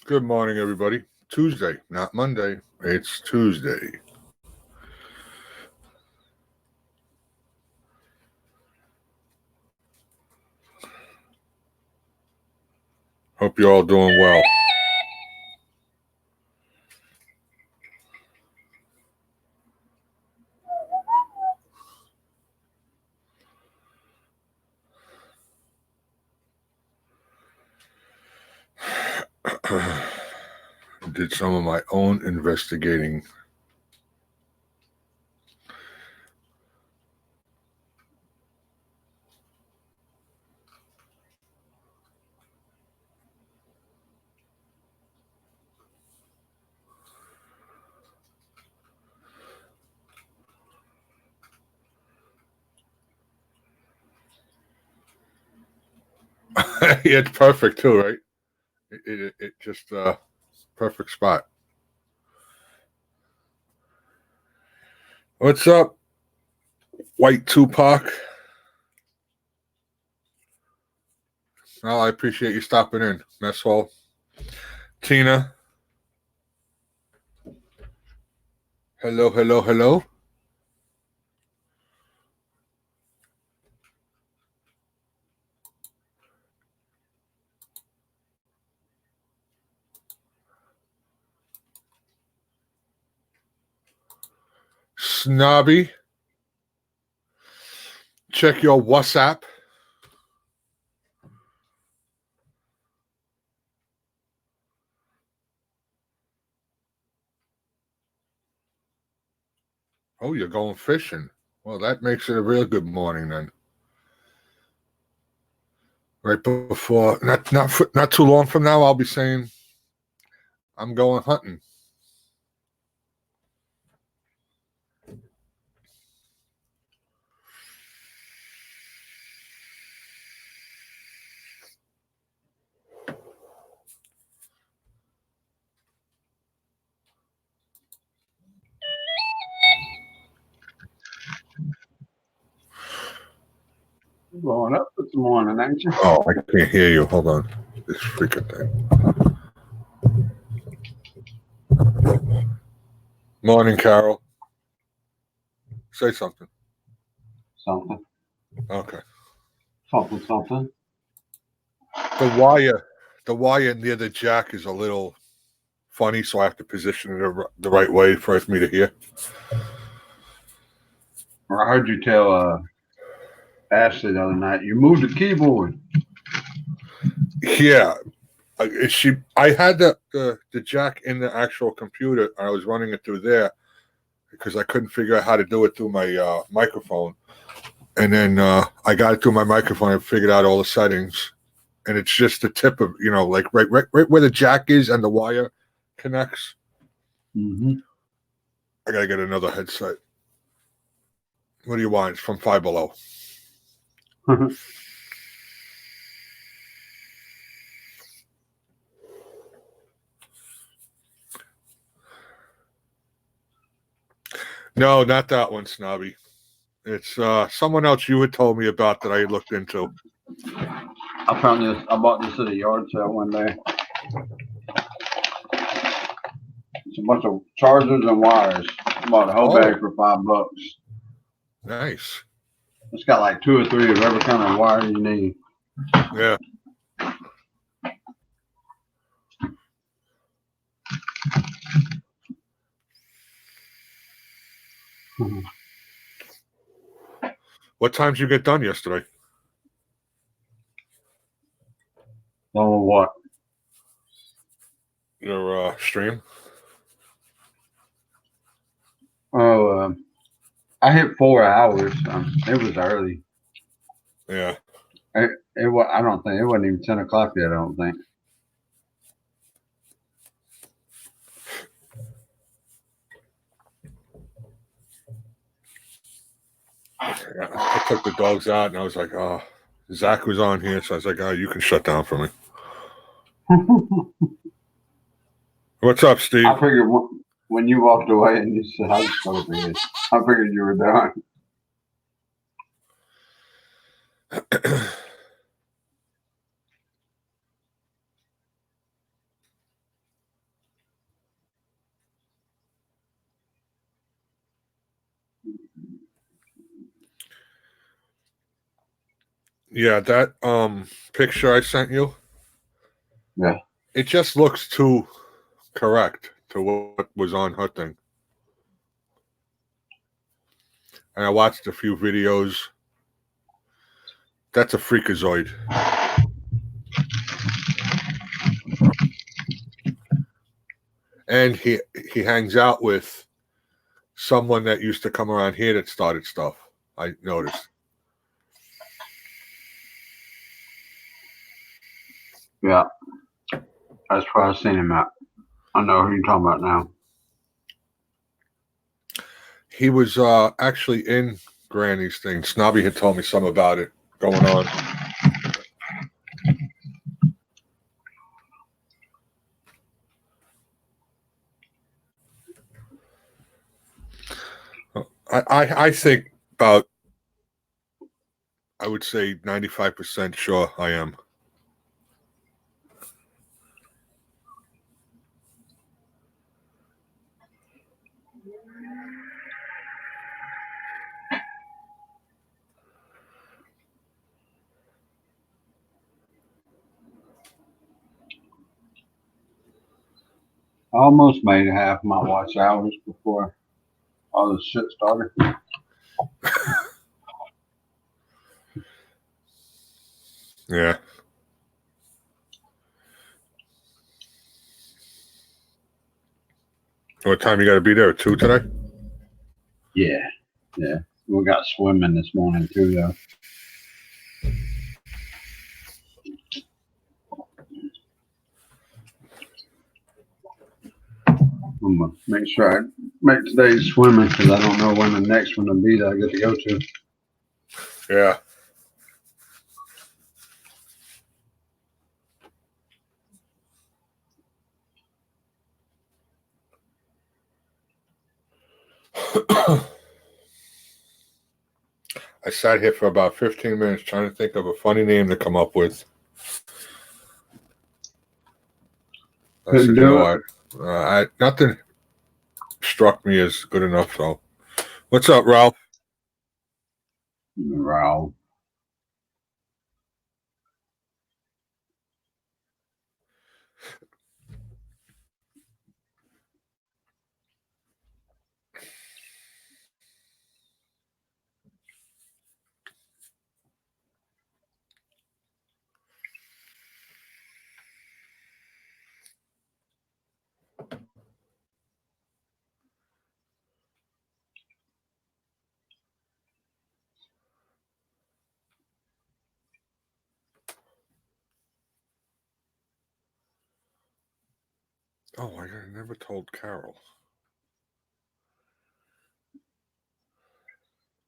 Good morning, everybody. Tuesday, not Monday. It's Tuesday. Hope you're all doing well. Did some of my own investigating. It's perfect too, right? It just perfect spot. What's up, White Tupac? Well, I appreciate you stopping in, Mess Hall. Tina. Hello, hello, hello. Snobby. Check your WhatsApp. Oh, you're going fishing. Well, that makes it a real good morning then. Right before, not too long from now, I'll be saying I'm going hunting. Blowing up this morning, ain't you? Oh, I can't hear you. Hold on. This freaking thing. Morning, Carol. Say something. Something. Okay. Something. The wire near the jack is a little funny, so I have to position it the right way for me to hear. I heard you tell Ashley the other night you moved the keyboard. Yeah. I had the jack in the actual computer, and I was running it through there because I couldn't figure out how to do it through my microphone. And then I got it through my microphone and figured out all the settings. And it's just the tip of, like right where the jack is and the wire connects. Mm-hmm. I got to get another headset. What do you want? It's from Five Below. No, not that one, Snobby. It's someone else you had told me about that I had looked into. I found this. I bought this at a yard sale one day. It's a bunch of chargers and wires. I bought a whole bag for $5. Nice. It's got like 2 or 3 of every kind of wire you need. Yeah. What time did you get done yesterday? Oh, what? Your stream? Oh, I hit 4 hours. It was early. Yeah. I don't think it wasn't even 10 o'clock yet. I don't think. I took the dogs out and I was like, oh, Zach was on here. So I was like, oh, you can shut down for me. What's up, Steve? I figured when you walked away and you said, I just go to bed. I figured you were done. Yeah, that picture I sent you. Yeah. It just looks too correct to what was on her thing. And I watched a few videos. That's a freakazoid. And he hangs out with someone that used to come around here that started stuff. I noticed. Yeah. That's where I seen him at. I know who you're talking about now. He was actually in Granny's thing. Snobby had told me some about it going on. I think about, I would say 95% sure I am. I almost made half my watch hours before all this shit started. Yeah. What time you got to be there? 2 today? Yeah. Yeah. We got swimming this morning too, though. I'm gonna make sure I make today's swimming because I don't know when the next one will be that I get to go to. Yeah. I sat here for about 15 minutes trying to think of a funny name to come up with. I said, Couldn't you know do it. what? Nothing struck me as good enough. So, what's up, Ralph? Wow. Oh, I never told Carol.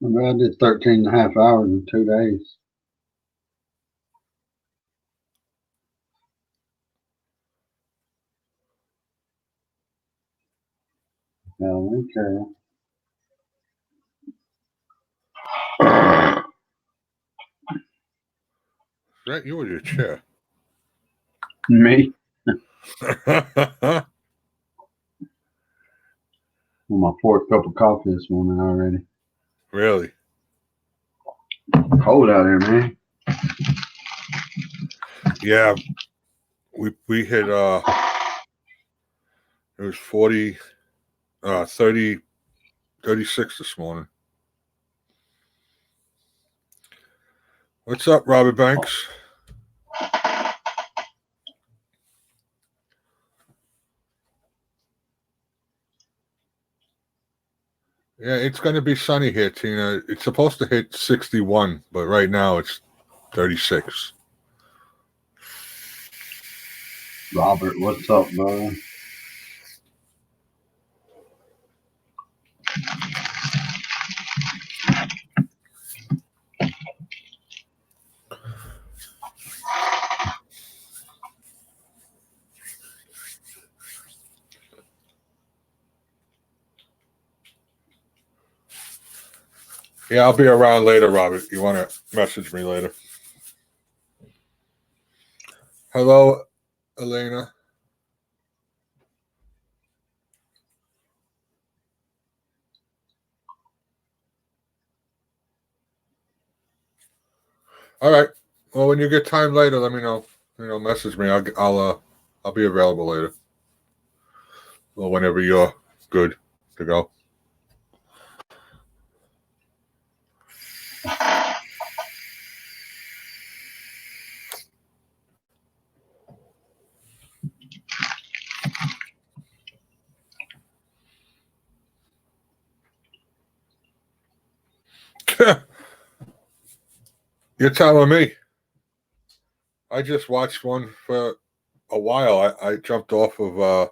I did 13 and a half hours in 2 days. Yeah, okay. Is that you or your chair? Me? My fourth cup of coffee this morning already. Really? Cold out here, man. Yeah. We hit it was 40 30 36 this morning. What's up, Robert Banks? Yeah, it's going to be sunny here, Tina. It's supposed to hit 61, but right now it's 36. Robert, what's up, bro? Yeah, I'll be around later, Robert. You want to message me later? Hello, Elena. All right. Well, when you get time later, let me know. Message me. I'll be available later. Well, whenever you're good to go. You're telling me. I just watched one for a while. I jumped off of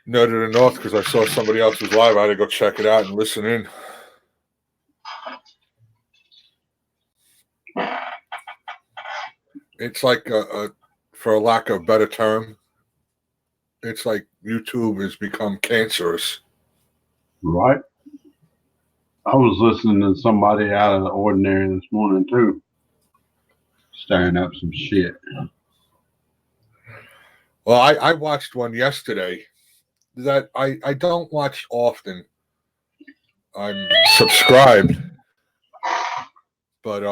Nerd of the North because I saw somebody else was live. I had to go check it out and listen in. It's like for a lack of a better term, it's like YouTube has become cancerous. Right. I was listening to somebody out of the ordinary this morning too, stirring up some shit. Well, I watched one yesterday that I don't watch often. I'm subscribed, but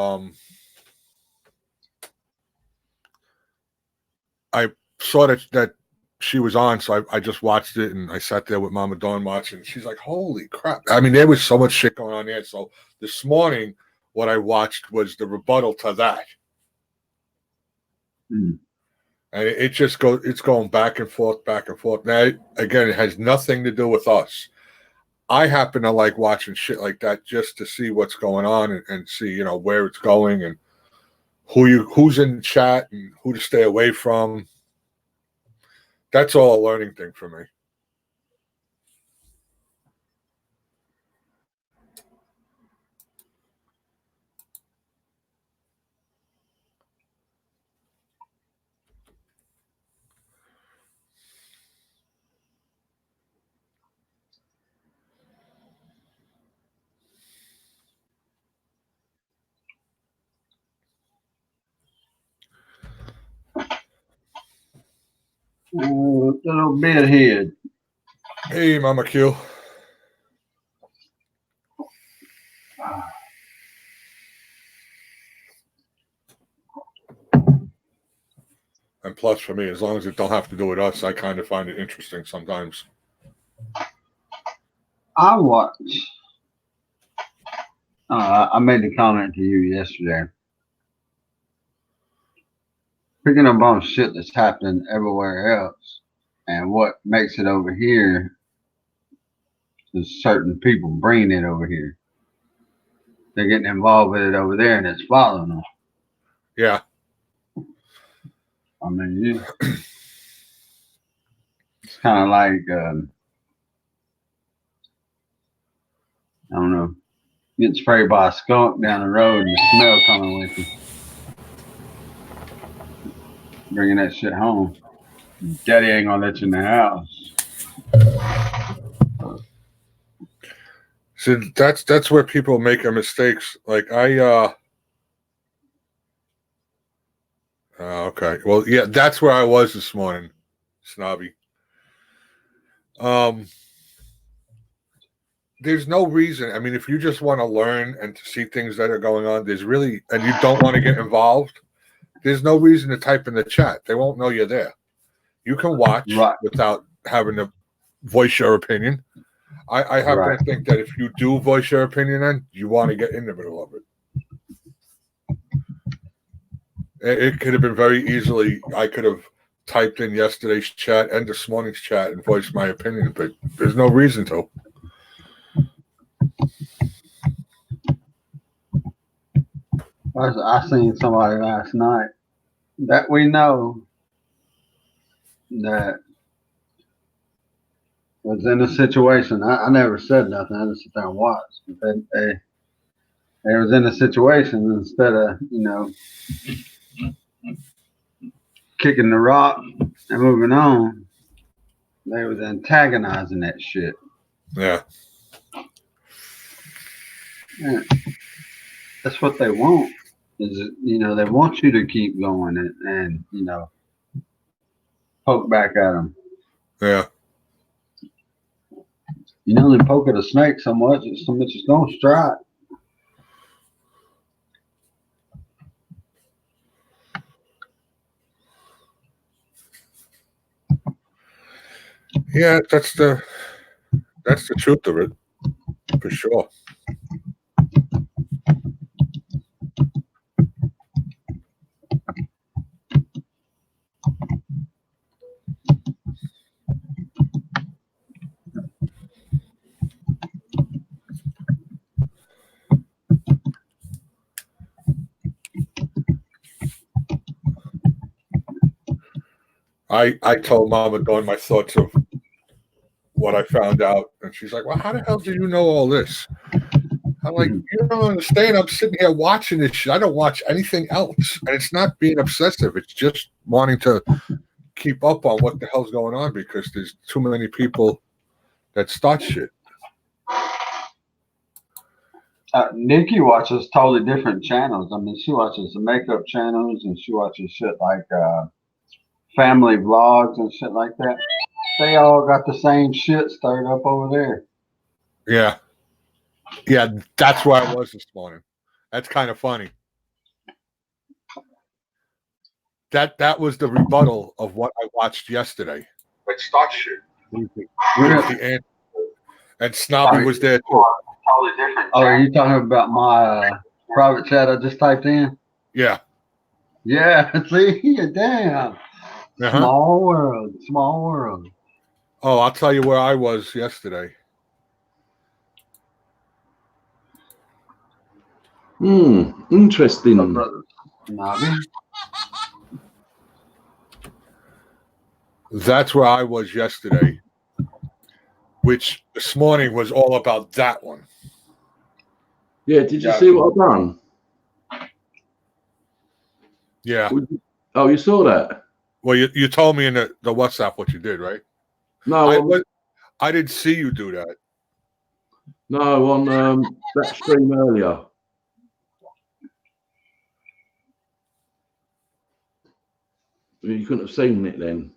I saw that she was on, so I just watched it, and I sat there with Mama Dawn watching. She's like, "Holy crap!" I mean, there was so much shit going on there. So this morning, what I watched was the rebuttal to that, and it just goes. It's going back and forth, back and forth. Now, again, it has nothing to do with us. I happen to like watching shit like that just to see what's going on and see, where it's going and who's in the chat and who to stay away from. That's all a learning thing for me. Little bit head. Hey, Mama Q. And plus, for me, as long as it don't have to do with us, I kind of find it interesting sometimes. I watch. I made the comment to you yesterday. Picking up on shit that's happening everywhere else, and what makes it over here is certain people bringing it over here. They're getting involved with it over there, and it's following them. Yeah. I mean, it's kind of like, I don't know, getting sprayed by a skunk down the road and the smell coming with you. Bringing that shit home. Daddy ain't gonna let you in the house. So that's where people make their mistakes. Like okay. Well, yeah, that's where I was this morning, Snobby. There's no reason. I mean, if you just want to learn and to see things that are going on, and you don't want to get involved, there's no reason to type in the chat. They won't know you're there. You can watch without having to voice your opinion. I happen to think that if you do voice your opinion, then you want to get in the middle of it. It could have been very easily. I could have typed in yesterday's chat and this morning's chat and voiced my opinion, but there's no reason to. I seen somebody last night that we know that was in a situation. I never said nothing. I just sit there and watched. But they was in a situation, instead of, kicking the rock and moving on, they was antagonizing that shit. Yeah. That's what they want. Is they want you to keep going and poke back at them. Yeah. You only poke at a snake so much it's gonna strike. Yeah, that's the truth of it, for sure. I told Mama Dawn my thoughts of what I found out, and she's like, "Well, how the hell do you know all this?" I'm like, "You don't understand. I'm sitting here watching this shit. I don't watch anything else, and it's not being obsessive. It's just wanting to keep up on what the hell's going on because there's too many people that start shit." Nikki watches totally different channels. I mean, she watches the makeup channels and she watches shit like family vlogs and shit like that. They all got the same shit stirred up over there. Yeah, that's where I was this morning. That's kind of funny. That was the rebuttal of what I watched yesterday. Like start shit. Really? And Snobby was there too. Totally different. Oh, are you talking about my private chat I just typed in? Yeah. Yeah, see? Damn. Uh-huh. Small world. Small world. Oh, I'll tell you where I was yesterday. Interesting. Oh, brother. Snobby. That's where I was yesterday, which this morning was all about that one. Yeah, did you see what I've done? Yeah. Oh, you saw that? Well, you told me in the WhatsApp what you did, right? No, I didn't see you do that. No, on that stream earlier. You couldn't have seen it then.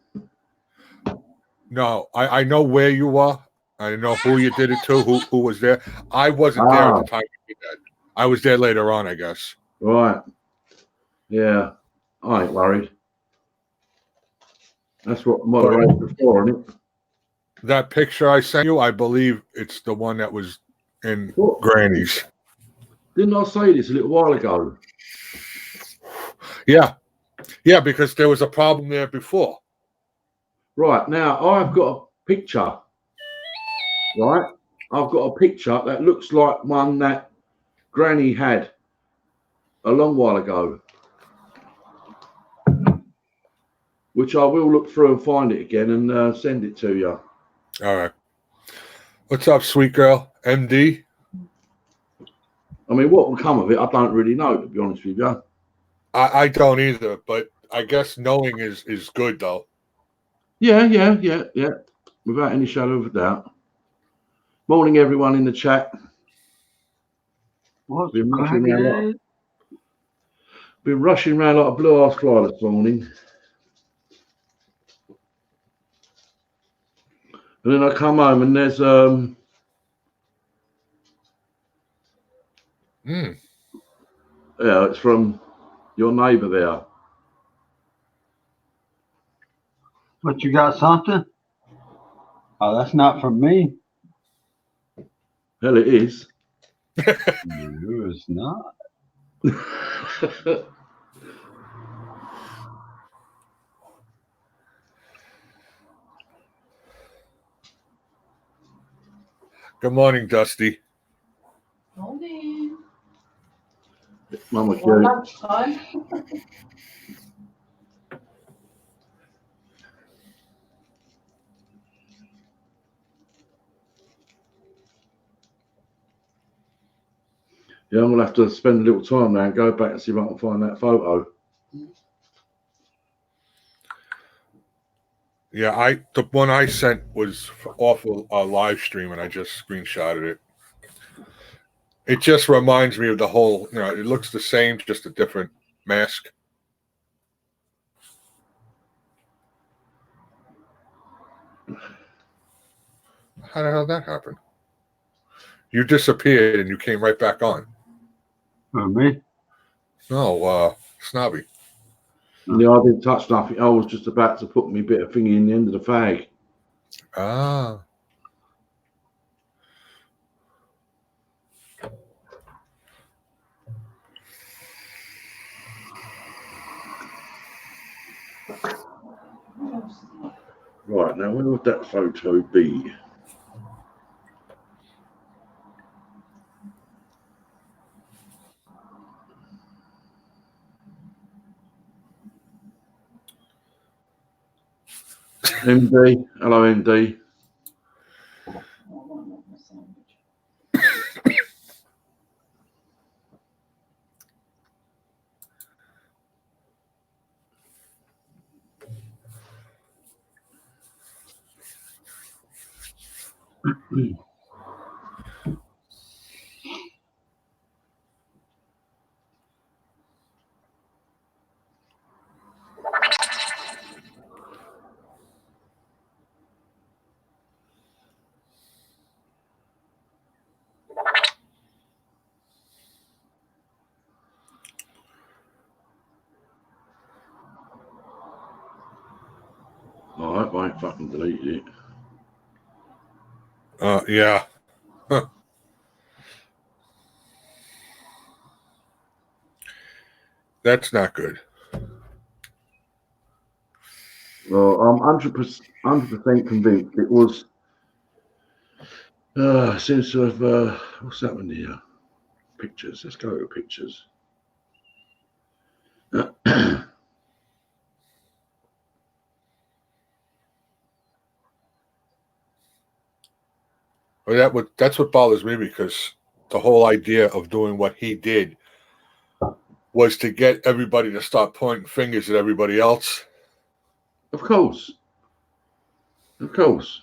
No, I know where you were. I know who you did it to, who was there. I wasn't there at the time you did that. I was there later on, I guess. Right. Yeah. I ain't worried. That's what moderators are for, isn't it? That picture I sent you, I believe it's the one that was in Granny's. Didn't I say this a little while ago? Yeah. Yeah, because there was a problem there before. Right. Now, I've got a picture. Right? I've got a picture that looks like one that Granny had a long while ago, which I will look through and find it again and send it to you. All right. What's up, sweet girl? MD? I mean, what will come of it, I don't really know, to be honest with you. I don't either, but I guess knowing is good, though. Yeah. Without any shadow of a doubt. Morning, everyone in the chat. Been rushing around like a blue-ass fly this morning. And then I come home and there's yeah, it's from your neighbour there. But you got something? Oh, that's not from me. Hell, it is. No, it's not. Good morning, Dusty. Morning. Mama, Lunchtime. yeah, I'm gonna have to spend a little time now and go back and see if I can find that photo. Yeah, the one I sent was off a live stream, and I just screenshotted it. It just reminds me of the whole, it looks the same, just a different mask. How the hell did that happen? You disappeared and you came right back on. For me? No, Snobby. Yeah, I didn't touch nothing. I was just about to put me bit of thingy in the end of the fag. Ah. Right, now where would that photo be? MD, hello MD. I hope I ain't fucking deleted it. Yeah. Huh. That's not good. Well, I'm 100% convinced it was. Seems to have. What's that one here? Pictures. Let's go to pictures. Well, that's what bothers me, because the whole idea of doing what he did was to get everybody to start pointing fingers at everybody else. Of course. Of course.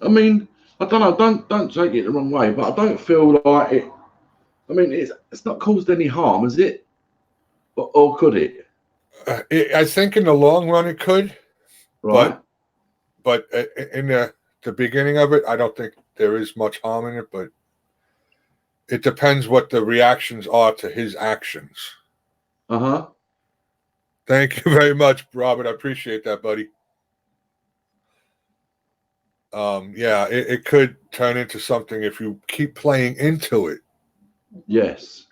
I mean, I don't know. Don't take it the wrong way, but I don't feel like it. I mean, it's not caused any harm, is it? Or could it? I think in the long run it could, Right. but in the beginning of it, I don't think there is much harm in it. But it depends what the reactions are to his actions. Uh-huh. Thank you very much, Robert. I appreciate that, buddy. Yeah, it could turn into something if you keep playing into it. Yes.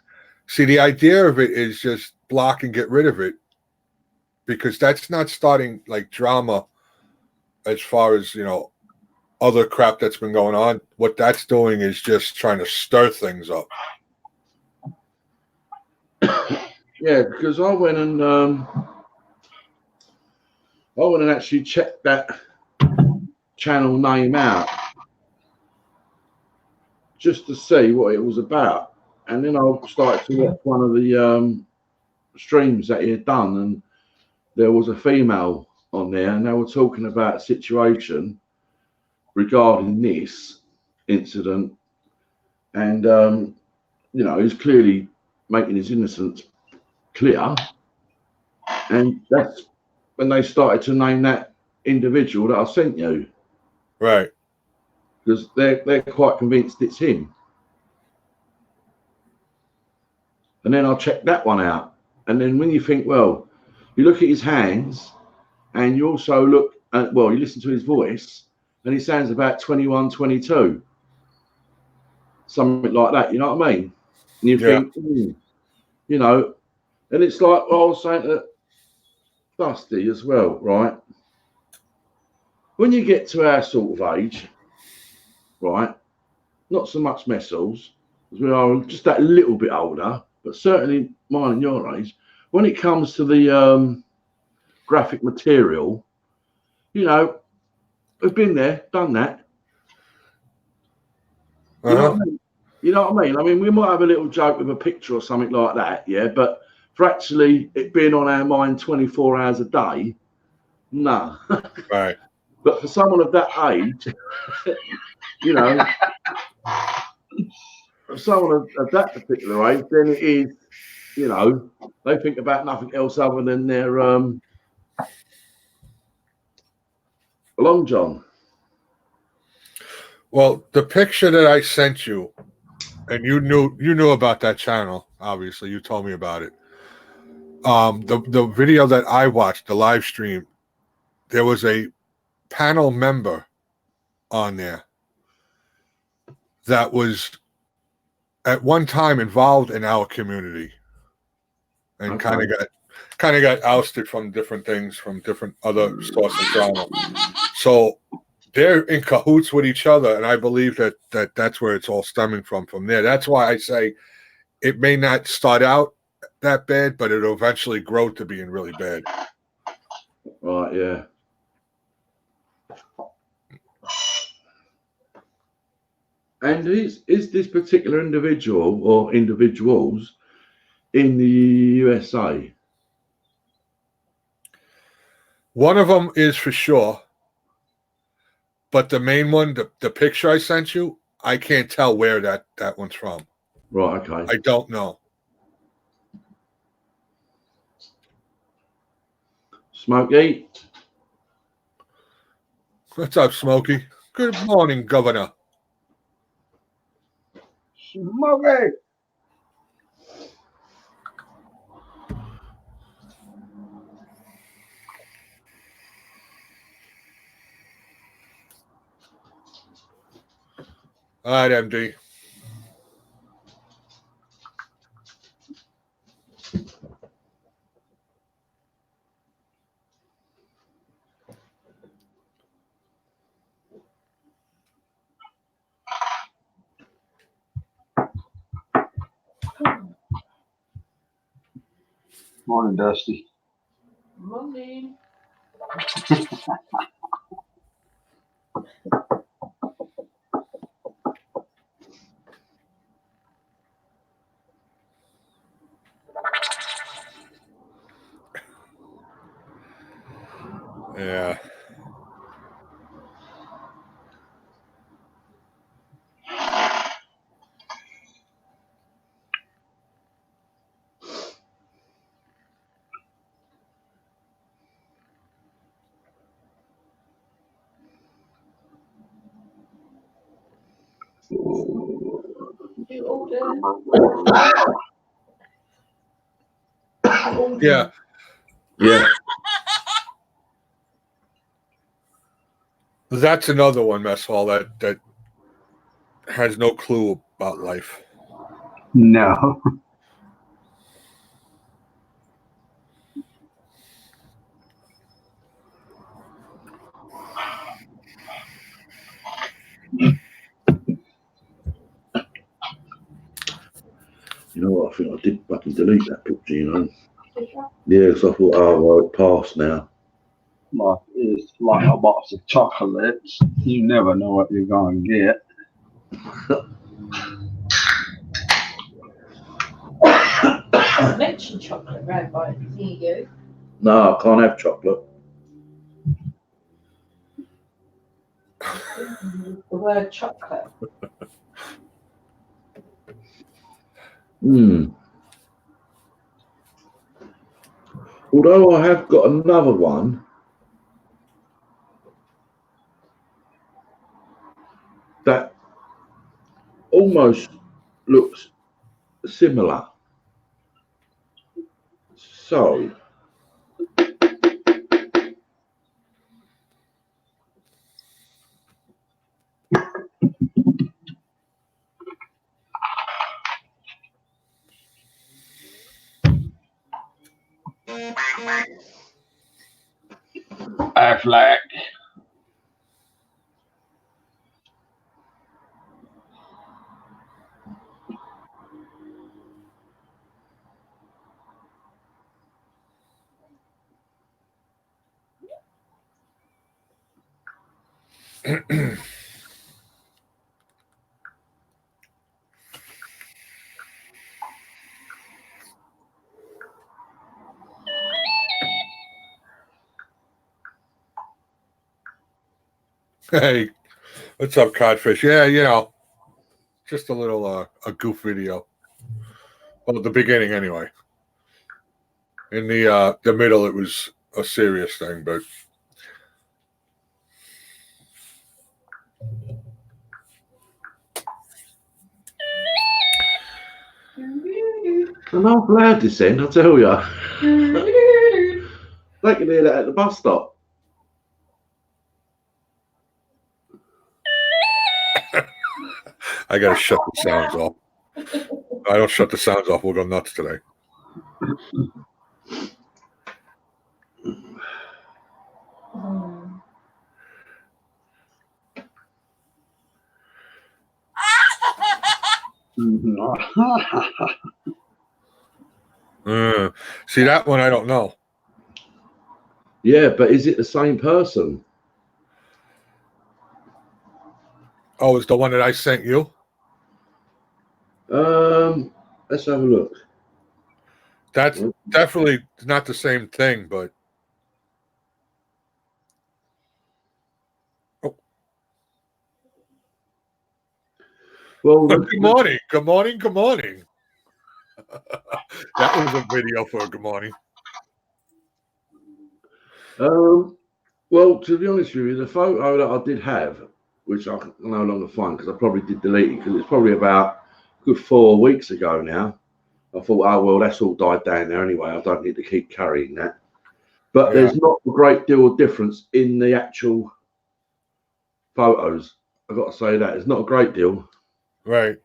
See, the idea of it is just block and get rid of it, because that's not starting like drama as far as, other crap that's been going on. What that's doing is just trying to stir things up. Yeah, because I went and actually checked that channel name out just to see what it was about, and then I started to watch one of the streams that he had done, and there was a female on there, and they were talking about a situation regarding this incident, and he's clearly making his innocence clear, and that's when they started to name that individual that I sent you. Right. Because they're quite convinced it's him. And then I'll check that one out. And then when you think, well, you look at his hands, and you also look at, you listen to his voice, and he sounds about 21, 22. Something like that, you know what I mean? And you think, and it's like, I was saying to Dusty as well, right? When you get to our sort of age, right, not so much Messels, because we are just that little bit older, but certainly mine and your age, when it comes to the graphic material, we've been there, done that. You know what I mean? You know what I mean? I mean, we might have a little joke with a picture or something like that, yeah, but for actually it being on our mind 24 hours a day, no. Right. But for someone of that age, for someone of that particular age, then it is, they think about nothing else other than their Long John. Well, the picture that I sent you, and you knew about that channel, obviously, you told me about it. The video that I watched, the live stream, there was a panel member on there that was at one time involved in our community and Okay. kind of got ousted from different things, from different other sources of drama. So they're in cahoots with each other, and I believe that's where it's all stemming from there. That's why I say it may not start out that bad, but it'll eventually grow to being really bad. Right, yeah. And is this particular individual or individuals in the USA? One of them is for sure, but the main one, the picture I sent you, I can't tell where that one's from. Right, okay. I don't know. Smokey? What's up, Smokey? Good morning, Governor. Smokey! All right, MD. Morning, Dusty. Morning. Yeah. You order? Yeah. Yeah. That's another one, Mess Hall, that has no clue about life. No. You know what? I think I did fucking delete that picture, you know? Did you? Yeah, because I thought, oh, well, it passed now. Like, it's like a box of chocolates. You never know what you're going to get. I mentioned chocolate round by near you. No, I can't have chocolate. The word chocolate. Although I have got another one that almost looks similar. So, Aflac. Hey, what's up, Codfish? Yeah, you know, just a little a goof video. Well, at the beginning, anyway. In the middle, it was a serious thing, but I'm not allowed this end, I tell you. They can hear that at the bus stop. I gotta shut the sounds off. I don't shut the sounds off, we'll go nuts today. See, that one I don't know. Yeah, but is it the same person? Oh, it's the one that I sent you? Let's have a look. That's definitely not the same thing, but Well, good morning. Good morning. Good morning. That was a video for good morning. Well, to be honest with you, the photo that I did have, which I can no longer find because I probably did delete it because it's probably about a good 4 weeks ago now. I thought, oh, well, that's all died down there anyway. I don't need to keep carrying that. But there's not a great deal of difference in the actual photos. I've got to say that. It's not a great deal. Right.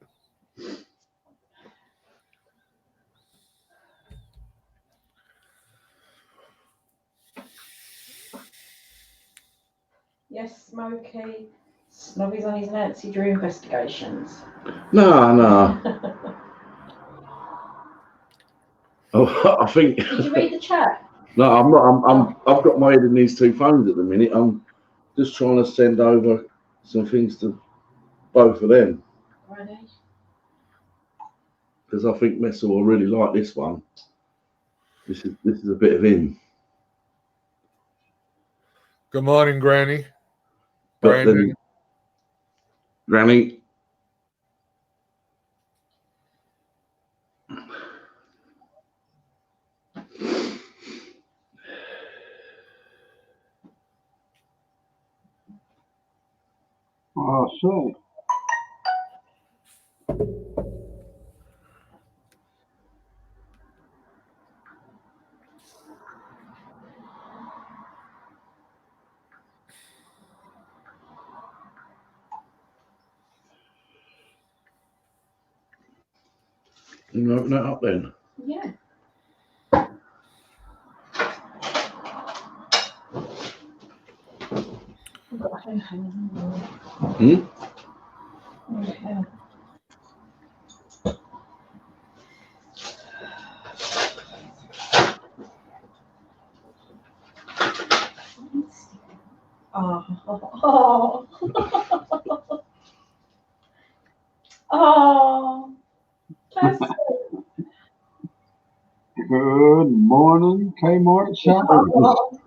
Yes, Smokey. Snobby's on his Nancy Drew investigations. No. Oh, I think. Did you read the chat? No, I'm not. I've got my head in these two phones at the minute. I'm just trying to send over some things to both of them. Ready? Because I think Messel will really like this one. This is a bit of him. Good morning, Granny. But then, Granny. Oh, shit. Can you open that up then? Yeah. Okay. Oh. Oh. That's Good morning, Kmart shopping. oh.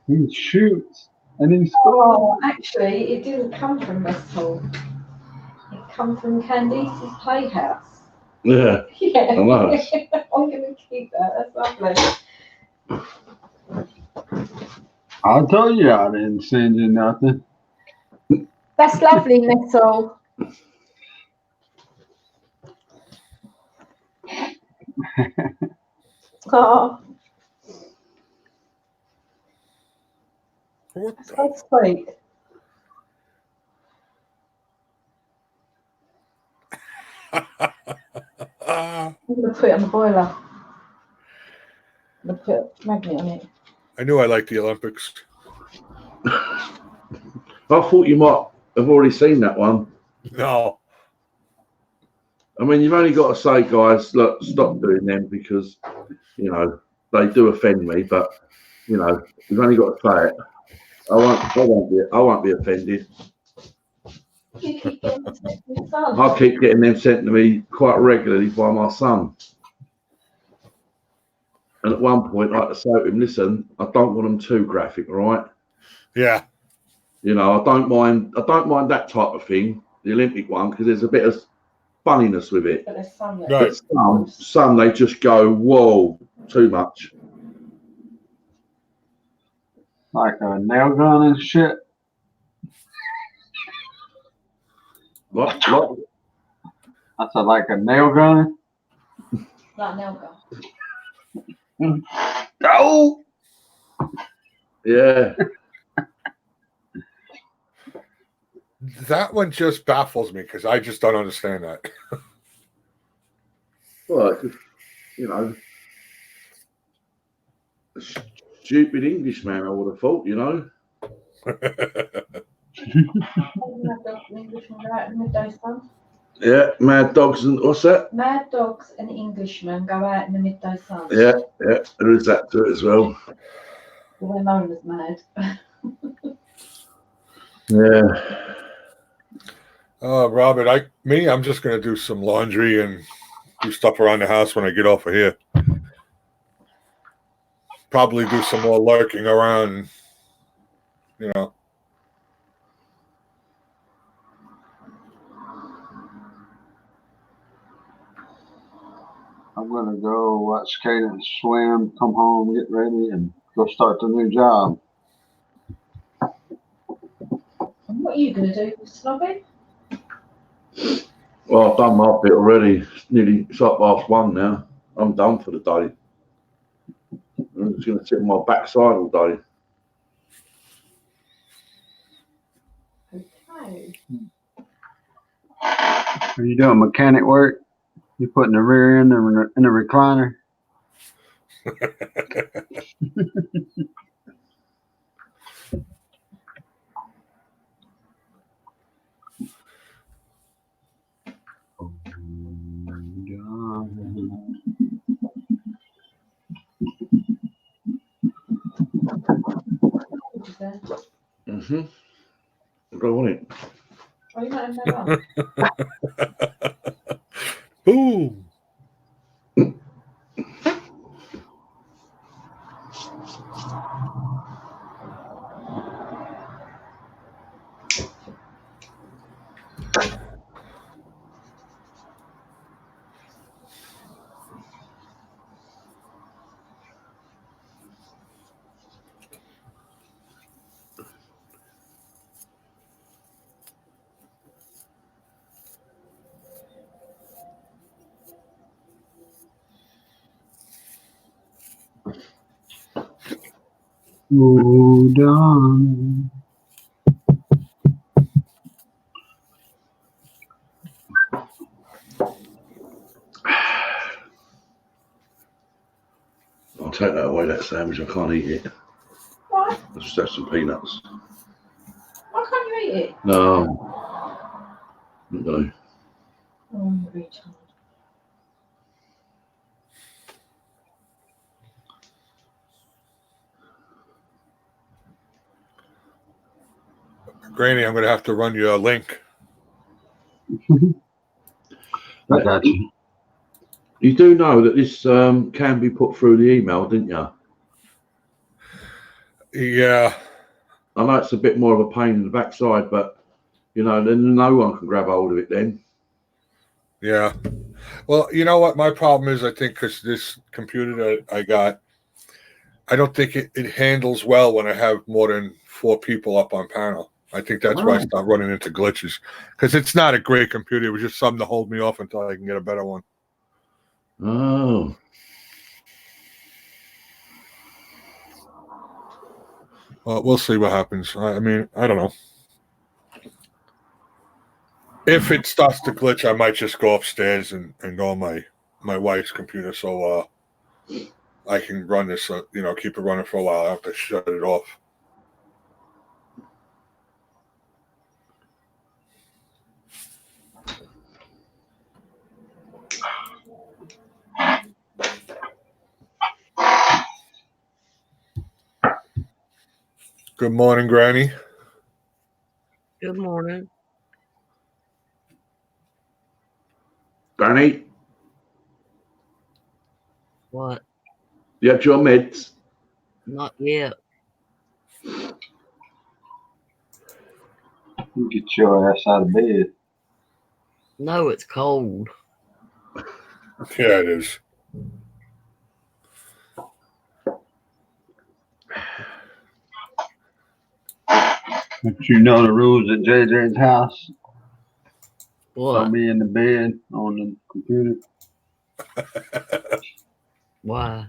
He shoots and he scores. Oh, actually, it didn't come from Westall. It come from Candice's Playhouse. Yeah. Yeah. Oh, nice. I'm going to keep that. That's lovely. I told you I didn't send you nothing. That's lovely, Metal. Oh, What that's the? so sweet. I'm going to put it on the boiler. I'm going to put a magnet on it. I knew I liked the Olympics. I thought you might have already seen that one. No. I mean, you've only got to say, guys, look, stop doing them because, you know, they do offend me. But, you know, you've only got to say it. I won't be offended. You keep getting the sent to your son. I keep getting them sent to me quite regularly by my son. And at one point, I had to say to him, listen, I don't want them too graphic, all right? Yeah. You know, I don't mind that type of thing, the Olympic one, because there's a bit of funniness with it. But there's some that Right. But some they just go, whoa, too much. Like a nail gun and shit. Like, I said like a nail gun. Like nail gun. Oh, yeah. That one just baffles me because I just don't understand that. Well, it's just, you know, a stupid Englishman, I would have thought, you know. Mad dogs and Englishmen go out in the midday sun. Yeah, mad dogs and what's that? Mad dogs and Englishmen go out in the midday sun. Yeah, there is that to it as well. Well, they're known as mad. Yeah. Robert, I'm just gonna do some laundry and do stuff around the house when I get off of here. Probably do some more lurking around, you know. I'm gonna go watch Cadence swim, come home, get ready, and go start the new job. And what are you going to do, Snobby? Well, I've done my bit already. It's up past 1 now. I'm done for the day. I'm just going to sit on my backside all day. Okay. Are you doing mechanic work? You putting the rear end in the recliner? What is there? Go on it. Oh, you're not in there, are Boom. Hold on. I'll take that away, that sandwich. I can't eat it. Why? I'll just have some peanuts. Why can't you eat it? No. Not going to. Oh, I'm retard. Granny, I'm gonna have to run you a link. I got you. You do know that this can be put through the email, didn't you? Yeah. I know it's a bit more of a pain in the backside, but, you know, then no one can grab hold of it then. Yeah. Well, you know what my problem is, I think, because this computer that I got, I don't think it handles well when I have more than 4 people up on panel. I think that's why I start running into glitches. Because it's not a great computer. It was just something to hold me off until I can get a better one. Oh. Well, we'll see what happens. I mean, I don't know. If it starts to glitch, I might just go upstairs and go on my wife's computer so I can run this, keep it running for a while. I have to shut it off. Good morning, Granny. Good morning. Granny, What? you had your meds? Not yet. Get your ass out of bed. No, it's cold. Yeah, it is. But you know the rules at JJ's house. Throw What? me in the bed on the computer Why?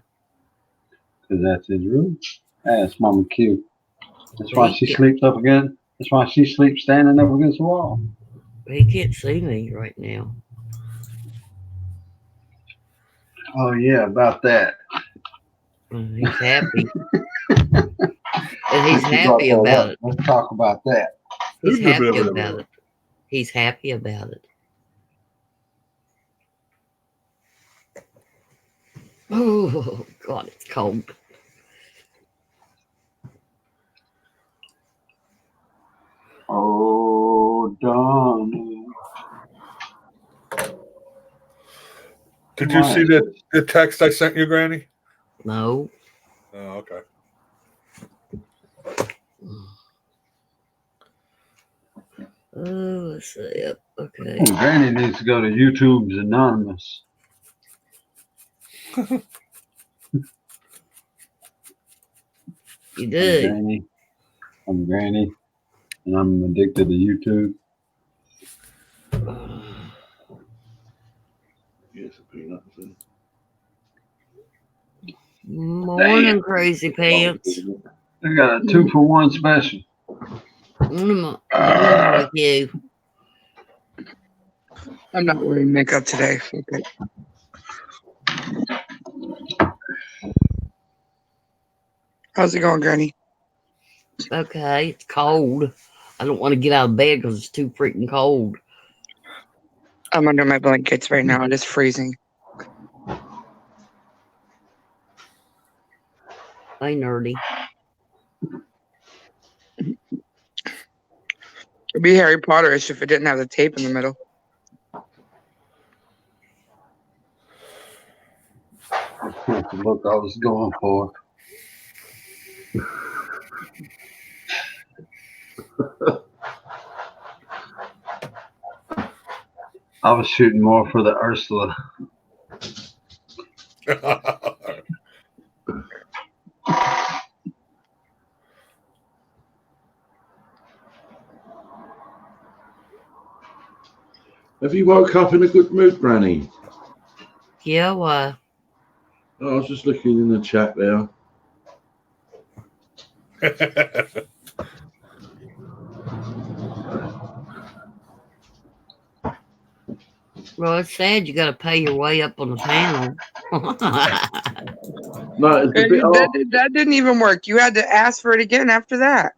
because that's his room. That's Mama Q. That's why she He sleeps up again. That's why she sleeps standing up against the wall. can't see me right now. Oh yeah, about that. He's happy. And he's Since you brought happy that about up, it. let's talk about that. He's happy about it. He's happy about it. Oh, God, it's cold. Oh, Donna. Did you see What? the text I sent you, Granny? No. Oh, okay. Oh, let's see. Yep. Okay. Granny needs to go to YouTube's Anonymous. You did. I'm Granny, and I'm addicted to YouTube. Yes, a peanut. Morning, crazy pants. They got a 2-for-1 special. Morning with you. I'm not wearing makeup today. Okay. How's it going, Granny? Okay, it's cold. I don't want to get out of bed because it's too freaking cold. I'm under my blankets right now. It is freezing. Hey, nerdy. It'd be Harry Potter-ish if it didn't have the tape in the middle. That's the look I was going for. I was shooting more for the Ursula. Have you woke up in a good mood, Granny? Yeah, why? Oh, I was just looking in the chat there. Well, it's sad you got to pay your way up on the panel. No, it's a bit off. That didn't even work. You had to ask for it again after that.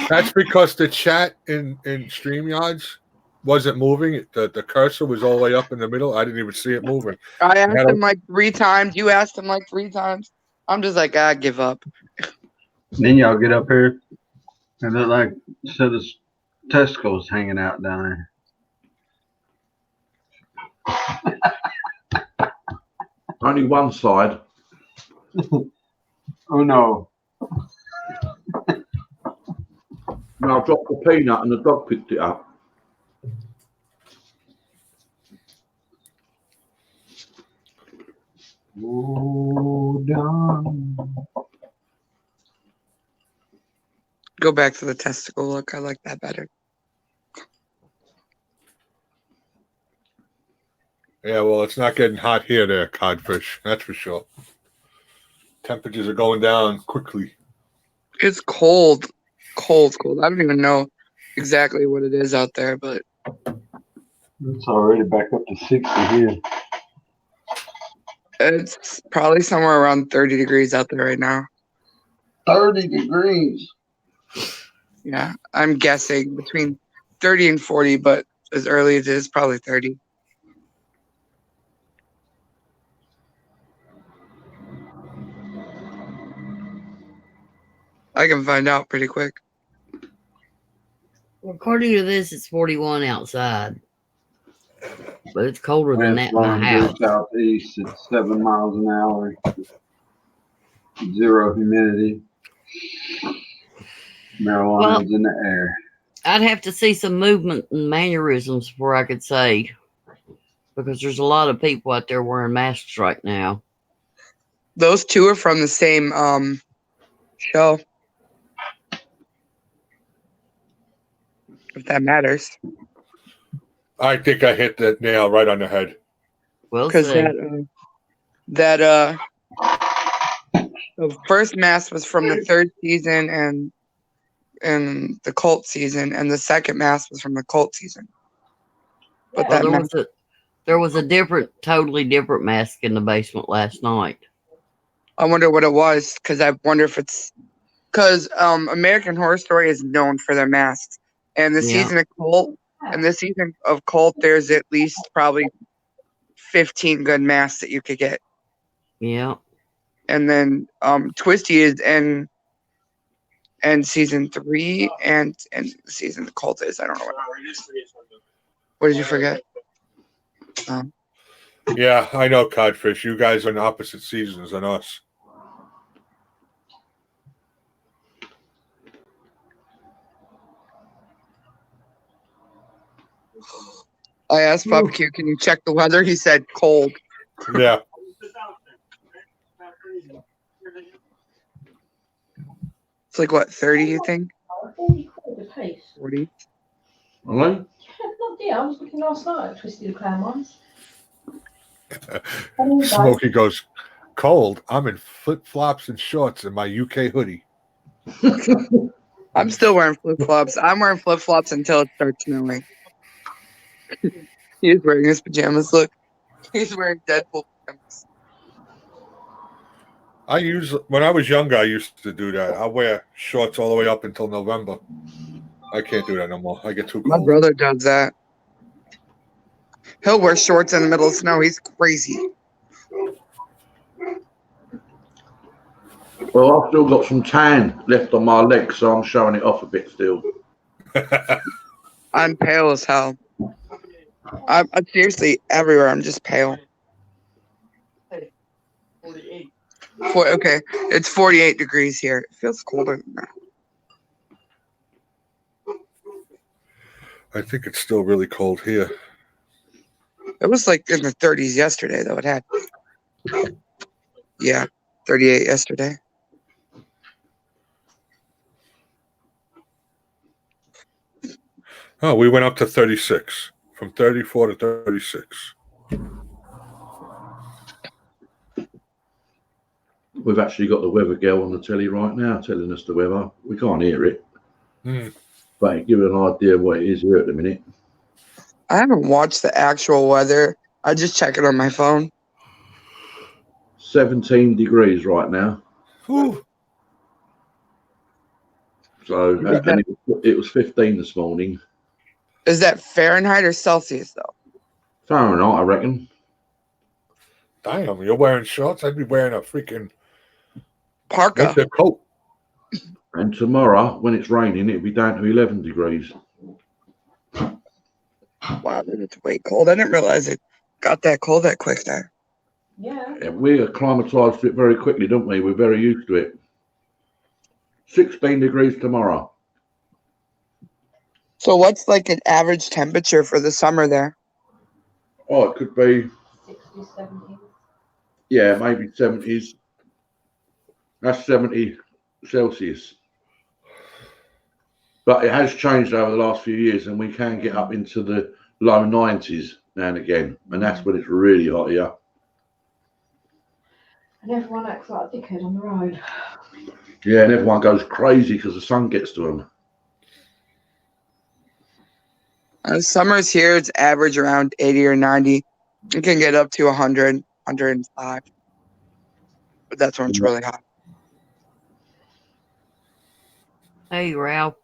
That's because the chat in StreamYards wasn't moving. The cursor was all the way up in the middle. I didn't even see it moving. I asked him like 3 times. You asked him like 3 times. I'm just like, I give up. Then y'all get up here and look like a set of testicles hanging out down there. Only one side. Oh no. No, I dropped the peanut and the dog picked it up. Oh, Donna. Go back to the testicle look. I like that better. Yeah, well, it's not getting hot here, there, Codfish. That's for sure. Temperatures are going down quickly. It's cold. Cold. I don't even know exactly what it is out there, but It's already back up to 60 here. it's probably somewhere around 30 degrees out there right now. 30 degrees. Yeah, I'm guessing between 30 and 40, but as early as it is, probably 30. I can find out pretty quick. According to this, it's 41 outside. But it's colder than that in Blowing my house. due southeast at 7 miles an hour. 0 humidity. Marijuana's in the air. I'd have to see some movement and mannerisms before I could say. Because there's a lot of people out there wearing masks right now. Those two are from the same show. If that matters. I think I hit the nail right on the head. Well Because said. the first mask was from the third season and the cult season, and the second mask was from the cult season. But Well, that there was a totally different mask in the basement last night. I wonder what it was, because I wonder if it's because American Horror Story is known for their masks, and the Yeah. season of Cult, and this season of Cult, there's at least probably 15 good masks that you could get, Yeah. and then Twisty is in season 3, and season the Cult is, I don't know what did you forget? Yeah, I know, Codfish. You guys are in opposite seasons than us. I asked Barbecue, can you check the weather? He said cold. Yeah. It's like what, 30, you think? 40 quid a piece. 40? Really? Yeah, not dear. I was looking last night at Twisty the Clown ones. Smokey goes, cold. I'm in flip flops and shorts and my UK hoodie. I'm still wearing flip flops. I'm wearing flip flops until it starts snowing. He's wearing his pajamas. Look, he's wearing Deadpool pajamas. When I was younger, I used to do that. I wear shorts all the way up until November. I can't do that no more. I get too My cold. brother does that. He'll wear shorts in the middle of snow. He's crazy. Well, I've still got some tan left on my legs, so I'm showing it off a bit still. I'm pale as hell. I'm seriously everywhere. I'm just pale. Okay, it's 48 degrees here. It feels colder than that. I think it's still really cold here. It was like in the 30s yesterday, though. It had. Yeah, 38 yesterday. Oh, we went up to 36. From 34 to 36. We've actually got the weather girl on the telly right now telling us the weather. We can't hear it, but it gives an idea what it is here at the minute. I haven't watched the actual weather. I just check it on my phone. 17 degrees right now. Whew. So and it was 15 this morning. Is that Fahrenheit or Celsius, though? Fahrenheit, I reckon. Damn, you're wearing shorts? I'd be wearing a freaking Parka. winter coat. And tomorrow, when it's raining, it'll be down to 11 degrees. Wow, it's way cold. I didn't realize it got that cold that quick there. Yeah. Yeah, we acclimatised to it very quickly, don't we? We're very used to it. 16 degrees tomorrow. So what's like an average temperature for the summer there? Oh, it could be, 60, 70. yeah, maybe 70s. That's 70 Celsius. But it has changed over the last few years, and we can get up into the low 90s now and again. And that's when it's really hot here. And everyone acts like a dickhead on the road. Yeah, and everyone goes crazy because the sun gets to them. Summers here, it's average around 80 or 90. It can get up to 100, 105. But that's when it's really hot. Hey, Ralph.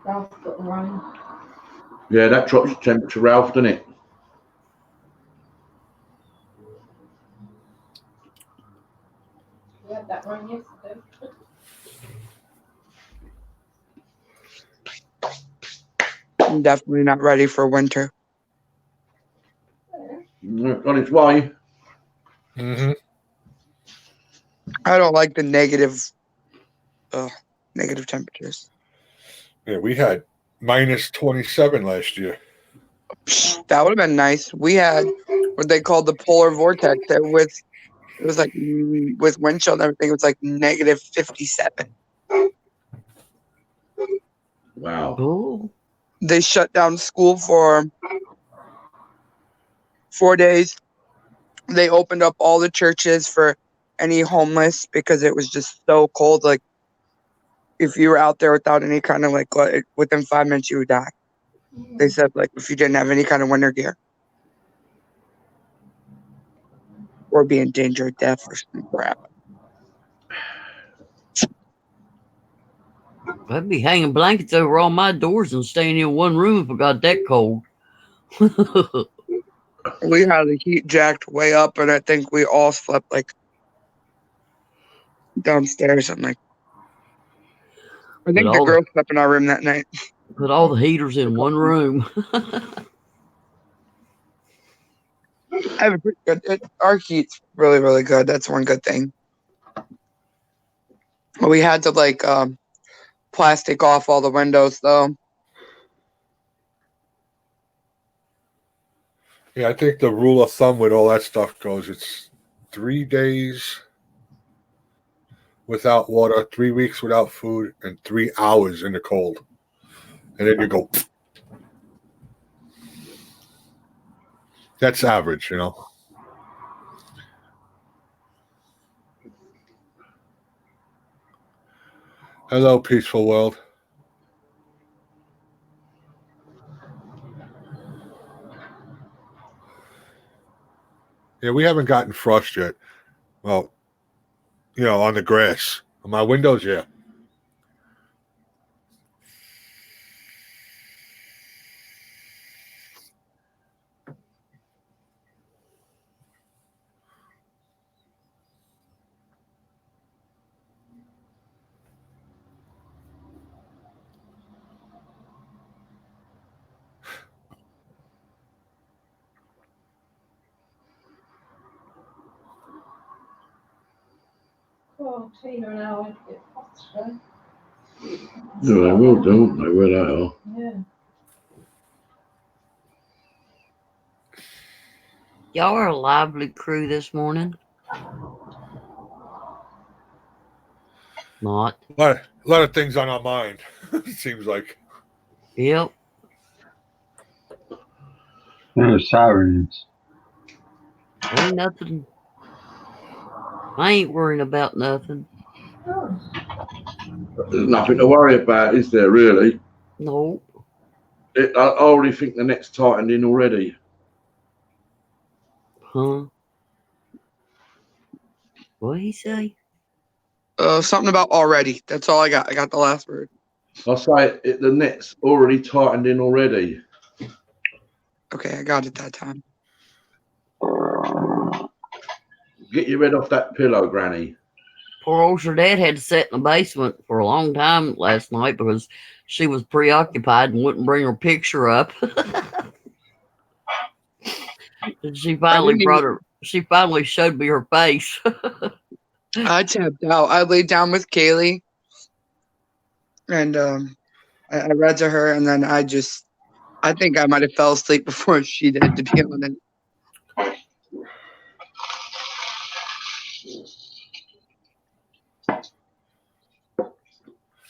Ralph got the rain. Yeah, that drops the temperature, Ralph, doesn't it? We had that rain yesterday. I'm definitely not ready for winter. On its way. Mm-hmm. I don't like the negative temperatures. Mm-hmm. Yeah, we had minus 27 last year. That would have been nice. We had what they called the polar vortex there it was like with wind chill and everything, it was like negative 57. Wow. Cool. They shut down school for 4 days. They opened up all the churches for any homeless because it was just so cold. Like, if you were out there without any kind of within 5 minutes you would die. They said like if you didn't have any kind of winter gear or be in danger of death or some crap. I'd be hanging blankets over all my doors and staying in one room if it got that cold. We had the heat jacked way up, and I think we all slept like downstairs. I think the girls slept in our room that night. Put all the heaters in one room. I have a pretty good. Our heat's really, really good. That's one good thing. We had to plastic off all the windows though. Yeah, I think the rule of thumb with all that stuff goes, it's 3 days without water, 3 weeks without food, and 3 hours in the cold. And then you go. That's average, you know. Hello, peaceful world. Yeah, we haven't gotten frost yet. Well, on the grass. On my windows, yeah. Oh, Tina and I went to get pasta. Yeah, they will, don't they? Where they are. Yeah. Y'all are a lively crew this morning. Not. A lot of things on our mind, it seems like. Yep. There's sirens. Ain't nothing. I ain't worrying about nothing. Oh, There's nothing to worry about, is there, really? Nope. I already think the net's tightened in already. Huh? What'd he say? Something about already. That's all I got. I got the last word. I say the net's already tightened in already. Okay, I got it that time. Get your head off that pillow, Granny. Poor old Dad had to sit in the basement for a long time last night because she was preoccupied and wouldn't bring her picture up. And she finally showed me her face. I tapped out. I laid down with Kaylee, and I read to her, and then I think I might have fell asleep before she did, to be honest.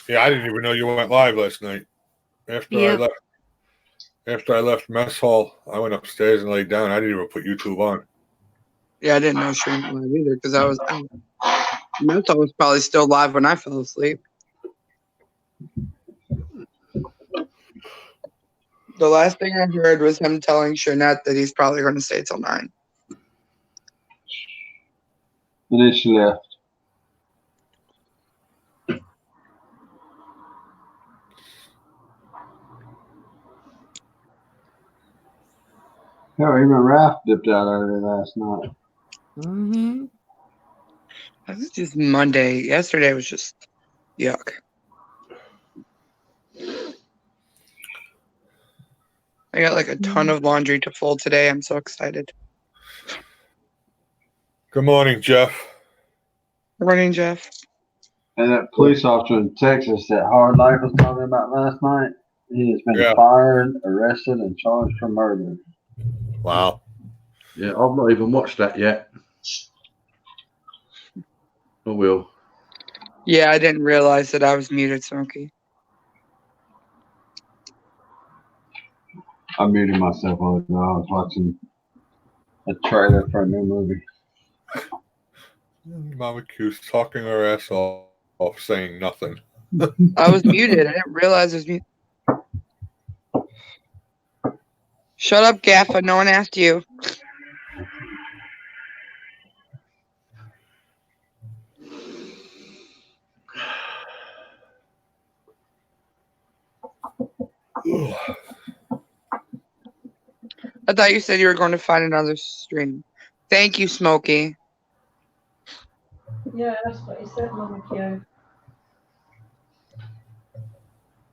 Yeah, I didn't even know you went live last night. After I left mess hall, I went upstairs and laid down. I didn't even put YouTube on. Yeah, I didn't know she went live either because I was probably still live when I fell asleep. The last thing I heard was him telling Shernette that he's probably going to stay till 9. And then she left. Hell, even Ralph dipped out early last night. Mm-hmm. That was just Monday. Yesterday was just yuck. I got like a ton of laundry to fold today. I'm so excited. Good morning, Jeff. Good morning, Jeff. And that police officer in Texas that Hard Life was talking about last night, he has been Yeah. fired, arrested, and charged for murder. Wow. Yeah, I've not even watched that yet. I will. Yeah, I didn't realize that I was muted, Smokey. I muted myself on I was watching a trailer for a new movie. Mama Q's talking her ass off, saying nothing. I was muted. I didn't realize it was muted. Shut up, Gaffa. No one asked you. I thought you said you were going to find another stream. Thank you, Smokey. Yeah, that's what he said, Mama Q.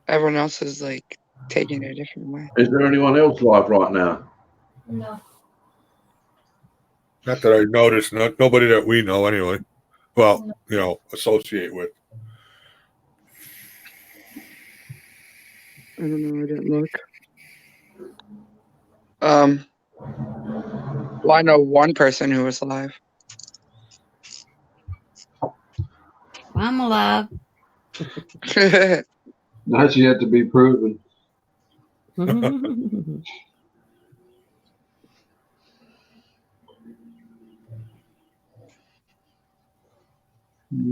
Everyone else is like taking it a different way. Is there anyone else live right now? No. Not that I noticed. Nobody that we know, anyway. Well, associate with. I don't know. I didn't look. Well, I know one person who was alive. I'm alive. That's yet to be proven.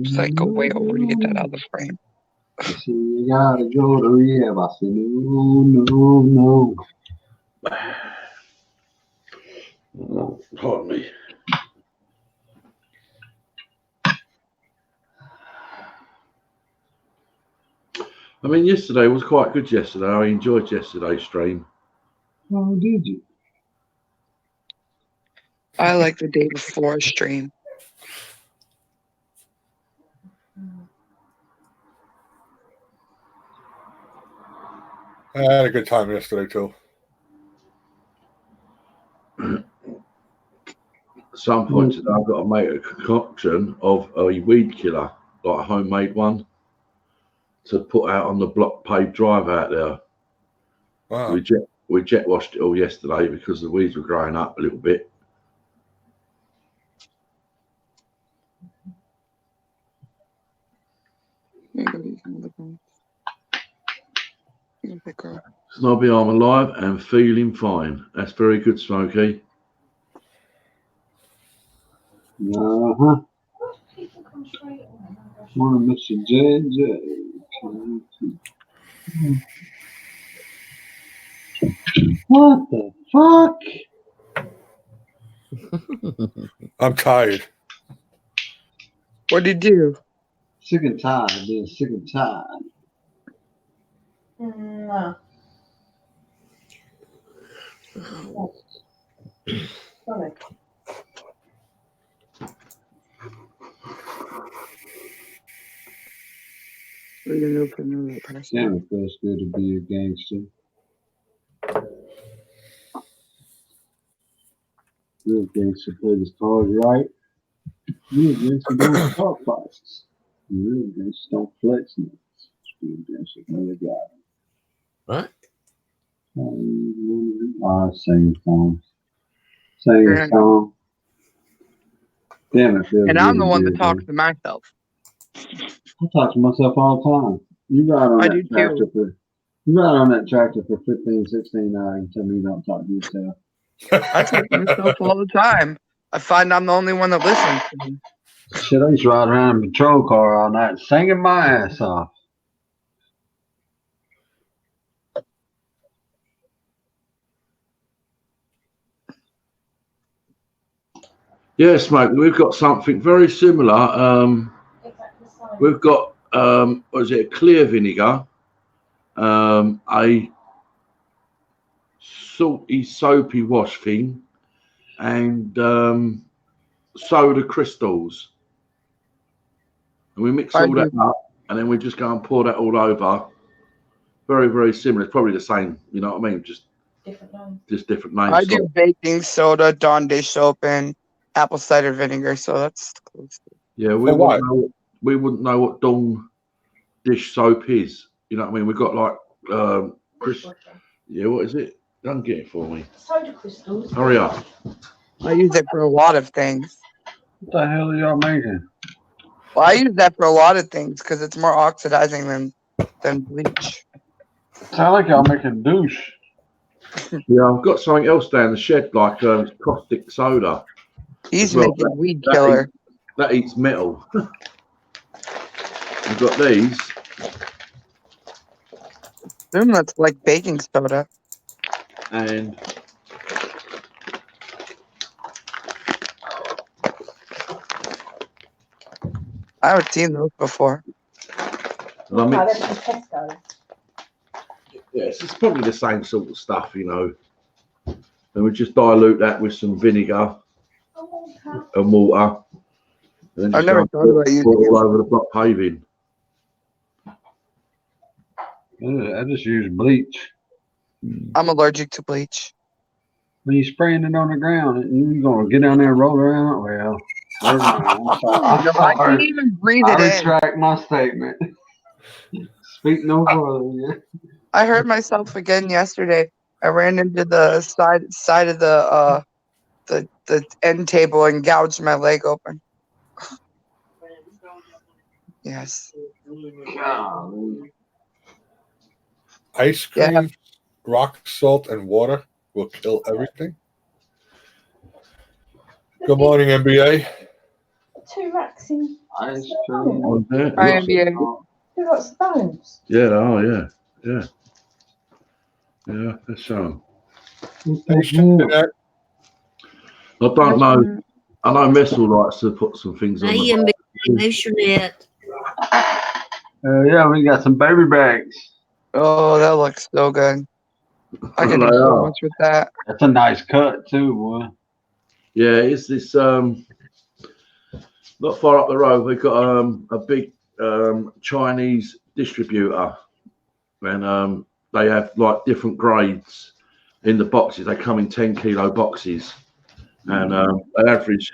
Just like go way over to get that out of the frame. So you gotta go to rehab. I said, no. Oh, pardon me. I mean, yesterday was quite good. Yesterday, I enjoyed yesterday's stream. Oh, did you? I like the day before stream. I had a good time yesterday too. At some point today, I've got to make a concoction of a weed killer, like a homemade one, to put out on the block paved drive out there. Wow. We jet washed it all yesterday because the weeds were growing up a little bit. Snobby, I'm alive and feeling fine. That's very good, Smokey. Uh-huh. People come straight on. Wanna miss you, JJ. What the fuck? I'm tired. What did you do? Sick and tired of being sick and tired. No. Sorry. We're gonna go for another person. Damn, it feels good to be a gangster. Real gangster play his cards right. Real gangster don't talk fights. Real gangster don't flex nuts. Real gangster never got What? sing songs. Sing a song. Damn, it feels And good I'm the to one be that a talks gangster. to myself. I talk to myself all the time. You ride on I that do tractor too. for 15, 16 hours and tell me you don't talk to yourself. I talk to myself all the time. I find I'm the only one that listens to me. Shit, I used to ride around in a patrol car all night singing my ass off. Yeah, Smoke, we've got something very similar. Exactly the same. We've got, what is it, a clear vinegar, a salty, soapy wash thing, and soda crystals. And we mix all that up, and then we just go and pour that all over. Very, very similar. It's probably the same, you know what I mean? Just Different names. different names. I do baking soda, Dawn dish soap, and apple cider vinegar, so that's close. Yeah, we For what? wouldn't know what Dawn dish soap is. You know what I mean? We've got like Dishwasher. yeah, what is it? Don't get it for me. Soda crystals. Hurry up. I use it for a lot of things. What the hell are y'all making? Well, I use that for a lot of things because it's more oxidizing than bleach. Sound like y'all making douche. Yeah, I've got something else down the shed, like caustic soda. He's Well, making weed that killer. That eats metal. I've got these. That's like baking soda. And I haven't seen those before. I No, mix, they're from Tesco. yes, it's probably the same sort of stuff, you know. And we just dilute that with some vinegar and water. And then I've just never go thought about using pour it all it. over the block paving. I just use bleach. I'm allergic to bleach. When you're spraying it on the ground, you're gonna get down there and roll around. Well, never mind. I'm sorry. No, I can't sorry. even breathe I it in. retract my statement. Speak no further. I hurt myself again yesterday. I ran into the side of the end table and gouged my leg open. Yes. Ice cream, rock salt, and water will kill everything. Good morning, NBA. 2 racks in. Ice cream. Oh, yeah, I lots of- am Who got stones? yeah, oh, yeah, yeah. Yeah, that's so. Hey, Jeanette, I don't know. I know Messel likes to put some things on Hey, the and Jeanette. Yeah, we got some baby bags. Oh, that looks so good. I could do They so are. much with that. That's a nice cut too, boy. Yeah, it's this not far up the road. We've got a big Chinese distributor, and they have like different grades in the boxes. They come in 10-kilo boxes, and they average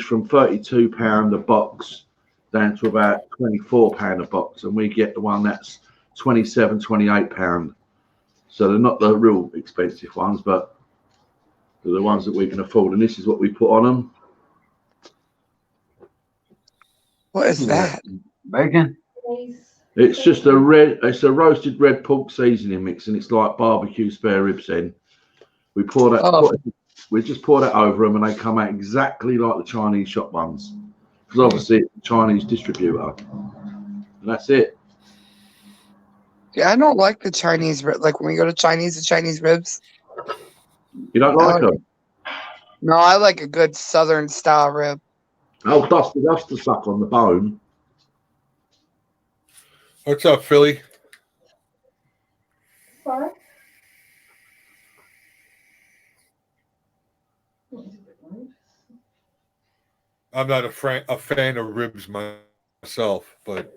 from £32 a box down to about £24 a box, and we get the one that's £27, £28. So they're not the real expensive ones, but they're the ones that we can afford, and this is what we put on them. What is that? Bacon. It's just it's a roasted red pork seasoning mix, and it's like barbecue spare ribs. Then we pour that, Oh. we just pour that over them, and they come out exactly like the Chinese shop ones. Because obviously it's a Chinese distributor, and that's it. Yeah, I don't like the Chinese rib. Like when we go to Chinese, the Chinese ribs. You don't like them? No, I like a good Southern style rib. Oh, dust the stuff on the bone. what's up, Philly? Sorry? I'm not a fan of ribs myself, but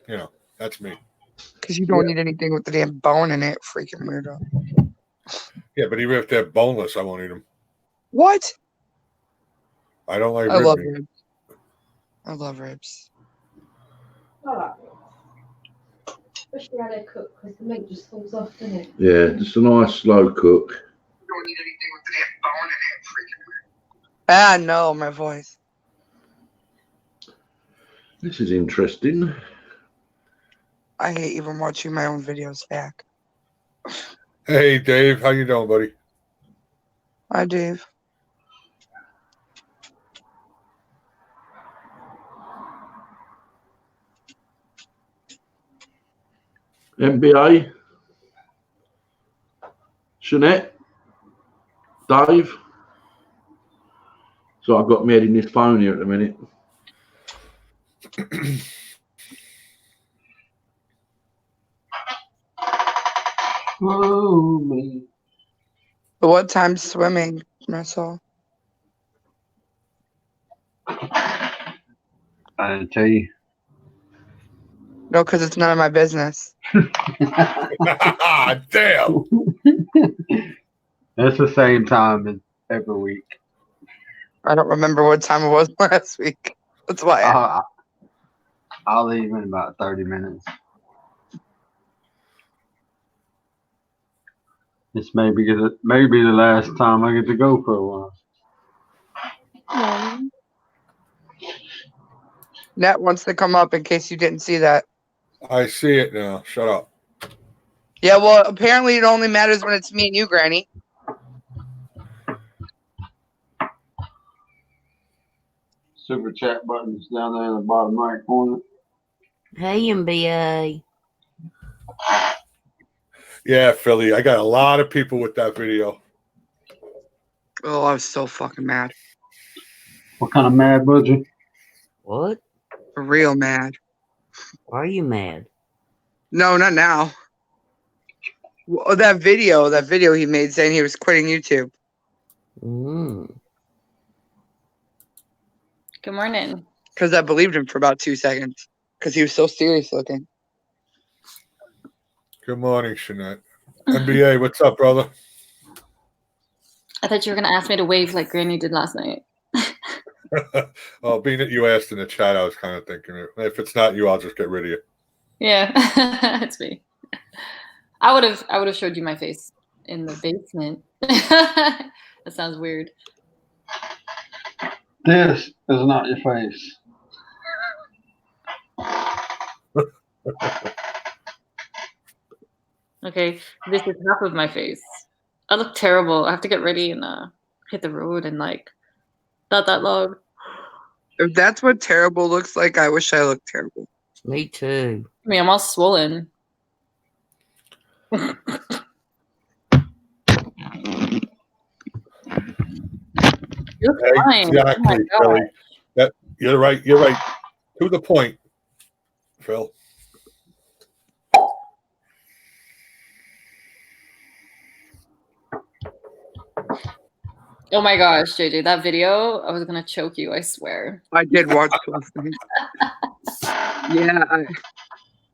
you know that's me. Because you don't need anything with the damn bone in it, freaking weirdo. Yeah, but even if they're boneless, I won't eat them. What? I don't like I rib love meat. ribs. I love ribs. I like it. Especially how they cook, because the meat just falls off, doesn't it? Yeah, just a nice slow cook. You don't need anything with the damn bone in it, freaking weirdo. Ah, no, my voice. This is interesting. I hate even watching my own videos back. Hey, Dave, how you doing, buddy? Hi, Dave. NBA, Jeanette, Dave. So I've got me head in this phone here at the minute. Oh, man. But what time's swimming, Russell? I didn't tell you. No, because it's none of my business. Damn. It's the same time as every week. I don't remember what time it was last week. That's why. I'll leave in about 30 minutes. This may be the last time I get to go for a while. Net wants to come up in case you didn't see that. I see it now. Shut up. Yeah, well, apparently it only matters when it's me and you, Granny. Super chat button's down there in the bottom right corner. Hey, MBA. Yeah, Philly. I got a lot of people with that video. Oh, I was so fucking mad. What kind of mad budget? What? Real mad. Why are you mad? No, not now. Well, that video he made saying he was quitting YouTube. Mm. Good morning. Because I believed him for about 2 seconds. Because he was so serious looking. Good morning, Shanette. NBA, what's up, brother? I thought you were gonna ask me to wave like Granny did last night. Well, being that you asked in the chat, I was kind of thinking, if it's not you, I'll just get rid of you. Yeah, it's me. I would have showed you my face in the basement. That sounds weird. This is not your face. Okay, this is half of my face. I look terrible. I have to get ready and hit the road in like not that long. If that's what terrible looks like, I wish I looked terrible. Me too. I mean, I'm all swollen. You're fine. Exactly, Oh my Philly. God. You're right. You're right. To the point, Phil. Oh my gosh, JJ, that video, I was gonna choke you, I swear. I did watch those things. Yeah,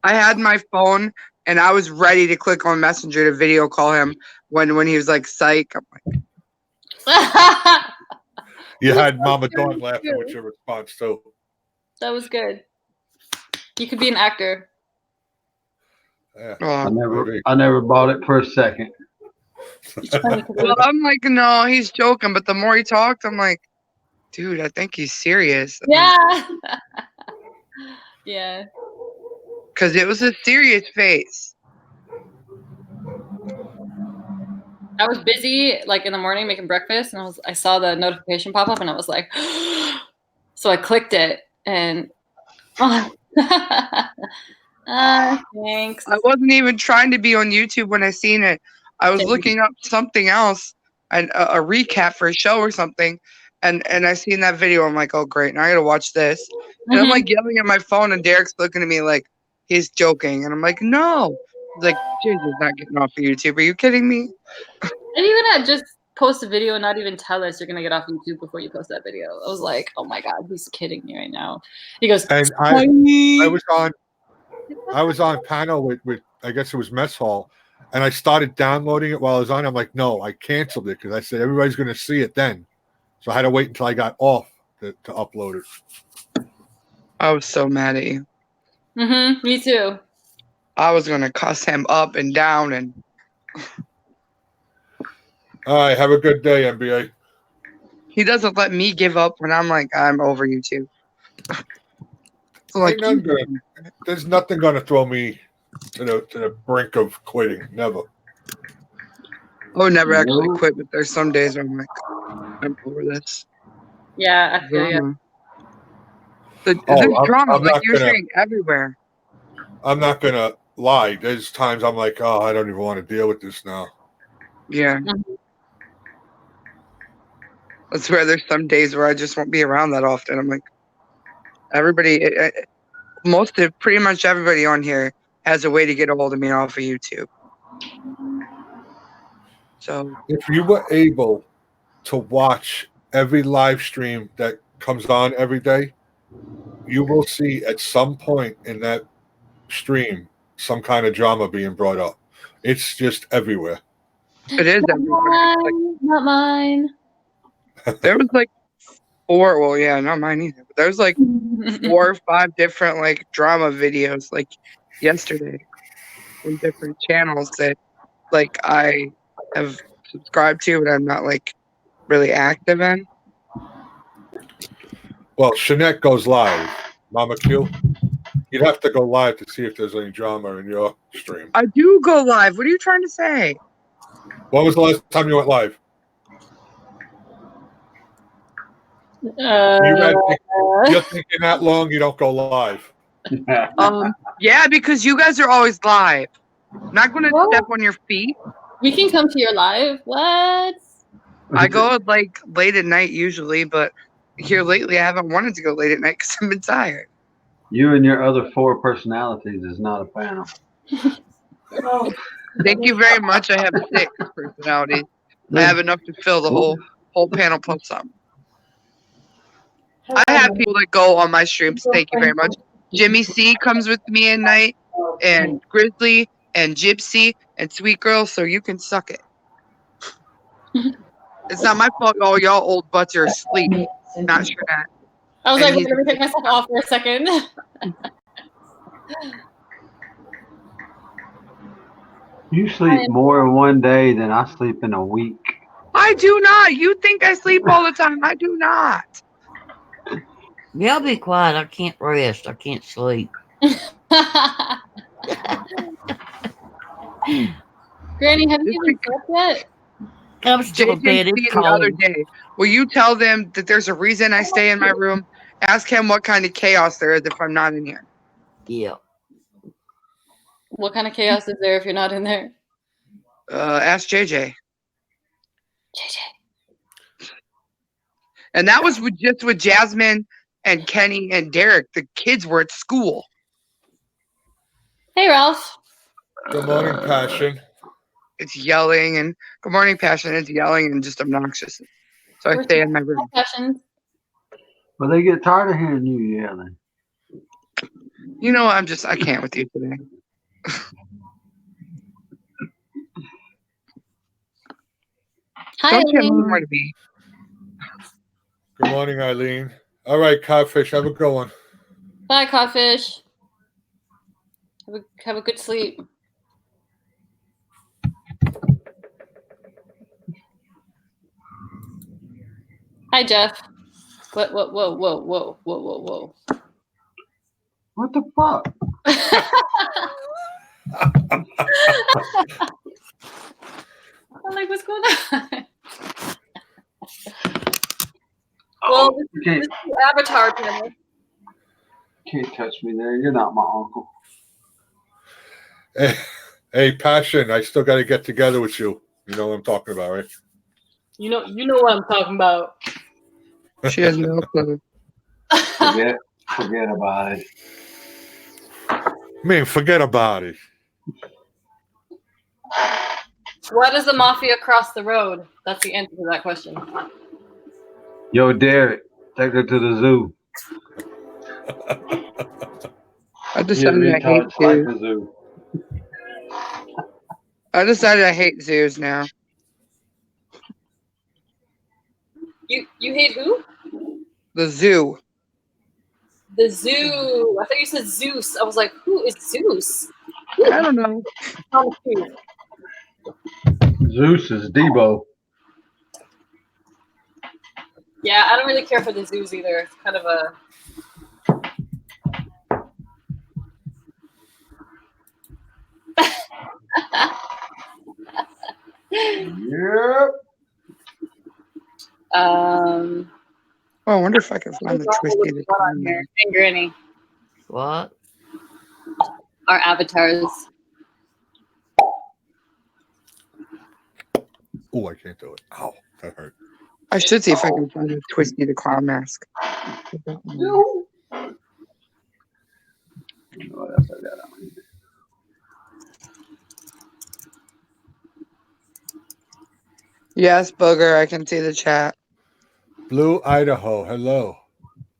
I had my phone and I was ready to click on Messenger to video call him when he was like psych. I'm like, You had Mama Dawn laughing with your response too. That was good. You could be an actor. Yeah. oh. I never bought it for a second. Well, I'm like, no, he's joking. But the more he talked, I'm like, dude, I think he's serious. Yeah. Yeah. Because it was a serious face. I was busy like in the morning making breakfast and I saw the notification pop up and I was like, so I clicked it and thanks. I wasn't even trying to be on YouTube when I seen it. I was Same. looking up something else and a recap for a show or something. And I seen that video. I'm like, oh, great. Now I got to watch this. And I'm Mhm. like yelling at my phone and Derek's looking at me like he's joking. And I'm like, no. He's like, Jesus, not getting off of YouTube. Are you kidding me? And you're gonna just post a video and not even tell us you're gonna get off YouTube before you post that video. I was like, oh my God, he's kidding me right now. He goes, And I was on panel with I guess it was Mess Hall, and I started downloading it while I was on. I'm like, no, I canceled it because I said everybody's going to see it then, so I had to wait until I got off to upload it. I was so mad at you. mm-hmm, me too. I was going to cuss him up and down. And All right, have a good day, NBA. he doesn't let me give up when I'm like, I'm over YouTube. So like, There's nothing going to throw me to the brink of quitting. Never. I would never actually No. quit, but there's some days where I'm like, I'm over this. Yeah, I feel you. Drama. Oh, There's I'm drama, like not you're gonna- saying, everywhere. I'm not going to lie. There's times I'm like, oh, I don't even want to deal with this now. Yeah. I swear there's some days where I just won't be around that often. I'm like, everybody, pretty much everybody on here has a way to get a hold of me off of YouTube. So, If you were able to watch every live stream that comes on every day, you will see at some point in that stream some kind of drama being brought up. It's just everywhere. it is everywhere. Like, Not mine. there was like not mine either. But there was like 4 or 5 different like drama videos like yesterday from different channels that like I have subscribed to, but I'm not like really active in. Well, Shanette goes live. Mama Q. You'd have to go live to see if there's any drama in your stream. I do go live. What are you trying to say? When was the last time you went live? You're thinking that long, you don't go live. Yeah, because you guys are always live. I'm not going to What? step on your feet. We can come to your live. What? I go like late at night usually, but here lately I haven't wanted to go late at night because I've been tired. You and your other 4 personalities is not a panel. Oh, Thank you very much. I have 6 personalities. I have enough to fill the whole panel plus some. I have people that go on my streams. Thank you very much. Jimmy C comes with me at night, and Grizzly, and Gypsy, and Sweet Girl, so you can suck it. It's not my fault all y'all old butts are asleep. Not sure that. I was And like, he's- let me take myself off for a second. You sleep more in one day than I sleep in a week. I do not. You think I sleep all the time. I do not. Y'all be quiet. I can't rest. I can't sleep. Granny, have you even slept yet? I'm still in bed. JJ It's the other cold. day. Will you tell them that there's a reason I stay in my room? Ask him what kind of chaos there is if I'm not in here. Yeah. What kind of chaos is there if you're not in there? Ask JJ. JJ. And that was just with Jasmine and Kenny and Derek. The kids were at school. Hey, Ralph. Good morning, Passion. It's yelling and good morning, Passion. It's yelling and just obnoxious. So I stay in my room. Passion. But they get tired of hearing you yelling. You know, I can't with you today. Hi, Don't you have Eileen. more to be? Good morning, Eileen. All right, Codfish, have a good one. Bye, Codfish. Have a good sleep. Hi, Jeff. What? Whoa! Whoa! Whoa! Whoa! Whoa! Whoa! Whoa! What the fuck? I'm like, what's going on? Well, You can't, this is Avatar panel. can't touch me there. You're not my uncle. Hey, Passion, I still got to get together with you. You know what I'm talking about, right? You know what I'm talking about. She has no clue. Forget about it. Man, forget about it. Why does the mafia cross the road? That's the answer to that question. Yo, Derek, take her to the zoo. I Get decided I hate retouched like zoos. the zoo. I decided I hate zoos now. You hate who? The zoo. The zoo. I thought you said Zeus. I was like, who is Zeus? I don't know. Tom Cruise. Zeus is Debo. Yeah, I don't really care for the zoos either. It's kind of a. Yep. Oh, I wonder if I can find the twisty. What's on here? And Granny, What? our avatars. Oh, I can't do it. Ow, that hurt. I should see if I can find a Twisty the Clown mask. No. What else I got on here? Yes, Booger, I can see the chat. Blue Idaho, hello.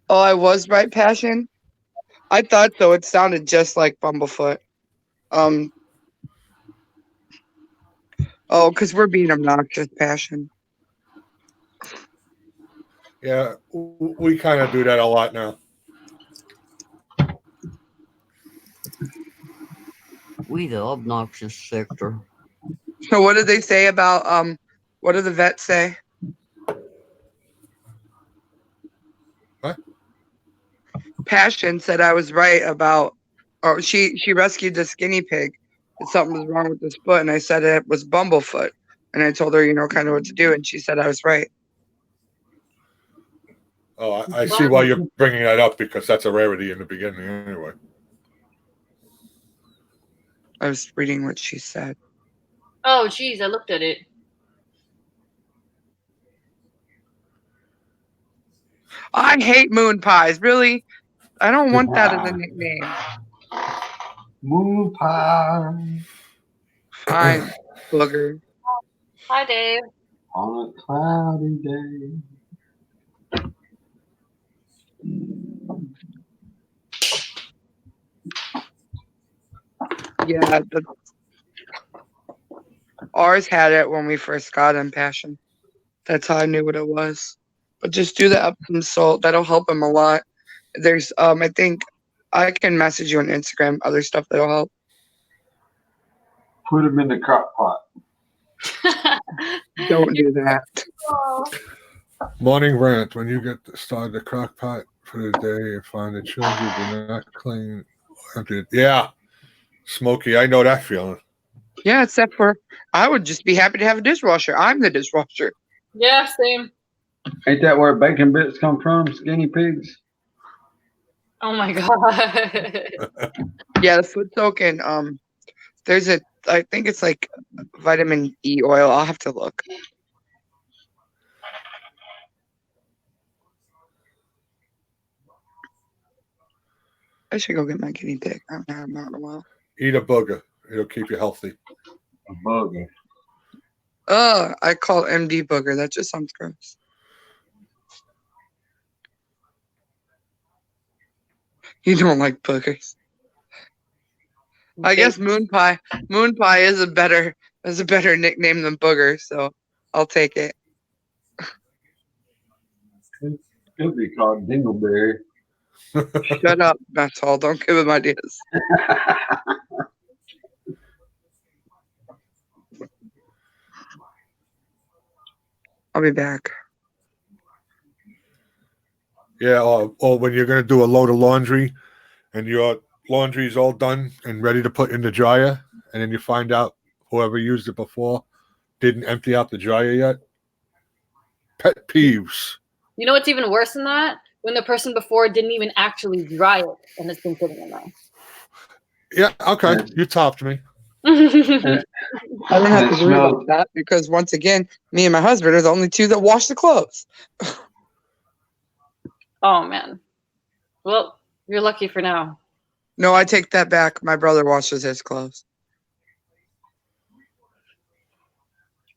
Oh, I was right, Passion? I thought so. It sounded just like Bumblefoot. Oh, because we're being obnoxious, Passion. Yeah, we kind of do that a lot now. We the obnoxious sector. So what did they say about, what did the vet say? What? Passion said I was right about Oh, she rescued this guinea pig. And something was wrong with his foot, and I said it was bumblefoot. And I told her, kind of what to do, and she said I was right. Oh, I see why you're bringing that up because that's a rarity in the beginning anyway. I was reading what she said. Oh, geez, I looked at it. I hate moon pies. Really, I don't want that as a nickname. Moon pie Fine, booger. Hi, Dave. on a cloudy day. Yeah, ours had it when we first got Impassion. That's how I knew what it was. But just do the Epsom salt. That'll help him a lot. There's I think I can message you on Instagram other stuff that'll help. Put them in the crock pot. Don't do that. Morning rant. When you get started the crock pot for the day and find the children do not clean. Yeah, Smokey, I know that feeling. Yeah, except for I would just be happy to have a dishwasher. I'm the dishwasher. Yeah, same. Ain't that where bacon bits come from? Skinny pigs? Oh my god. Yeah, the foot soaking. I think it's like vitamin E oil. I'll have to look. I should go get my guinea pig. I haven't had him out in a while. Eat a booger. It'll keep you healthy. A bugger. I call it MD booger. That just sounds gross. You don't like boogers. I guess moon pie. Moon pie is a better nickname than booger, so I'll take it. Could be called dingleberry. Shut up, that's all. Don't give him ideas. I'll be back. Yeah, or when you're going to do a load of laundry and your laundry's all done and ready to put in the dryer, and then you find out whoever used it before didn't empty out the dryer yet. Pet peeves. You know what's even worse than that? When the person before didn't even actually dry it and it's been sitting in there. Yeah, okay. You topped me. I don't have to It worry about smells- that because once again, me and my husband are the only two that wash the clothes. Oh man. Well, you're lucky for now. No, I take that back. My brother washes his clothes.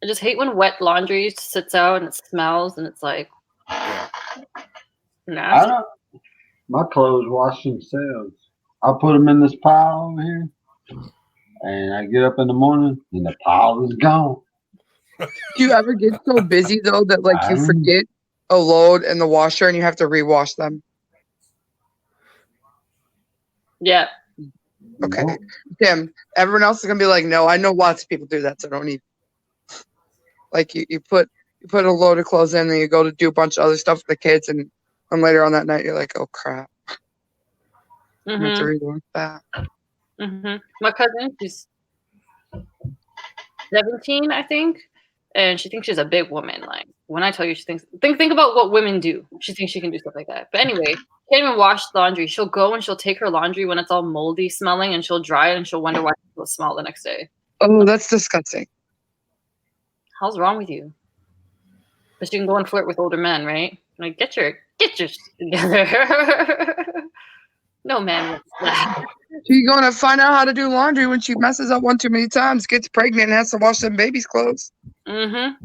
I just hate when wet laundry sits out and it smells and it's like I nasty. don't. My clothes wash themselves. I put them in this pile over here, and I get up in the morning, and the pile is gone. Do you ever get so busy though that like you forget a load in the washer and you have to rewash them? Yeah. Okay. Nope. Tim, everyone else is gonna be like, no, I know lots of people do that, so don't even. Like you put a load of clothes in, and you go to do a bunch of other stuff with the kids, and later on that night you're like, oh crap, I have to rewash that. My cousin, she's 17, I think, and she thinks she's a big woman. Like when I tell you, she thinks think about what women do. She thinks she can do stuff like that. But anyway, can't even wash laundry. She'll go and she'll take her laundry when it's all moldy smelling, and she'll dry it, and she'll wonder why it will smell the next day. Oh, that's disgusting. How's wrong with you? But she can go and flirt with older men, right? Like get your shit together. No man wants that. She's going to find out how to do laundry when she messes up one too many times, gets pregnant, and has to wash them baby's clothes. Even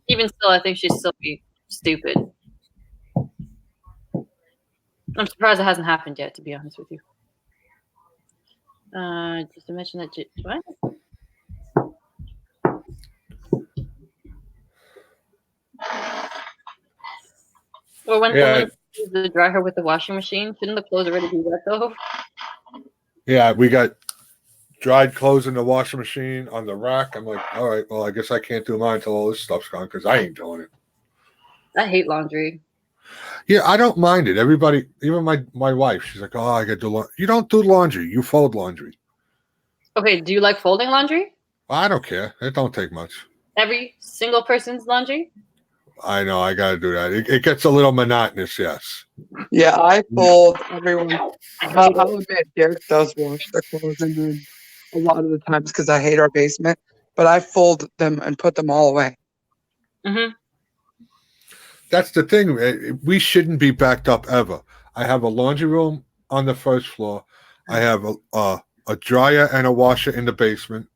still, I think she'd still be stupid. I'm surprised it hasn't happened yet, to be honest with you. Just to mention that. What? Or when someone uses to dry her with the washing machine, shouldn't the clothes already be wet though? Yeah, we got dried clothes in the washing machine on the rack. I'm like, all right, well, I guess I can't do mine until all this stuff's gone because I ain't doing it. I hate laundry. Yeah, I don't mind it. Everybody, even my wife, she's like, "Oh, I got to do laundry." You don't do laundry. You fold laundry. Okay, do you like folding laundry? I don't care. It don't take much. Every single person's laundry? I know. I got to do that. It gets a little monotonous. Yes. Yeah, I fold everyone. I'll admit, Derek does wash their clothes and then a lot of the times because I hate our basement, but I fold them and put them all away. Mm-hmm. That's the thing. We shouldn't be backed up ever. I have a laundry room on the first floor. I have a dryer and a washer in the basement.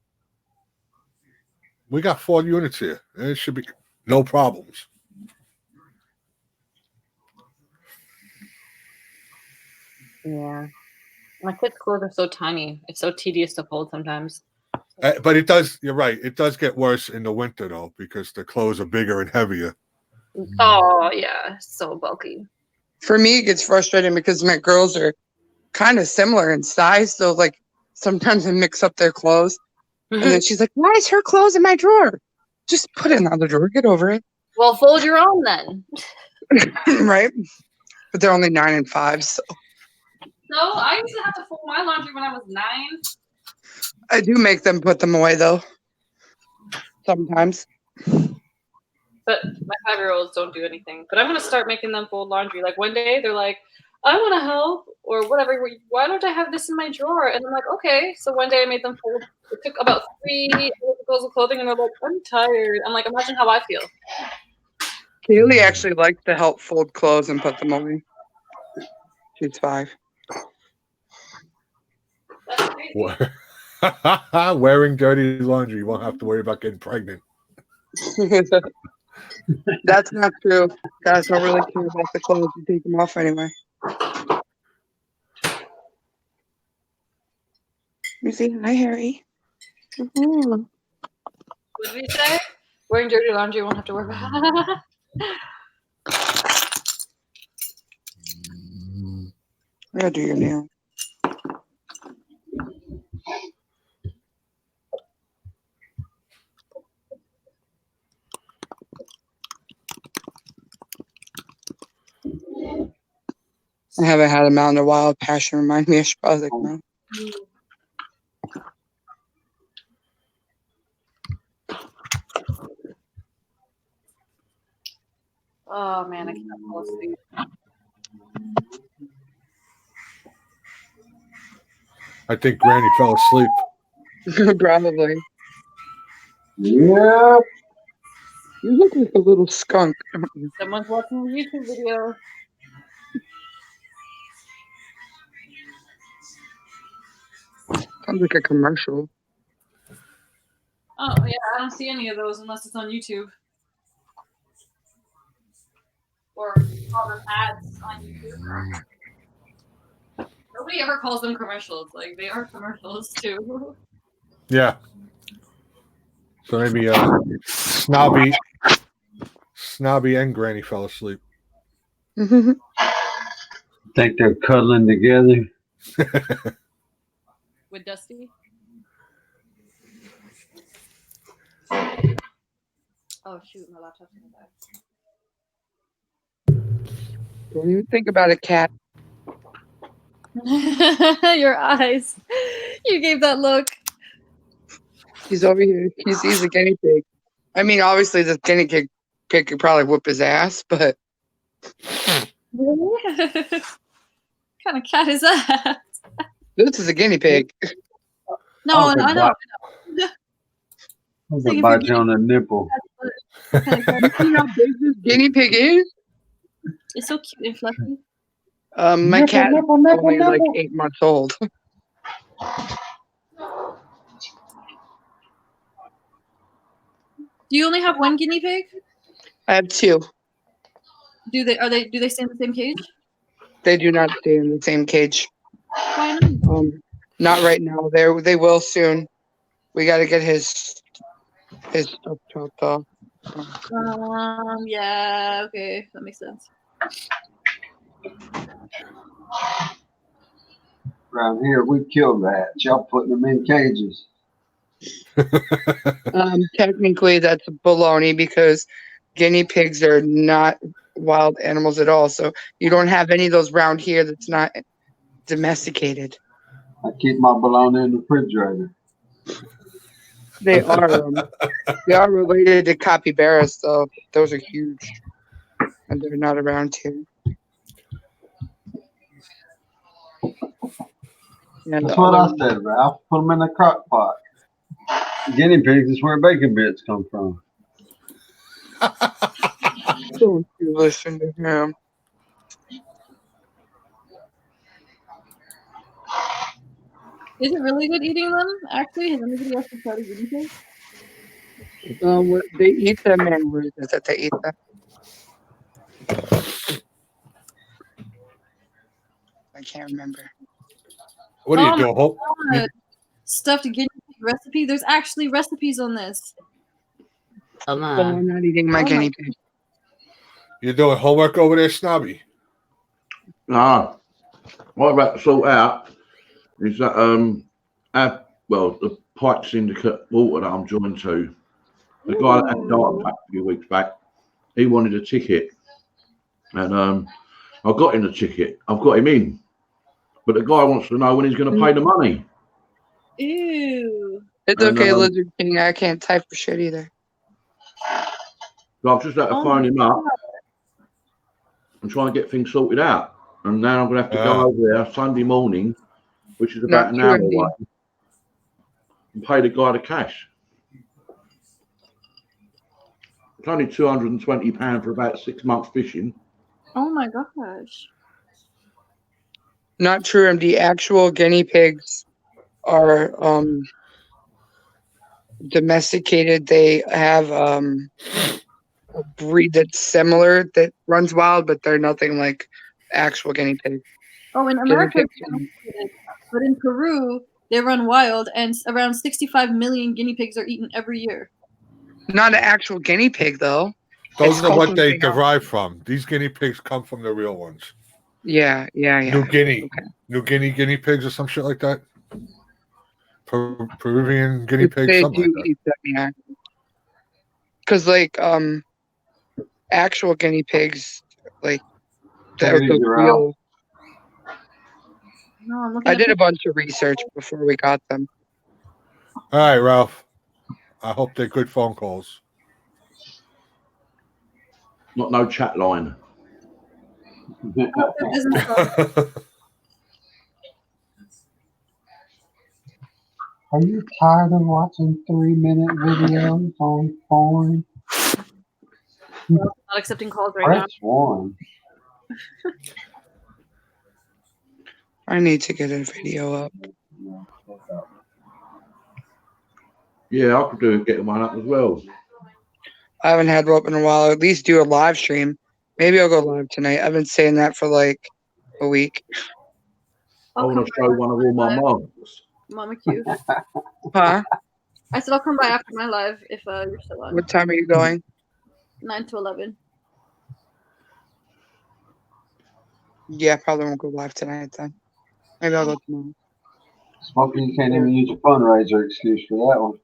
We got 4 units here. It should be no problems. Yeah. My kids' clothes are so tiny. It's so tedious to fold sometimes. But it does. You're right. It does get worse in the winter though, because the clothes are bigger and heavier. Oh yeah, so bulky. For me, it gets frustrating because my girls are kind of similar in size. So, like, sometimes I mix up their clothes. And then she's like, why is her clothes in my drawer? Just put it in the other drawer. Get over it. Well, fold your own then. Right? But they're only 9 and 5. So No, I used to have to fold my laundry when I was 9. I do make them put them away, though. Sometimes. But my 5-year-olds don't do anything. But I'm going to start making them fold laundry. Like one day they're like, I want to help or whatever. Why don't I have this in my drawer? And I'm like, okay. So one day I made them fold. It took about 3 articles of clothing and they're like, I'm tired. I'm like, imagine how I feel. Kaylee actually likes to help fold clothes and put them away. She's 5. That's crazy. Wearing dirty laundry, you won't have to worry about getting pregnant. That's not true. Guys don't really care about the clothes. You take them off anyway. You see, hi, Harry. What did we say? Wearing dirty laundry, you won't have to worry about. I gotta do your nail. I haven't had them out in a while. Passion remind me of Sprozik now. Oh man, I can't fall asleep. I think Granny fell asleep. Probably. Yeah. You look like a little skunk, don't you? Someone's watching a YouTube video. Sounds like a commercial. Oh yeah, I don't see any of those unless it's on YouTube. Or call them ads on YouTube. Nobody ever calls them commercials. Like they are commercials too. Yeah. So maybe Snobby and Granny fell asleep. Think they're cuddling together. With Dusty. Oh shoot, my laptop's in the Don't even think about a cat. back. Your eyes. You gave that look. He's over here. He's a guinea pig. I mean, obviously, the guinea pig could probably whoop his ass, but What kind of cat is that? this is a guinea pig. No, Okay, I know. I'm gonna bite you on the nipple. You see how big this guinea pig is? It's so cute and fluffy. My cat is only like 8 months old. Do you only have one guinea pig? I have 2. Do they stay in the same cage? They do not stay in the same cage. Why not? Not right now. They will soon. We got to get his stuff chopped off. Yeah, okay, that makes sense. Around here, we kill rats. Y'all putting them in cages. Technically, that's baloney because guinea pigs are not wild animals at all. So you don't have any of those around here that's not domesticated. I keep my bologna in the refrigerator. They are related to capybaras, though. Those are huge, and they're not around here. Yeah, That's the what I other- said, Ralph. Put them in a crock pot. Guinea pigs is where bacon bits come from. Don't you listen to him. Is it really good eating them? Actually, has anybody else tried a guinea pig? They eat them, and where is it that they eat them? I can't remember. What are Oh you doing? Hope? God. Stuffed guinea pig recipe. There's actually recipes on this. Oh my. So I'm not eating my Oh my guinea pig. You're doing homework over there, Snobby? Nah. What I'm about to sort out is that the Pike Syndicate water that I'm joined to, the guy that had a heart attack a few weeks back, he wanted a ticket. And I got him the ticket. I've got him in. But the guy wants to know when he's going to pay the money. Ew. It's And, okay, Lizard King. I can't type for shit either. So I've just had to Oh phone my him up and try and get things sorted out. And now I'm going to have to go over there Sunday morning, which is about Not an hour true, away, and pay the guy the cash. It's only £220 for about 6 months fishing. Oh my gosh. Not true, MD. Actual guinea pigs are domesticated. They have a breed that's similar that runs wild, but they're nothing like actual guinea pigs. Oh, in Guinea America, pigs it's domesticated, but in Peru, they run wild, and around 65 million guinea pigs are eaten every year. not an actual guinea pig, though. Those It's are called what they something else. derive from. These guinea pigs come from the real ones. Yeah. New Guinea. Okay. New Guinea guinea pigs or some shit like that. Peruvian guinea pigs, They something do like that. eat them, yeah. Because actual guinea pigs, like they're Hey, the you're real. No, I'm looking I at did a bunch of research before we got them. All right, Ralph. I hope they're good phone calls. Not no chat line. their business card. Are you tired of watching 3-minute videos on porn? Not accepting calls right now. Press 1. I need to get a video up. Yeah, I could do get one up as well. I haven't had one up in a while. At least do a live stream. Maybe I'll go live tonight. I've been saying that for like a week. I want to show one of all my marks. Mama Q. Huh? I said I'll come by after my live if you're still on. What time are you going? 9 to 11. Yeah, probably won't go live tonight then. Maybe I'll go tomorrow. Smokey, you can't even use a fundraiser excuse for that one.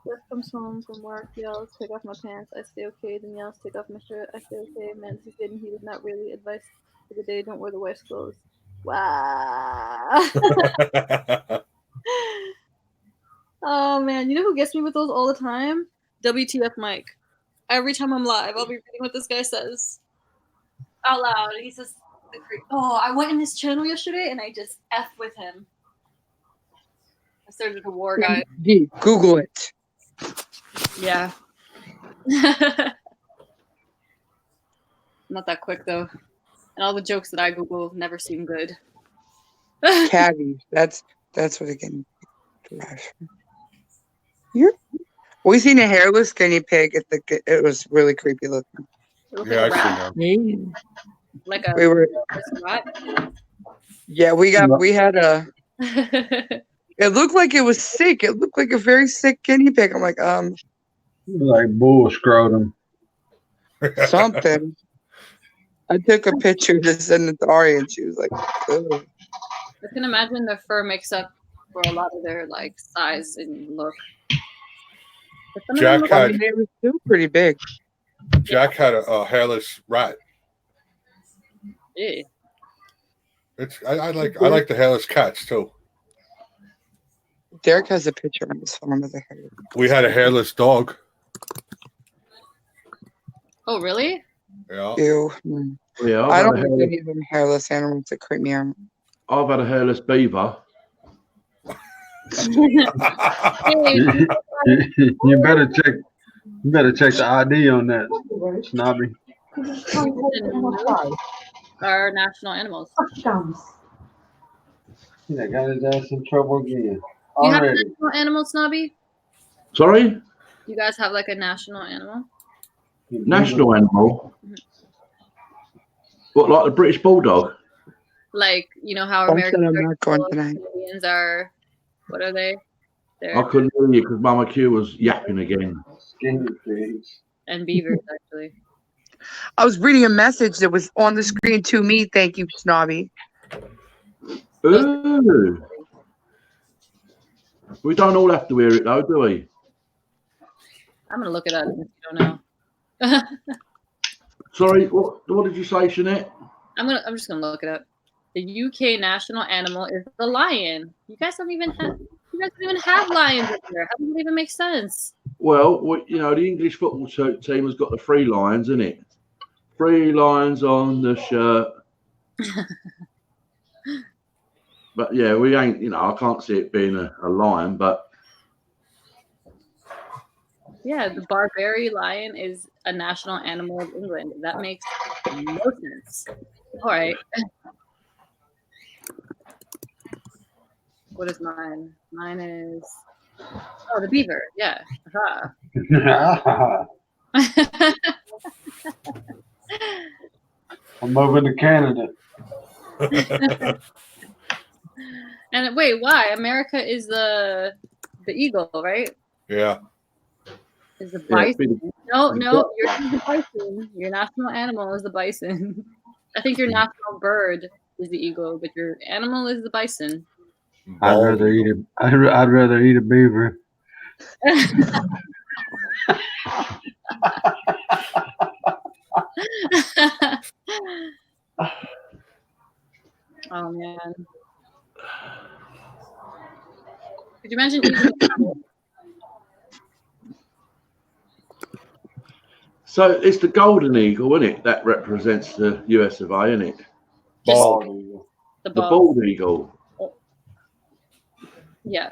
Jeff comes home from work, yells, take off my pants, I stay okay, then yells, take off my shirt, I stay okay, man, he's kidding, he was not really advice for the day, don't wear the wife's clothes. Wow. Oh man, you know who gets me with those all the time? WTF Mike. Every time I'm live, I'll be reading what this guy says out loud. He says, oh, I went in his channel yesterday and I just F with him. I started a war, guy. D, Google it. Yeah. Not that quick though. And all the jokes that I Google never seem good. Caddy. That's what it can derive from. We seen a hairless guinea pig at it was really creepy looking. It looked Yeah, like a I rat. see them. Ew. Like a We were rat. yeah, we had a it looked like it was sick. It looked like a very sick guinea pig. I'm like, Like bull scrotum. something. I took a picture to send it to Ari and she was like, ugh. I can imagine their fur makes up for a lot of their like size and look. But some of them Jack look I had mean, they were still pretty big. Jack had a hairless rat. yeah. I like the hairless cats too. Derek has a picture on his phone of the hair. We had a hairless dog. Oh, really? Yeah. Ew. Yeah, I I've don't had, a like hairless, any of them hairless animals that creep me out. I've had a hairless beaver. Hey, You better check. You better check the ID on that, Snobby. our national animals. Yeah, got his ass in trouble again. Do you have a Already. national animal, Snobby? Sorry? You guys have like a national animal? National animal? What, like the British Bulldog? Like, you know how Don't American say I'm not going tonight. Canadians are, what are they? They're, I couldn't hear you because Mama Q was yapping again. Skinny pigs. and beavers, actually. I was reading a message that was on the screen to me. Thank you, Snobby. Ooh. We don't all have to hear it though, do we? I'm going to look it up if you don't know. Sorry, what did you say, Jeanette? I'm just gonna look it up. The UK national animal is the lion. You guys don't even have lions up here. How does it even make sense? Well, the English football team has got the 3 lions, in it. 3 lions on the shirt. But yeah, we ain't, I can't see it being a lion, but Yeah, the Barbary lion is a national animal of England. That makes no sense. All right. What is mine? Mine is the beaver. Yeah. Aha. I'm moving to Canada. And wait, why? America is the eagle, right? Yeah. Is the Yeah, bison? No, yours is the bison. Your national animal is the bison. I think your national bird is the eagle, but your animal is the bison. I'd rather eat a. I'd rather eat a beaver. Oh man. Could you imagine eating so it's the golden eagle, isn't it? That represents the US of A, isn't it? Bald. the The ball? bald eagle. Yeah.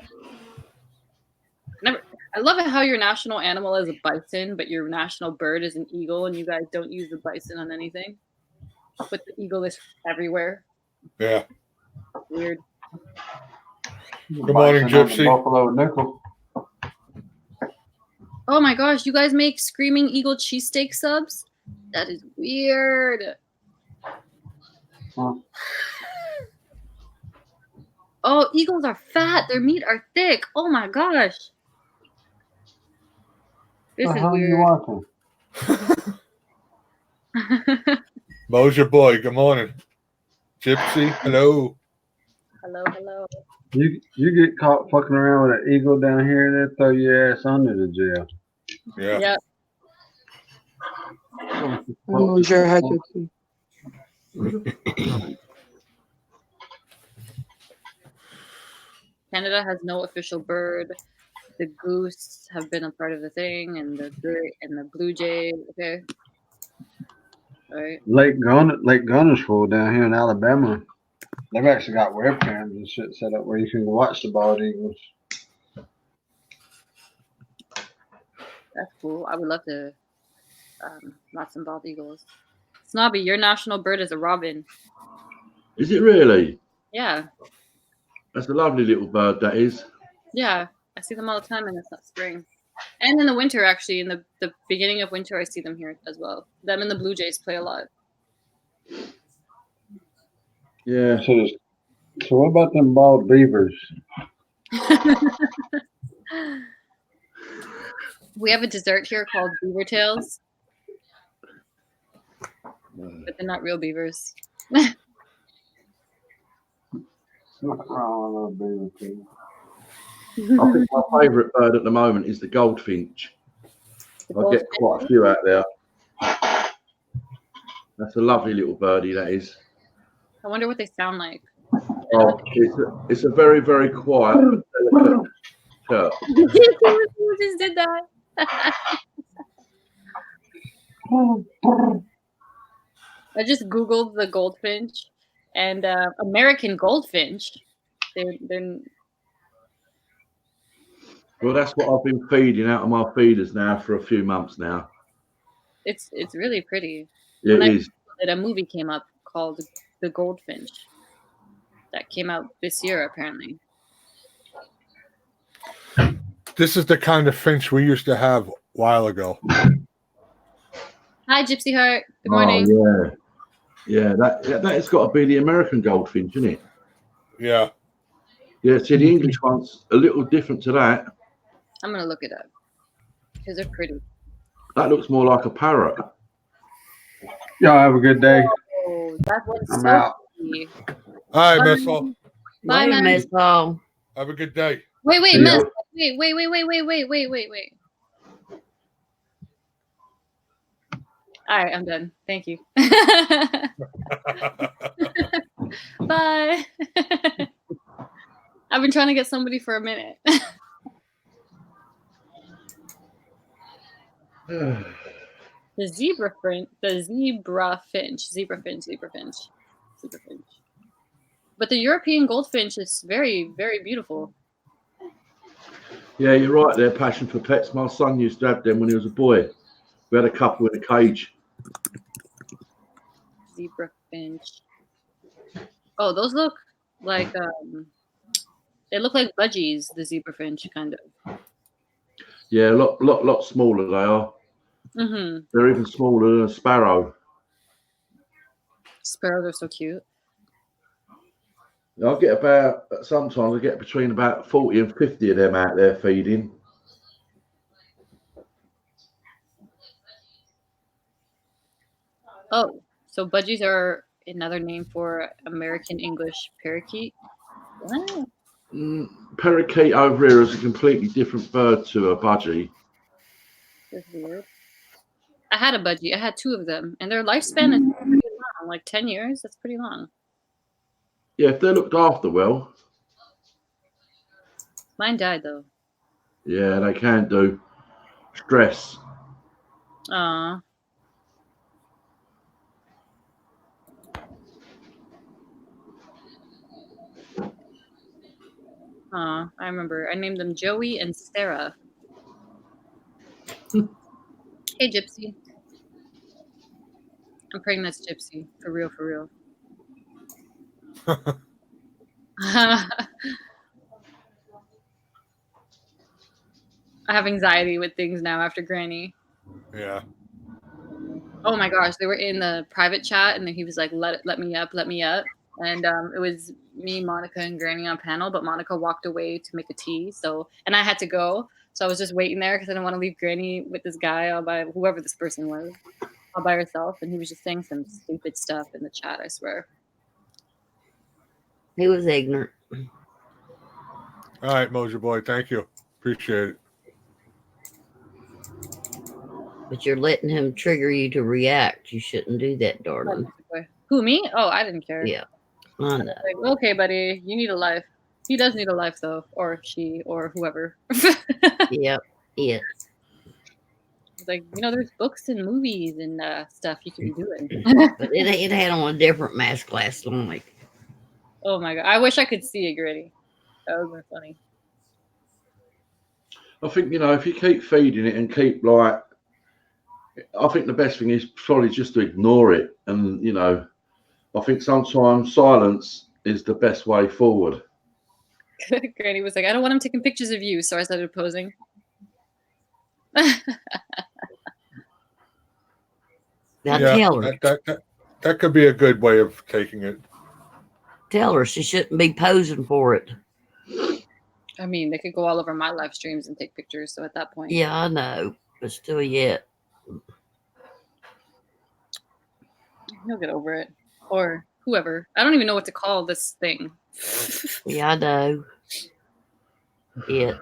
I love it how your national animal is a bison, but your national bird is an eagle, and you guys don't use the bison on anything. But the eagle is everywhere. Yeah. Weird. Good morning, Gypsy. Buffalo nickel. Oh my gosh, you guys make Screaming Eagle cheesesteak subs? That is weird. Huh. Oh, eagles are fat. Their meat are thick. Oh my gosh. This What the is hell are you weird. watching? Mo's your boy. Good morning. Gypsy, hello. Hello. You get caught fucking around with an eagle down here, they'll throw your ass under the jail. Yeah. Yep. Lose your head, Gypsy. Canada has no official bird. The goose have been a part of the thing, and the blue jay. Okay. All right. Lake Gunnersville down here in Alabama, they've actually got webcams and shit set up where you can watch the bald eagles. That's cool. I would love to watch some bald eagles. Snobby, your national bird is a robin. Is it really? Yeah. That's a lovely little bird, that is. Yeah. I see them all the time in the spring. And in the winter, actually. In the beginning of winter, I see them here as well. Them and the blue jays play a lot. Yeah. So what about them bald beavers? We have a dessert here called beaver tails. But they're not real beavers. What's wrong with little beaver people? I think my favourite bird at the moment is the goldfinch. I get quite a few out there. That's a lovely little birdie, that is. I wonder what they sound like. Oh, it's a very, very quiet, delicate chirp. Who just did that? I just googled the goldfinch, and American goldfinch. They're Well, that's what I've been feeding out of my feeders now for a few months now. it's really pretty. Yeah, When it I is. did a movie came up called The Goldfinch that came out this year apparently. This is the kind of finch we used to have a while ago. Hi, Gypsy Heart. Good morning. Oh, yeah. That has got to be the American goldfinch, isn't it? Yeah. Yeah, see, the English one's a little different to that. I'm gonna look it up because they're pretty. That looks more like a parrot. Y'all have a good day. Oh, that one's I'm so out. pretty. All right, Bye. Missile. Bye, Later, man. Miss Hall. Have a good day. Wait, See ya. miss. Wait. All right, I'm done. Thank you. Bye. I've been trying to get somebody for a minute. The zebra finch. But the European goldfinch is very, very beautiful. Yeah, you're right there, passion for pets. My son used to have them when he was a boy. We had a couple in a cage. Zebra finch. Oh, those look like they look like budgies. The zebra finch, kind of. Yeah, a lot smaller they are. Mm-hmm. They're even smaller than a sparrow. Sparrows are so cute. Sometimes I get between about 40 and 50 of them out there feeding. Oh, so budgies are another name for American English parakeet. What? Parakeet over here is a completely different bird to a budgie. That's weird. I had a budgie. I had two of them, and their lifespan is pretty long, like 10 years. That's pretty long. Yeah, if they're looked after well. Mine died though. Yeah, they can do. Stress. Aw. I remember. I named them Joey and Sarah. Hey, Gypsy. I'm praying that's Gypsy. For real. I have anxiety with things now after Granny. Yeah. Oh my gosh, they were in the private chat, and then he was like, let me up. And it was me, Monica, and Granny on panel, but Monica walked away to make a tea. And I had to go. So I was just waiting there because I didn't want to leave Granny with this guy all by whoever this person was, all by herself. And he was just saying some stupid stuff in the chat, I swear. He was ignorant. All right, Mojo Boy. Thank you. Appreciate it. But you're letting him trigger you to react. You shouldn't do that, darling. Who, me? Oh, I didn't care. Yeah. I know. Like, okay, buddy, you need a life. He does need a life, though, or she, or whoever. Yep. Yeah. It's like, there's books and movies and stuff you can be doing. But it had on a different mask last night. Oh my god, I wish I could see it, Gritty. That would be funny. I think, if you keep feeding it and keep I think the best thing is probably just to ignore it. And, I think sometimes silence is the best way forward. Granny was like, I don't want him taking pictures of you, so I started posing. Now tell her. That could be a good way of taking it. Tell her she shouldn't be posing for it. I mean, they could go all over my live streams and take pictures, so at that point. Yeah, I know. But still yet. He'll get over it. Or whoever. I don't even know what to call this thing. Yeah, I know. It.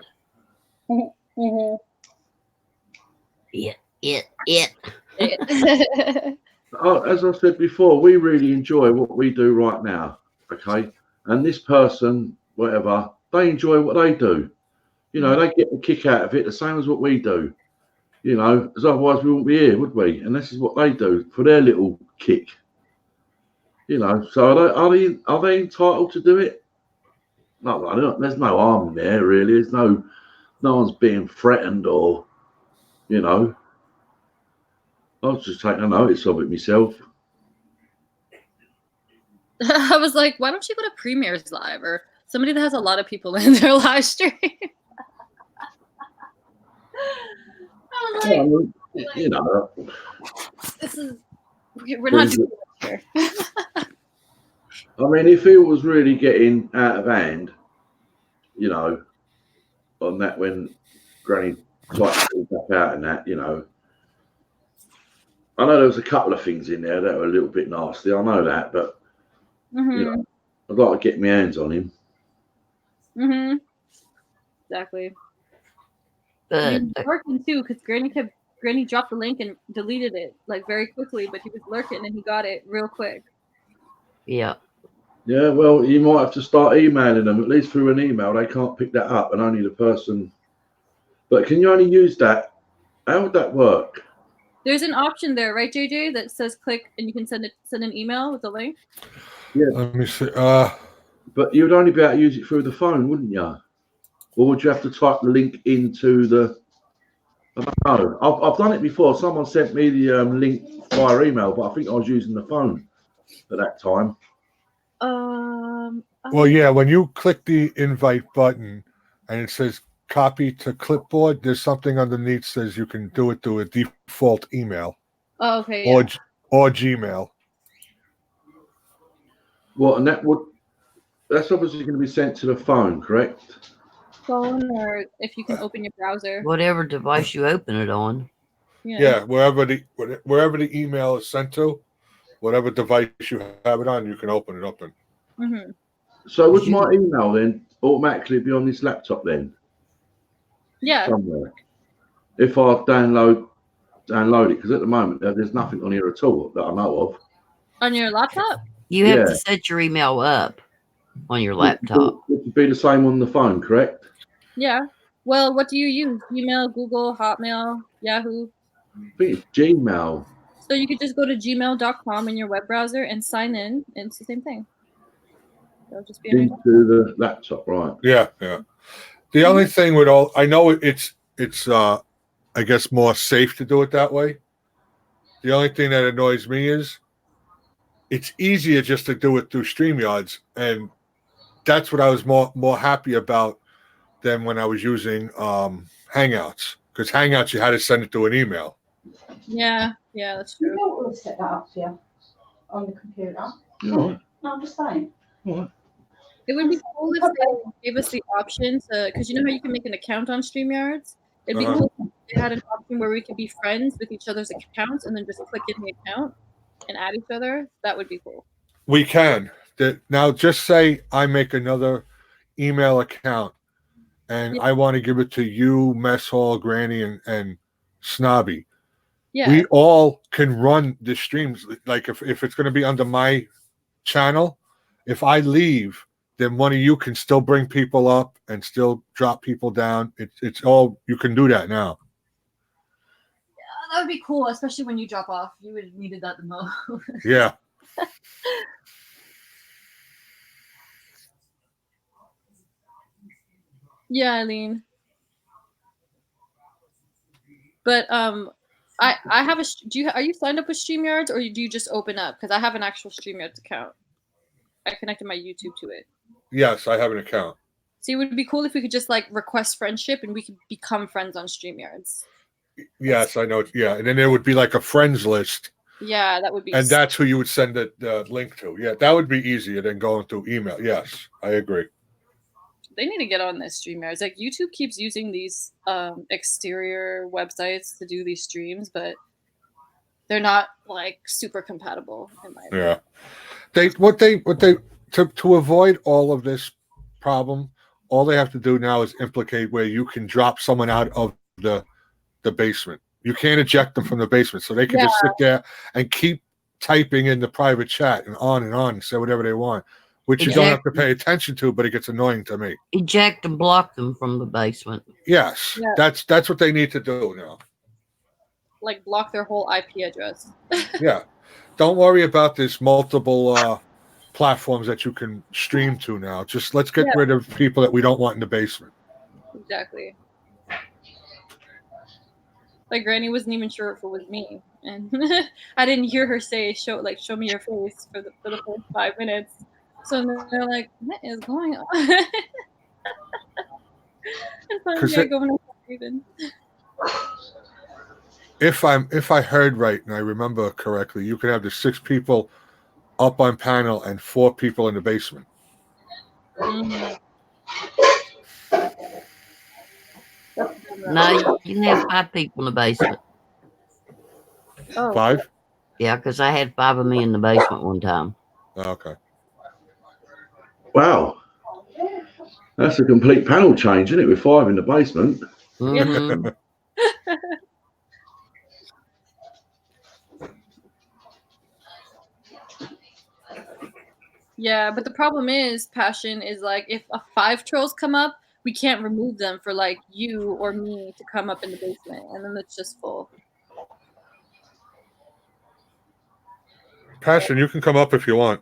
Oh, as I said before, we really enjoy what we do right now. Okay. And this person, whatever, they enjoy what they do. You know, they get the kick out of it the same as what we do. You know, because otherwise we wouldn't be here, would we? And this is what they do for their little kick. You know, so are they entitled to do it? No, there's no harm there really. There's no one's being threatened or, you know. I was just taking a notice of it myself. I was like, why don't you go to Premier's Live or somebody that has a lot of people in their live stream? I was like, You know, we're not doing this here. I mean, if it was really getting out of hand, you know, on that when Granny tried to pull back out and that, you know, I know there was a couple of things in there that were a little bit nasty. I know that, but you know, I'd like to get my hands on him. Exactly. But He was lurking too, because Granny dropped the link and deleted it like very quickly, but he was lurking and he got it real quick. yeah, Yeah, well, you might have to start emailing them, at least through an email. They can't pick that up, and only the person. But can you only use that? How would that work? There's an option there, right, JJ, that says click and you can send an email with the link. Let me see. But you'd only be able to use it through the phone, wouldn't you? Or would you have to type the link into the? I don't know. I've done it before. Someone sent me the link via email, but I think I was using the phone at that time. Well, yeah, when you click the invite button and it says copy to clipboard, there's something underneath says you can do it through a default email. Oh, okay. Or Gmail. Well, and that's obviously going to be sent to the phone, correct? Phone, or if you can open your browser. whatever device you open it on. Yeah, wherever the email is sent to, whatever device you have it on, you can open it up in. Mm-hmm. So would my email then automatically be on this laptop then? Yeah. Somewhere. If I download it, because at the moment there's nothing on here at all that I know of. On your laptop? You have to set your email up on your laptop. It would be the same on the phone, correct? Yeah. Well, what do you use? Gmail, Google, Hotmail, Yahoo? I think it's Gmail. So you could just go to gmail.com in your web browser and sign in, and it's the same thing. It'll just be Into the laptop, right? Yeah. The only thing with I know it's I guess more safe to do it that way. The only thing that annoys me is it's easier just to do it through StreamYards, and that's what I was more happy about than when I was using Hangouts, because Hangouts you had to send it through an email. Yeah, that's true. You don't want to set that up for you on the computer. Right. No, I'm just saying. It would be cool if they gave us the option to, because you know how you can make an account on StreamYards? It'd be cool if they had an option where we could be friends with each other's accounts and then just click in the account and add each other. That would be cool. We can. Now, just say I make another email account and I want to give it to you, Mess Hall, Granny, and Snobby. Yeah. We all can run the streams. Like if it's going to be under my channel, if I leave, then one of you can still bring people up and still drop people down. It's all, you can do that now. Yeah, that would be cool, especially when you drop off. You would have needed that the most. Yeah. Yeah, Eileen. But I have are you signed up with StreamYards, or do you just open up? Because I have an actual StreamYards account. I connected my YouTube to it. Yes, I have an account. See, it would be cool if we could just like request friendship and we could become friends on StreamYards. Yes, I know. Yeah, and then there would be like a friends list. Yeah, that would be. And that's who you would send the link to. Yeah, that would be easier than going through email. Yes, I agree. They need to get on this StreamYards. Like YouTube keeps using these exterior websites to do these streams, but they're not like super compatible in my opinion. Yeah. To avoid all of this problem, all they have to do now is implicate where you can drop someone out of the basement. You can't eject them from the basement, so they can just sit there and keep typing in the private chat and say whatever they want, which you don't have to pay attention to, but it gets annoying to me. Eject and block them from the basement. Yes, Yeah. that's what they need to do now. Like block their whole IP address. Yeah, don't worry about this multiple platforms that you can stream to now. Just let's get rid of people that we don't want in the basement. Exactly. Like Granny wasn't even sure if it was me, and I didn't hear her say show me your face for the first 5 minutes. So they're like, what is going on? And finally I go and even. If I heard right and I remember correctly, you can have the 6 people up on panel and 4 people in the basement. Mm-hmm. No, you can have 5 people in the basement. Oh. 5? Yeah, because I had 5 of me in the basement one time. Okay. Wow. That's a complete panel change, isn't it? With 5 in the basement. Mhm. Yeah, but the problem is, Passion is like if 5 trolls come up, we can't remove them for like you or me to come up in the basement, and then it's just full. Passion, you can come up if you want.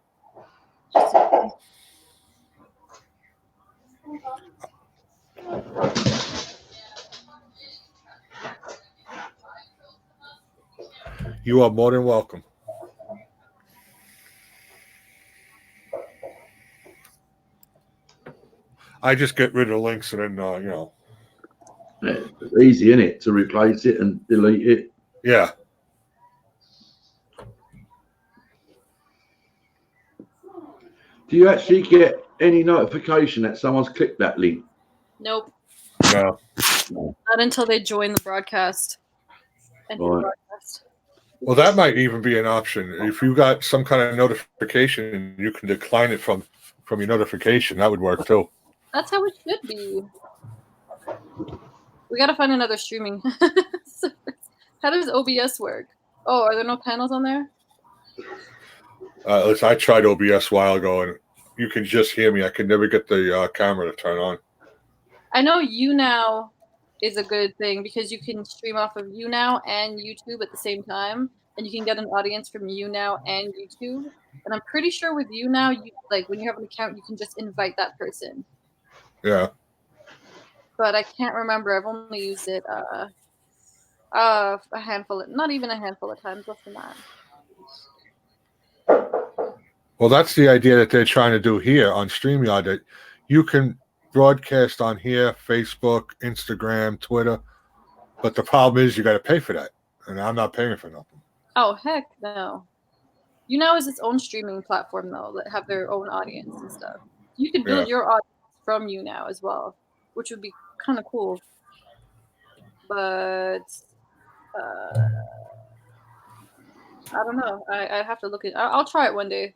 You are more than welcome. I just get rid of links and then, It's easy, isn't it, to replace it and delete it? Yeah. Do you actually get any notification that someone's clicked that link? Nope. No. Not until they join the broadcast. And Right. broadcast. Well, that might even be an option. If you got some kind of notification, you can decline it from your notification. That would work too. That's how it should be. We gotta find another streaming. How does OBS work? Oh, are there no panels on there? Listen, I tried OBS a while ago, and you can just hear me. I can never get the camera to turn on. I know YouNow is a good thing because you can stream off of YouNow and YouTube at the same time, and you can get an audience from YouNow and YouTube. And I'm pretty sure with YouNow, you like when you have an account, you can just invite that person. Yeah. But I can't remember. I've only used it a handful, not even a handful of times, less than that. Well, that's the idea that they're trying to do here on StreamYard, that you can broadcast on here, Facebook, Instagram, Twitter, but the problem is you got to pay for that, and I'm not paying for nothing. Oh, heck no. YouNow is its own streaming platform, though, that have their own audience and stuff. You can build your audience from YouNow as well, which would be kind of cool. But I don't know. I'd have to look at. I'll try it one day.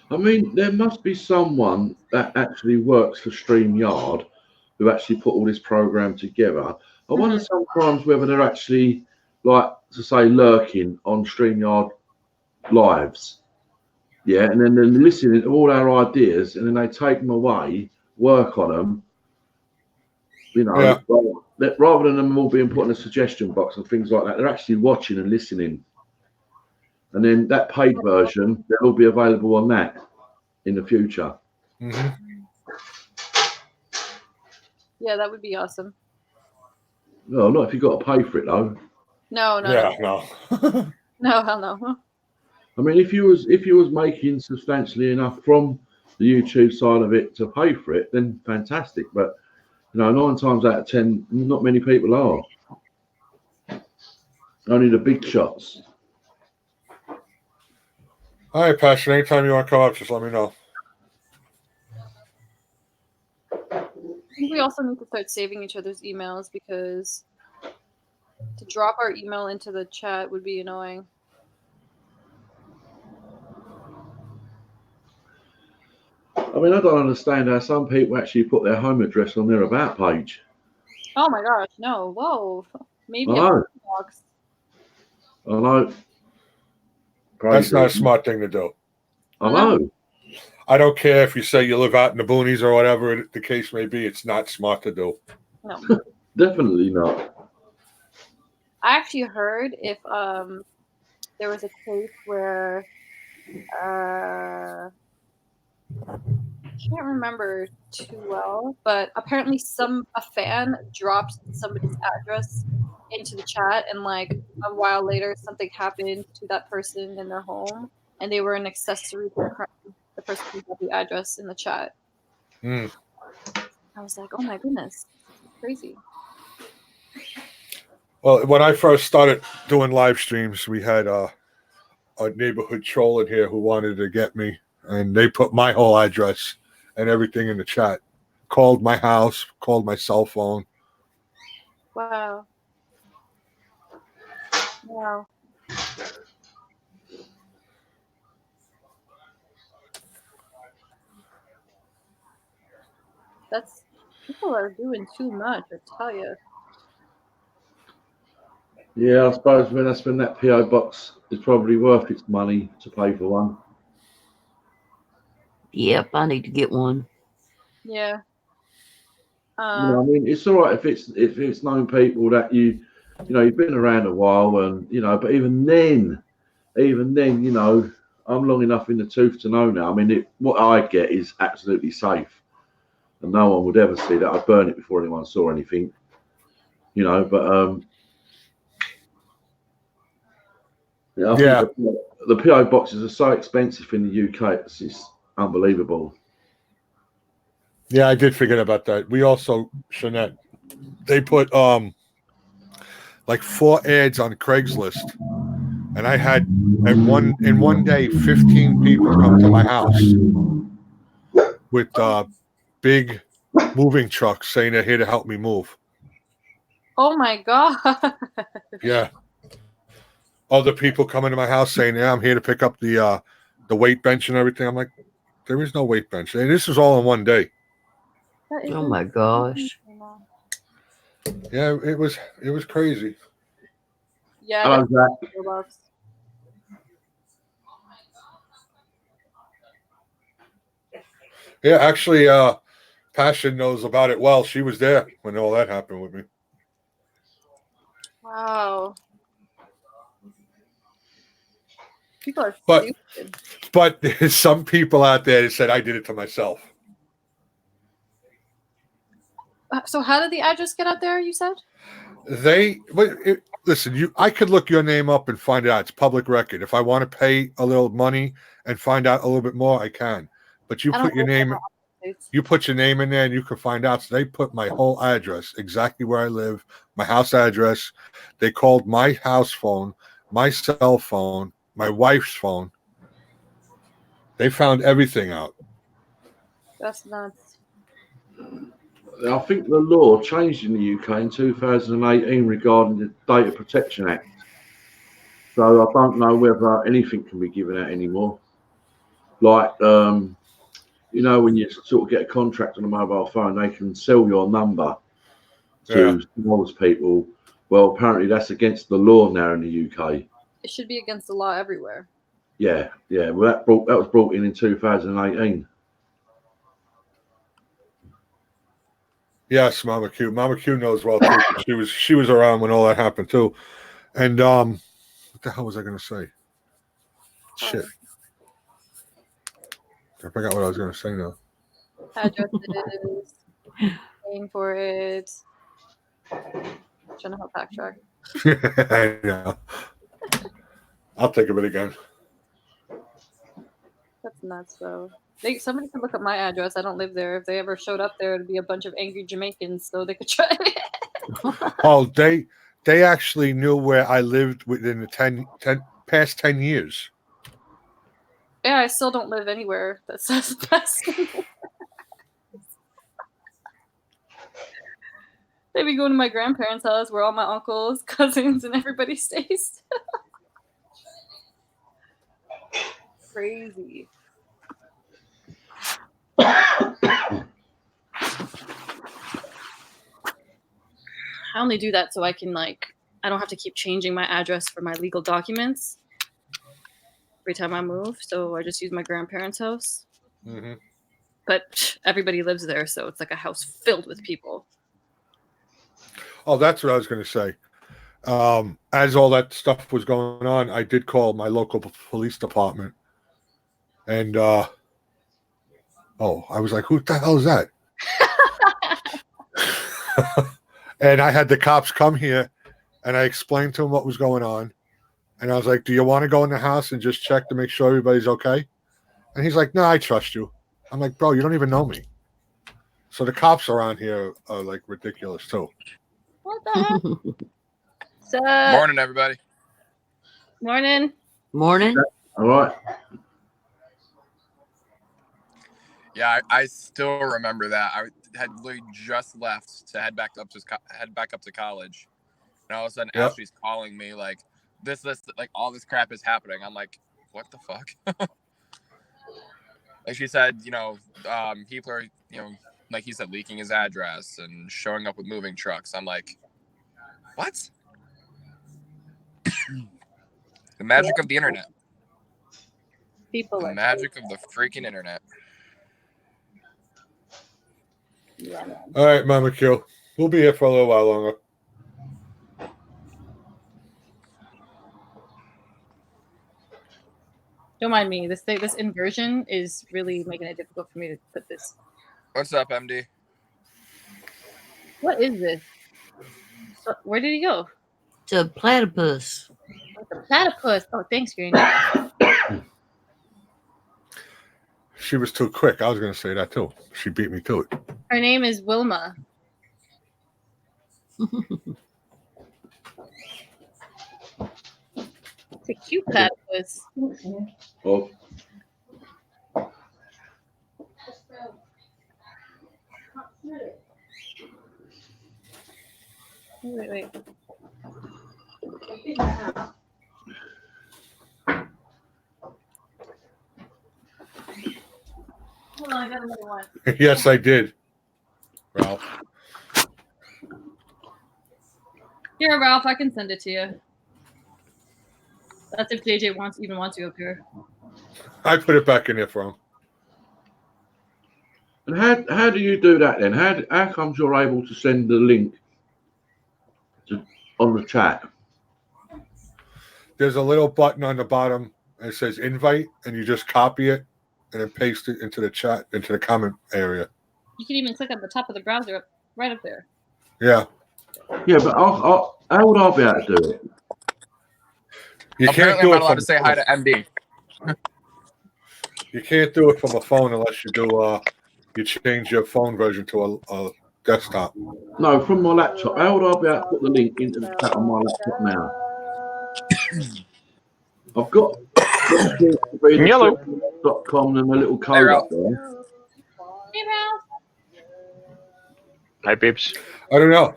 I mean, there must be someone that actually works for StreamYard who actually put all this program together. I wonder sometimes whether they're actually, like, to say, lurking on StreamYard lives. Yeah, and then they're listening to all our ideas, and then they take them away, work on them. You know, rather than them all being put in a suggestion box and things like that, they're actually watching and listening. And then that paid version, they'll all be available on that in the future. Mm-hmm. Yeah, that would be awesome. No, not if you've got to pay for it, though. No. No, hell no. I mean, if you was making substantially enough from the YouTube side of it to pay for it, then fantastic. But 9 times out of 10, not many people are. Only the big shots. All right, Passion. Anytime you want to come up, just let me know. I think we also need to start saving each other's emails because to drop our email into the chat would be annoying. I mean, I don't understand how some people actually put their home address on their about page. Oh my gosh, no. Whoa. Maybe I a know. box. I know. That's Crazy. not a smart thing to do. I know. I don't care if you say you live out in the boonies or whatever the case may be. It's not smart to do. No. Definitely not. I actually heard if there was a case where I can't remember too well, but apparently a fan dropped somebody's address into the chat, and like a while later something happened to that person in their home, and they were an accessory to the crime. The person who got the address in the chat. Hmm. I was like, oh my goodness, crazy. Well, when I first started doing live streams, we had a neighborhood troll in here who wanted to get me, and they put my whole address and everything in the chat. Called my house, called my cell phone. Wow. Wow. That's people are doing too much, I tell you. Yeah, I suppose when I spend that PO box, it's probably worth its money to pay for one. Yep, I need to get one. Yeah. You know, I mean, it's all right if it's known people that you've been around a while, and but even then, you know, I'm long enough in the tooth to know now. I mean, what I get is absolutely safe, and no one would ever see that. I'd burn it before anyone saw anything, But I think the PO boxes are so expensive in the UK. It's unbelievable. Yeah, I did forget about that. We also, Jeanette, they put like 4 ads on Craigslist, and I had in one day 15 people come to my house with big moving trucks saying they're here to help me move. Oh my god. Yeah. Other people coming to my house saying, "Yeah, I'm here to pick up the weight bench and everything." I'm like, there is no weight bench, and this was all in one day. Oh my gosh. Yeah, it was crazy. Yeah. Hello, Zach. Yeah, actually, Passion knows about it well. She was there when all that happened with me. Wow. People are stupid. But there's some people out there that said I did it to myself. So how did the address get out there, you said? Listen, I could look your name up and find out. It's public record. If I want to pay a little money and find out a little bit more, I can. But you put your name in there and you can find out. So they put my whole address, exactly where I live, my house address. They called my house phone, my cell phone, my wife's phone. They found everything out. That's nuts. I think the law changed in the UK in 2018 regarding the Data Protection Act. So I don't know whether anything can be given out anymore. Like, when you sort of get a contract on a mobile phone, they can sell your number to most people. Well, apparently that's against the law now in the UK. It should be against the law everywhere. Yeah. Well, that was brought in 2018. Yes, Mama Q. Mama Q knows well too. She was around when all that happened too. And what the hell was I going to say? Shit. I forgot what I was going to say now. Addresses, paying for it. Trying to help backtrack. I know. I'll think of it again. That's nuts, though. Somebody could look up my address. I don't live there. If they ever showed up there, it'd be a bunch of angry Jamaicans, so they could try it. Oh, they actually knew where I lived within the past 10 years. Yeah, I still don't live anywhere that says best. They'd be going to my grandparents' house where all my uncles, cousins, and everybody stays. Crazy. I only do that so I can I don't have to keep changing my address for my legal documents every time I move. So I just use my grandparents' house. Mm-hmm. But everybody lives there, so it's like a house filled with people. Oh, that's what I was going to say. As all that stuff was going on, I did call my local police department, and I was like, "Who the hell is that?" And I had the cops come here, and I explained to them what was going on, and I was like, "Do you want to go in the house and just check to make sure everybody's okay?" And he's like, "No, I trust you." I'm like, "Bro, you don't even know me." So the cops around here are like ridiculous too. What the heck? Morning, everybody. Morning. Morning. All right. Yeah, I still remember that. I had literally just left to head back up to college, and all of a sudden, Yep. Ashley's calling me like, "This, like all this crap is happening." I'm like, "What the fuck?" Like she said, people are, like he said, leaking his address and showing up with moving trucks. I'm like, what? The magic of the internet. People The like magic of the freaking internet. yeah. All right, Mama Q. We'll be here for a little while longer. Don't mind me. This inversion is really making it difficult for me to put this. What's up, MD? What is this? Where did he go? It's a platypus. The platypus. Oh, thanks, Granny. She was too quick. I was going to say that too. She beat me to it. Her name is Wilma. It's a cute platypus. Oh, Wait. Hold on, I got another one. Yes, I did, Ralph. Here, Ralph, I can send it to you. That's if JJ even wants you up here. I put it back in there for him. and how do you do that then? How comes you're able to send the link on the chat? There's a little button on the bottom and it says invite, and you just copy it and then paste it into the chat, into the comment area. You can even click on the top of the browser right up there. Yeah. Yeah, but how would I be able to do it? You can't Apparently, do I'm it not allowed from to say hi to MD. You can't do it from a phone unless you do you change your phone version to a desktop. No, from my laptop. How would I be able to put the link into the chat on my laptop now? I've got yellow.com and a little code up there. Hey, Ralph. Hi, Pips. I don't know.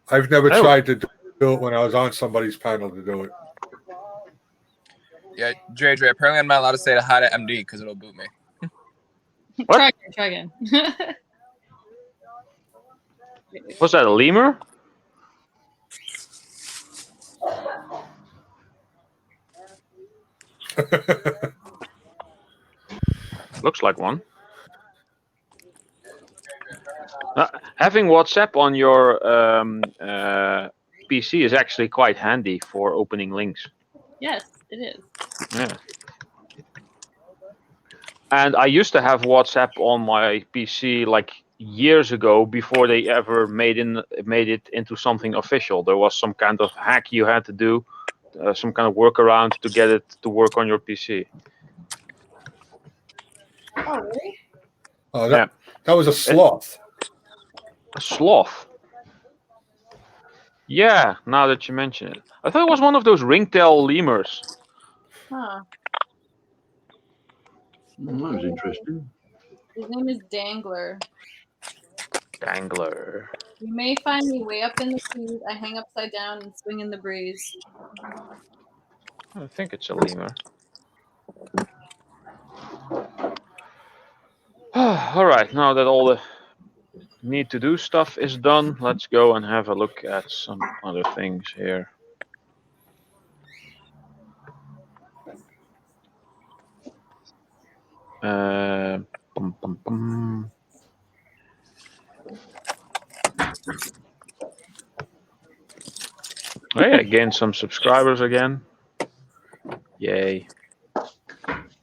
I've never Oh. tried to do it when I was on somebody's panel to do it. Yeah, JJ. Apparently, I'm not allowed to say hi to MD because it'll boot me. What? Try again. Was that a lemur? Looks like one. Having WhatsApp on your PC is actually quite handy for opening links. Yes, it is. Yeah. And I used to have WhatsApp on my PC like years ago before they ever made it into something official. There was some kind of hack you had to do, some kind of workaround to get it to work on your PC. Oh, really? Oh, that was a sloth. A sloth. Yeah, now that you mention it. I thought it was one of those ringtail lemurs. Huh. That was interesting. His name is Dangler. Dangler. You may find me way up in the trees. I hang upside down and swing in the breeze. I think it's a lemur. All right, now that all the need to do stuff is done. Let's go and have a look at some other things here. Bum, bum, bum. Hey, I gained some subscribers again. Yay.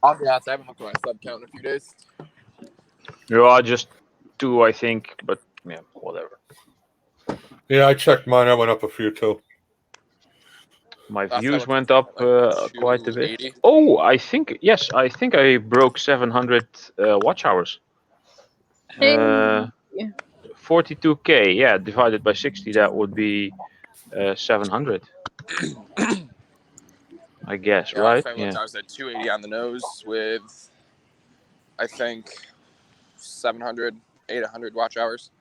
I'll be honest, I haven't looked at my sub count in a few days. Yeah, just 2, I think, but yeah, whatever. Yeah, I checked mine. I went up a few too. My Last views time went up quite a bit. 280. Oh, I think I broke 700 watch hours. Hey. 42k, yeah, divided by 60, that would be 700. I guess, Yeah, right? last time I looked, I was at 280 on the nose with, I think, 700, 800 watch hours.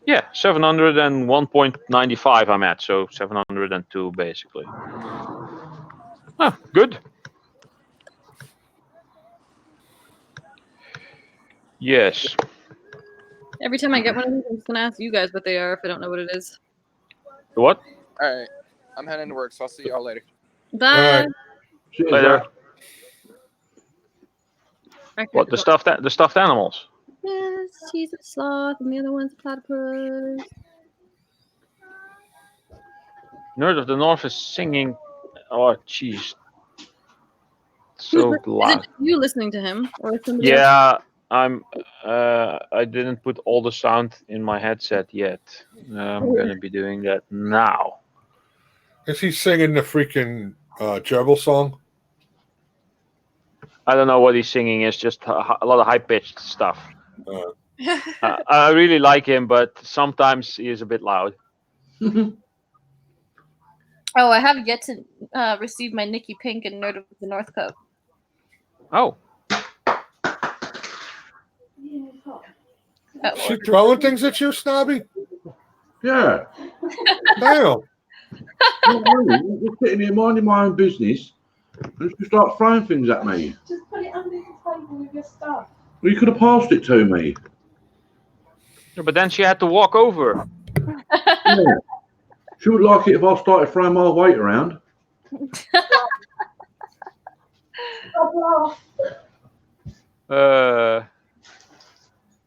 Yeah, 701.95 I'm at, so 702 basically. Ah, good. Yes. Every time I get one of these, I'm just gonna ask you guys what they are if I don't know what it is. What? All right, I'm heading to work, so I'll see y'all later. Bye. Cheers, Later. Ralph. What, the stuffed animals? Yes, she's a sloth, and the other one's a platypus. Nerd of the North is singing. Oh, jeez. So Is loud. it you listening to him, or somebody else? Yeah, I didn't put all the sound in my headset yet. I'm gonna be doing that now. Is he singing the freaking Gerbil song? I don't know what he's singing. It's just a lot of high-pitched stuff. I really like him, but sometimes he is a bit loud. Oh, I have yet to receive my Nikki Pink and Nerd of the North Cup. Oh, She throwing things at you, Snobby? Yeah. Damn. I'm just sitting here minding my own business, and she starts throwing things at me. Just put it under the table with your stuff. Well, you could have passed it to me. yeah, but then she had to walk over. Yeah. She would like it if I started throwing my weight around.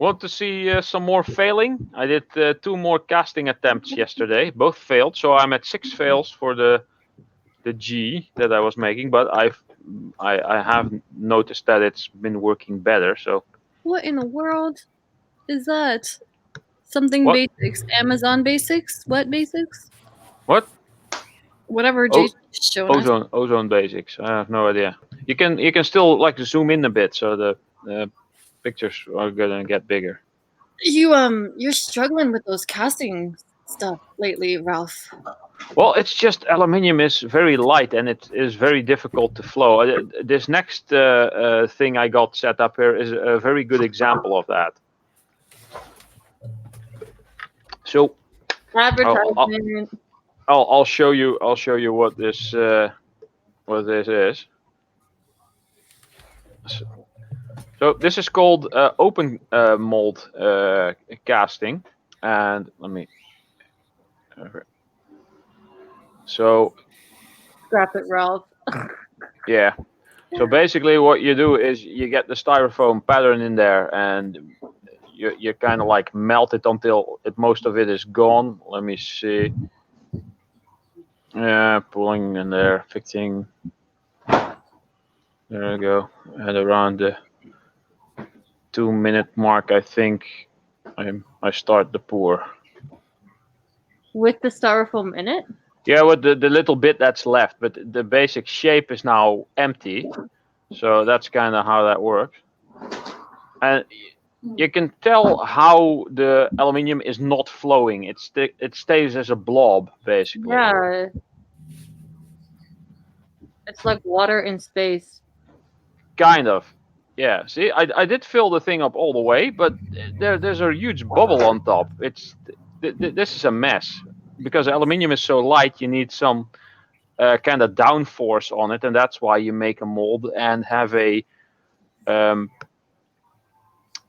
Want to see some more failing? I did 2 more casting attempts yesterday. Both failed, so I'm at 6 fails for the G that I was making. But I have noticed that it's been working better. So What in the world is that? Something What? basics. Amazon basics? What basics? what? Whatever Oh, Jason's showing us. Ozone basics. I have no idea. You can still like zoom in a bit, so the pictures are gonna get bigger. You're struggling with those casting stuff lately, Ralph. Well, it's just aluminium is very light and it is very difficult to flow. This next thing I got set up here is a very good example of that. So Advertisement. I'll show you what this is. So this is called open mold casting, and let me. So Scrap it, Ralph. yeah. So basically, what you do is you get the styrofoam pattern in there, and you kind of like melt it until most of it is gone. Let me see. Yeah, pulling in there, fixing. There we go. And around the 2-minute mark, I think I start the pour. With the styrofoam in it? Yeah, with the little bit that's left, but the basic shape is now empty. So that's kind of how that works. And you can tell how the aluminium is not flowing. It stays as a blob, basically. Yeah. It's like water in space. Kind of. Yeah, see, I did fill the thing up all the way, but there's a huge bubble on top. This is a mess. Because aluminium is so light, you need some kind of downforce on it, and that's why you make a mold and have a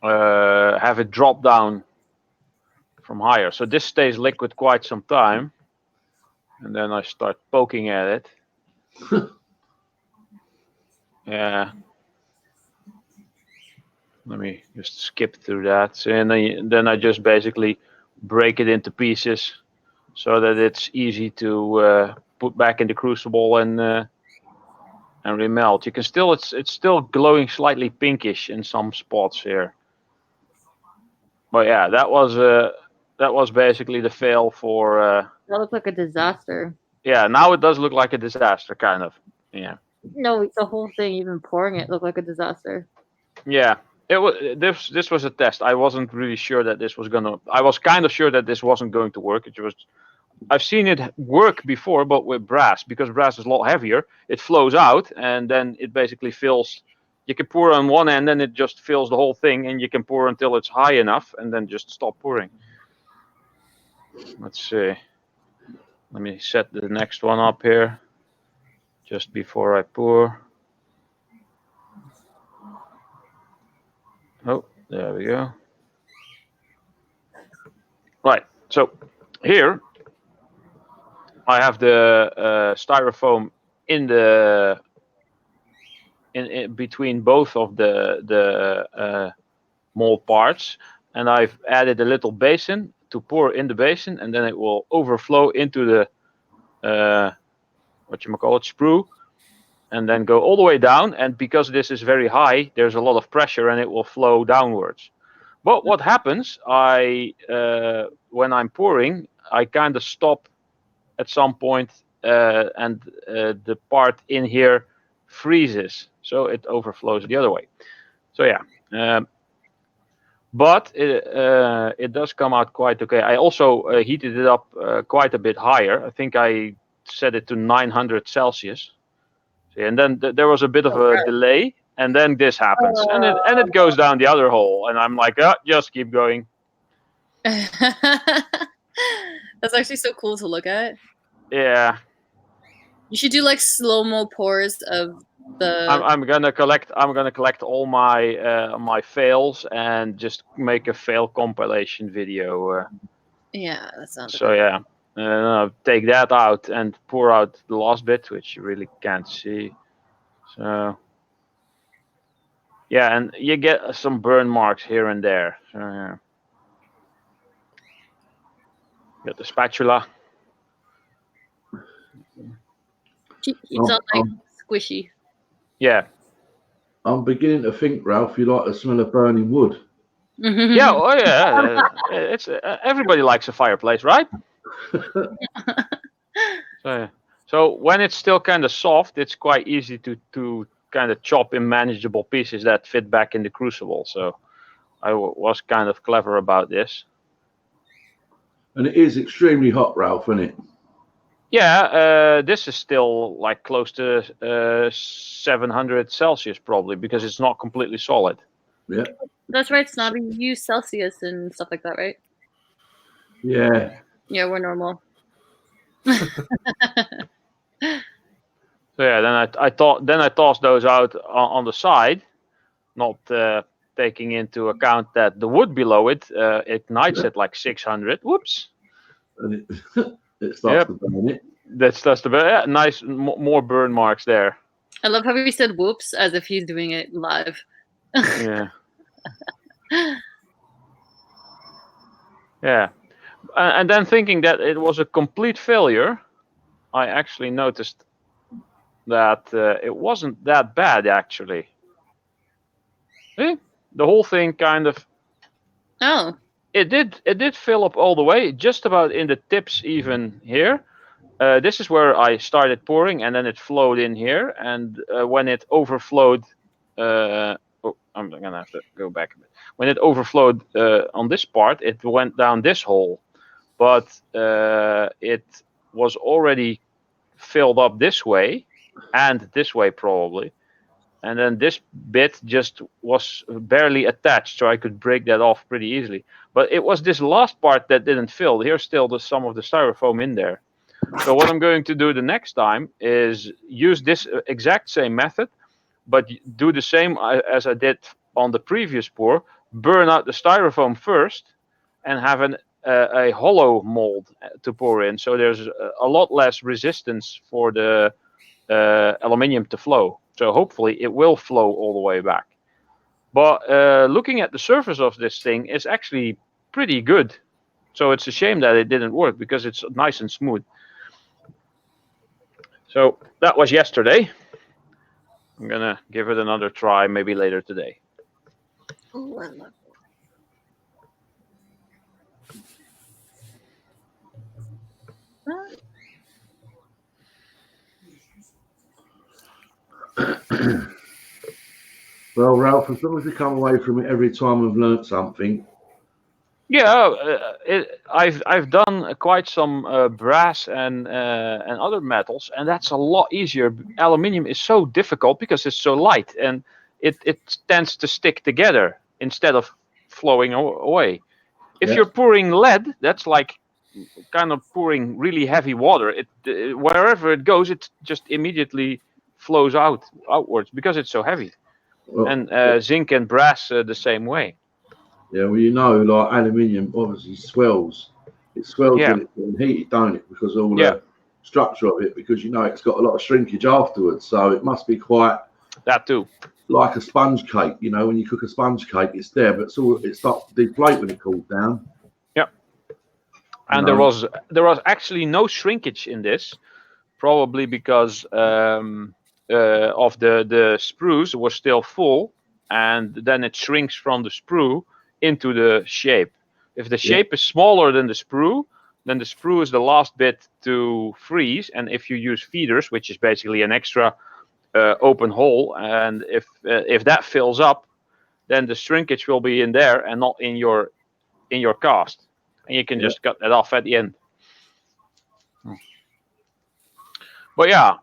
have it drop down from higher. So this stays liquid quite some time, and then I start poking at it. Yeah. Let me just skip through that. So, and then I just basically break it into pieces so that it's easy to put back in the crucible and remelt. You can still, it's still glowing slightly pinkish in some spots here. But yeah, that was basically the fail for. That looked like a disaster. Yeah, now it does look like a disaster, kind of. Yeah. No, the whole thing, even pouring it, looked like a disaster. Yeah. It was this was a test. I wasn't really sure that this was gonna. I was kind of sure that this wasn't going to work. It was. I've seen it work before, but with brass, because brass is a lot heavier. It flows out, and then it basically fills. You can pour on one end, and it just fills the whole thing, and you can pour until it's high enough, and then just stop pouring. Let's see. Let me set the next one up here, just before I pour. Oh, there we go. Right, so here I have the styrofoam in the in between both of the mold parts, and I've added a little basin to pour in the basin, and then it will overflow into the sprue, and then go all the way down. And because this is very high, there's a lot of pressure, and it will flow downwards. But what happens, when I'm pouring, I kind of stop at some point, and the part in here freezes, so it overflows the other way. So yeah, but it does come out quite okay. I also heated it up quite a bit higher. I think I set it to 900 Celsius. And then there was a bit of a delay, and then this happens, and it goes down the other hole, and I'm like, oh, just keep going. That's actually so cool to look at. Yeah. You should do like slow-mo pours of the. I'm gonna collect all my my fails and just make a fail compilation video. Yeah, that sounds. So yeah. Take that out and pour out the last bit, which you really can't see. So yeah, and you get some burn marks here and there. So yeah. Get the spatula. It's not like squishy. Yeah. I'm beginning to think, Ralph, you like the smell of burning wood. Yeah, oh yeah. It's everybody likes a fireplace, right? So when it's still kind of soft, it's quite easy to kind of chop in manageable pieces that fit back in the crucible. So I was kind of clever about this. And it is extremely hot, Ralph, isn't it? Yeah, this is still like close to 700 Celsius probably, because it's not completely solid. Yeah. That's right, Snobby. You use Celsius and stuff like that, right? Yeah. Yeah, we're normal. So yeah, then I tossed those out on the side, not taking into account that the wood below it ignites at like 600. Whoops. And it starts to burn it. That's the yeah, nice more burn marks there. I love how he said "whoops" as if he's doing it live. Yeah. Yeah. And then thinking that it was a complete failure, I actually noticed that it wasn't that bad actually. The whole thing kind of. Oh. It did fill up all the way, just about in the tips even here. This is where I started pouring, and then it flowed in here. And when it overflowed, I'm gonna have to go back a bit. When it overflowed on this part, it went down this hole, but it was already filled up this way and this way probably. And then this bit just was barely attached, so I could break that off pretty easily. But it was this last part that didn't fill. Here's still some of the styrofoam in there. So what I'm going to do the next time is use this exact same method, but do the same as I did on the previous pour. burn out the styrofoam first and have a hollow mold to pour in. So there's a lot less resistance for the aluminium to flow. So hopefully it will flow all the way back. But looking at the surface of this thing is actually pretty good. So it's a shame that it didn't work because it's nice and smooth. So that was yesterday. I'm gonna give it another try maybe later today. Oh, I love Well, Ralph, as long as we come away from it every time we've learnt something. Yeah, I've done quite some brass and other metals, and that's a lot easier. Aluminium is so difficult because it's so light, and it tends to stick together instead of flowing away. If Yeah. you're pouring lead, that's like kind of pouring really heavy water. Wherever it goes, it just immediately flows outwards because it's so heavy. Well, And zinc and brass the same way. yeah, well, you know, like aluminium obviously swells. It swells Yeah. when it's been heated, don't it? Because all Yeah. the structure of it, because you know it's got a lot of shrinkage afterwards. So it must be quite That too. like a sponge cake. You know, when you cook a sponge cake, it's there, but it starts to deflate when it cools down. And No. there was actually no shrinkage in this, probably because of the sprues were still full, and then it shrinks from the sprue into the shape. If the shape is smaller than the sprue, then the sprue is the last bit to freeze. And if you use feeders, which is basically an extra open hole, and if that fills up, then the shrinkage will be in there and not in your cast. And you can just cut that off at the end. But yeah,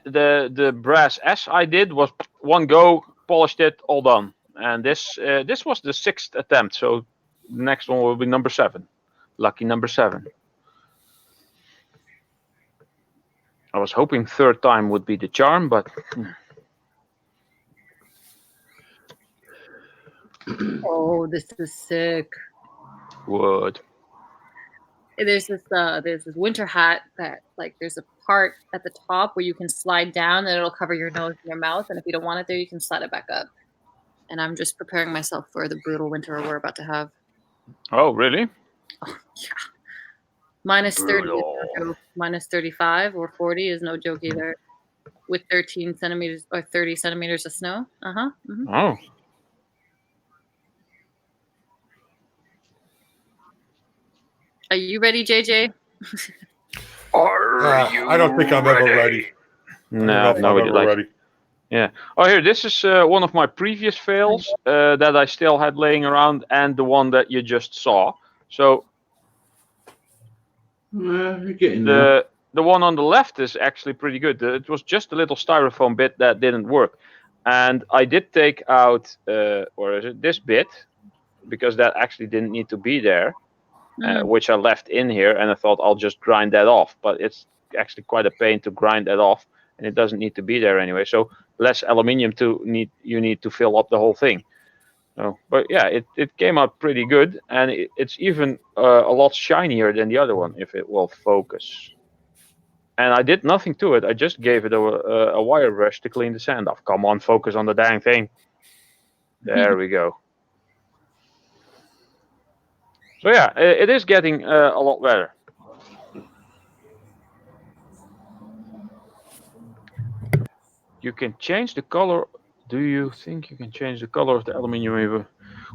the brass S I did was one go, polished it, all done. And this was the 6th attempt, so the next one will be number 7. Lucky number 7. I was hoping 3rd time would be the charm, but Oh, this is sick. wood. There's this winter hat that like there's a part at the top where you can slide down and it'll cover your nose and your mouth, and if you don't want it there, you can slide it back up. And I'm just preparing myself for the brutal winter we're about to have. Oh, really? Oh, yeah. Minus 30 is Brutal. no joke. Minus 35 or 40 is no joke either. With 13 centimeters or 30 centimeters of snow. Mm-hmm. Oh. Are you ready, JJ? I don't think I'm ever ready. I don't know if No, I'm we ever like. ready. Yeah. Oh, here, this is one of my previous fails that I still had laying around, and the one that you just saw. So You're getting there. the one on the left is actually pretty good. It was just a little styrofoam bit that didn't work, and I did take out, or is it this bit, because that actually didn't need to be there, which I left in here, and I thought I'll just grind that off. But it's actually quite a pain to grind that off, and it doesn't need to be there anyway. So less aluminium you need to fill up the whole thing. So, but yeah, it came out pretty good, and it's even a lot shinier than the other one if it will focus. And I did nothing to it. I just gave it a wire brush to clean the sand off. Come on, focus on the dang thing. There we go. So yeah, it is getting a lot better. You can change the color. Do you think you can change the color of the aluminium?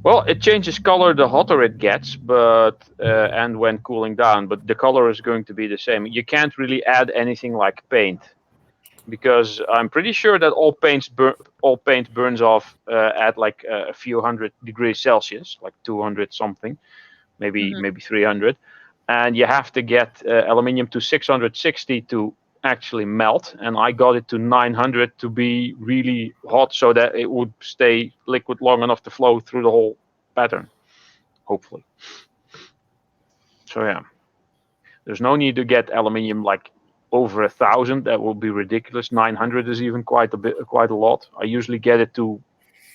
Well, it changes color the hotter it gets, but and when cooling down. But the color is going to be the same. You can't really add anything like paint, because I'm pretty sure that all paint burns off at like a few hundred degrees Celsius, like 200 something, maybe 300, and you have to get aluminium to 660 to actually melt, and I got it to 900 to be really hot so that it would stay liquid long enough to flow through the whole pattern, hopefully. So yeah, there's no need to get aluminium like over 1,000. That would be ridiculous. 900 is even quite a lot. I usually get it to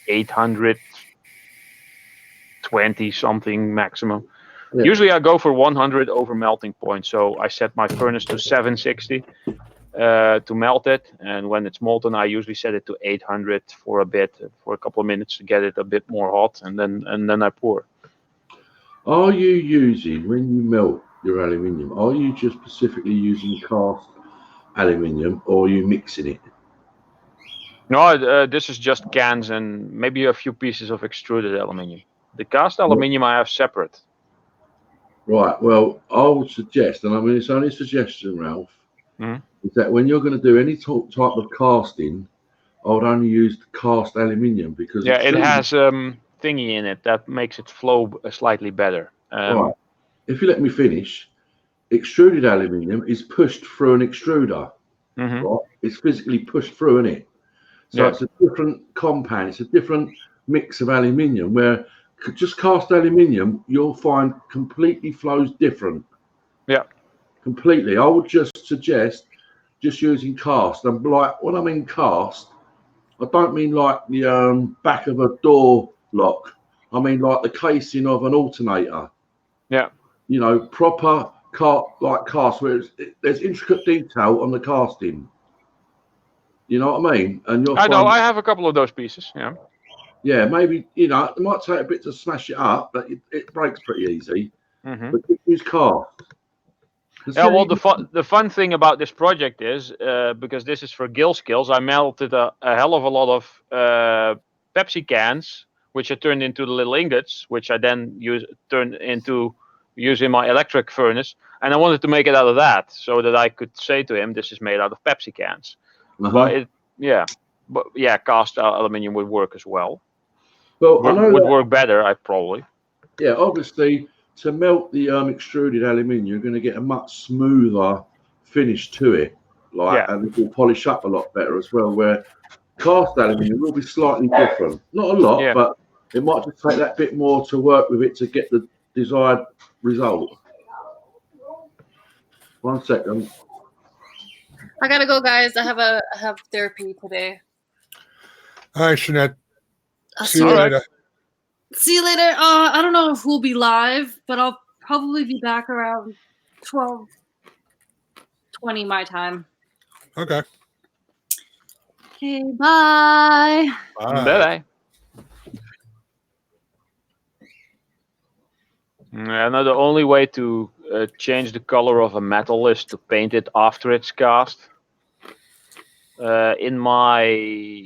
800, 20 something maximum. Yeah. Usually I go for 100 over melting point. So I set my furnace to 760 to melt it. And when it's molten, I usually set it to 800 for a bit, for a couple of minutes to get it a bit more hot. And then I pour. Are you using, when you melt your aluminium, are you just specifically using cast aluminium, or are you mixing it? No, this is just cans and maybe a few pieces of extruded aluminium. The cast aluminium I have separate. Right. Well, I would suggest, and I mean it's only a suggestion, Ralph, Mhm. is that when you're going to do any type of casting, I would only use cast aluminium because Yeah, it has thingy in it that makes it flow slightly better. Right. If you let me finish, extruded aluminium is pushed through an extruder. Mhm. Right? It's physically pushed through, isn't it? So Yeah. it's a different compound. It's a different mix of aluminium. Where just cast aluminium, you'll find completely flows different. Yeah. Completely. I would just suggest just using cast. And like when I mean cast, I don't mean like the back of a door lock. I mean like the casing of an alternator. Yeah. You know, proper cast where there's intricate detail on the casting. You know what I mean? And you'll I know. find, I have a couple of those pieces. Yeah. yeah, maybe it might take a bit to smash it up, but it breaks pretty easy. Mhm. But just use cast. Yeah, well, the fun thing about this project is because this is for Gill Skills, I melted a hell of a lot of Pepsi cans, which I turned into the little ingots, which I then turned into using my electric furnace, and I wanted to make it out of that so that I could say to him, "This is made out of Pepsi cans." But cast aluminium would work as well. Well, I know would that, work better, I probably. yeah, obviously to melt the extruded aluminium, you're going to get a much smoother finish to it, and it will polish up a lot better as well. Where cast aluminium will be slightly different, not a lot, but it might just take that bit more to work with it to get the desired result. 1 second. I gotta go, guys. I have therapy today. All right, Jeanette. I'll See you later. See you later. I don't know if we'll be live, but I'll probably be back around 12:20 my time. Okay. Okay, bye. Bye. I know the only way to change the color of a metal is to paint it after it's cast. In my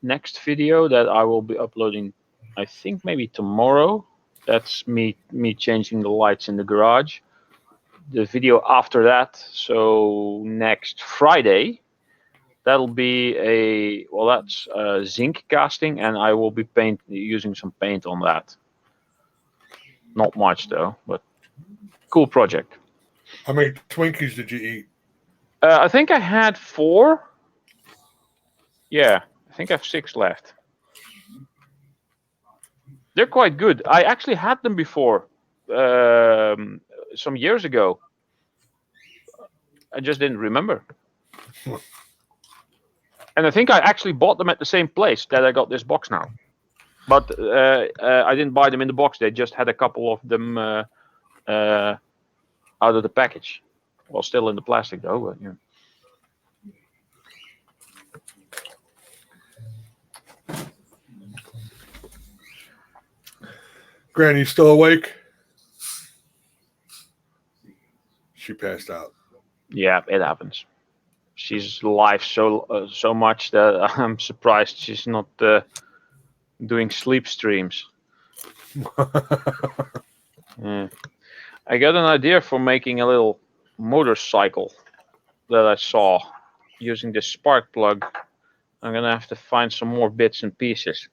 next video that I will be uploading, I think maybe tomorrow. That's me changing the lights in the garage. The video after that, so next Friday, that'll be that's zinc casting, and I will be using some paint on that. Not much though, but cool project. How many Twinkies did you eat? I think I had 4. Yeah, I think I have 6 left. They're quite good. I actually had them before, some years ago. I just didn't remember. And I think I actually bought them at the same place that I got this box now. But I didn't buy them in the box. They just had a couple of them out of the package. Well, still in the plastic though. But, yeah. Granny, still awake? She passed out. Yeah, it happens. She's live so much that I'm surprised she's not doing sleep streams. Yeah. I got an idea for making a little motorcycle that I saw using this spark plug. I'm gonna have to find some more bits and pieces.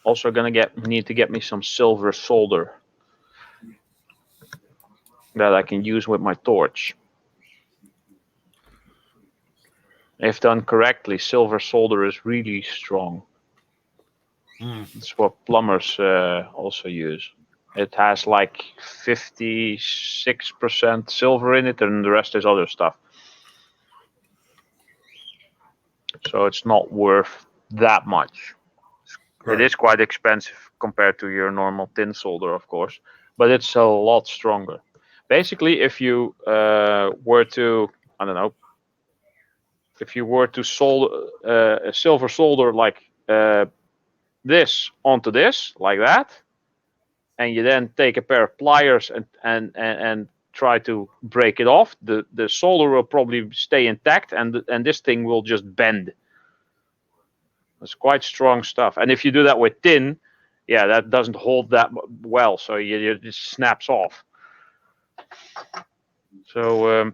Also need to get me some silver solder that I can use with my torch. If done correctly, silver solder is really strong. It's what plumbers also use. It has like 56% silver in it, and the rest is other stuff. So it's not worth that much. Right. It is quite expensive compared to your normal tin solder, of course, but it's a lot stronger. Basically, if you were to, I don't know, if you were to solder a silver solder like this onto this, like that, and you then take a pair of pliers and try to break it off, the solder will probably stay intact, and this thing will just bend. It's quite strong stuff. And if you do that with tin, yeah, that doesn't hold that well, so it just snaps off. So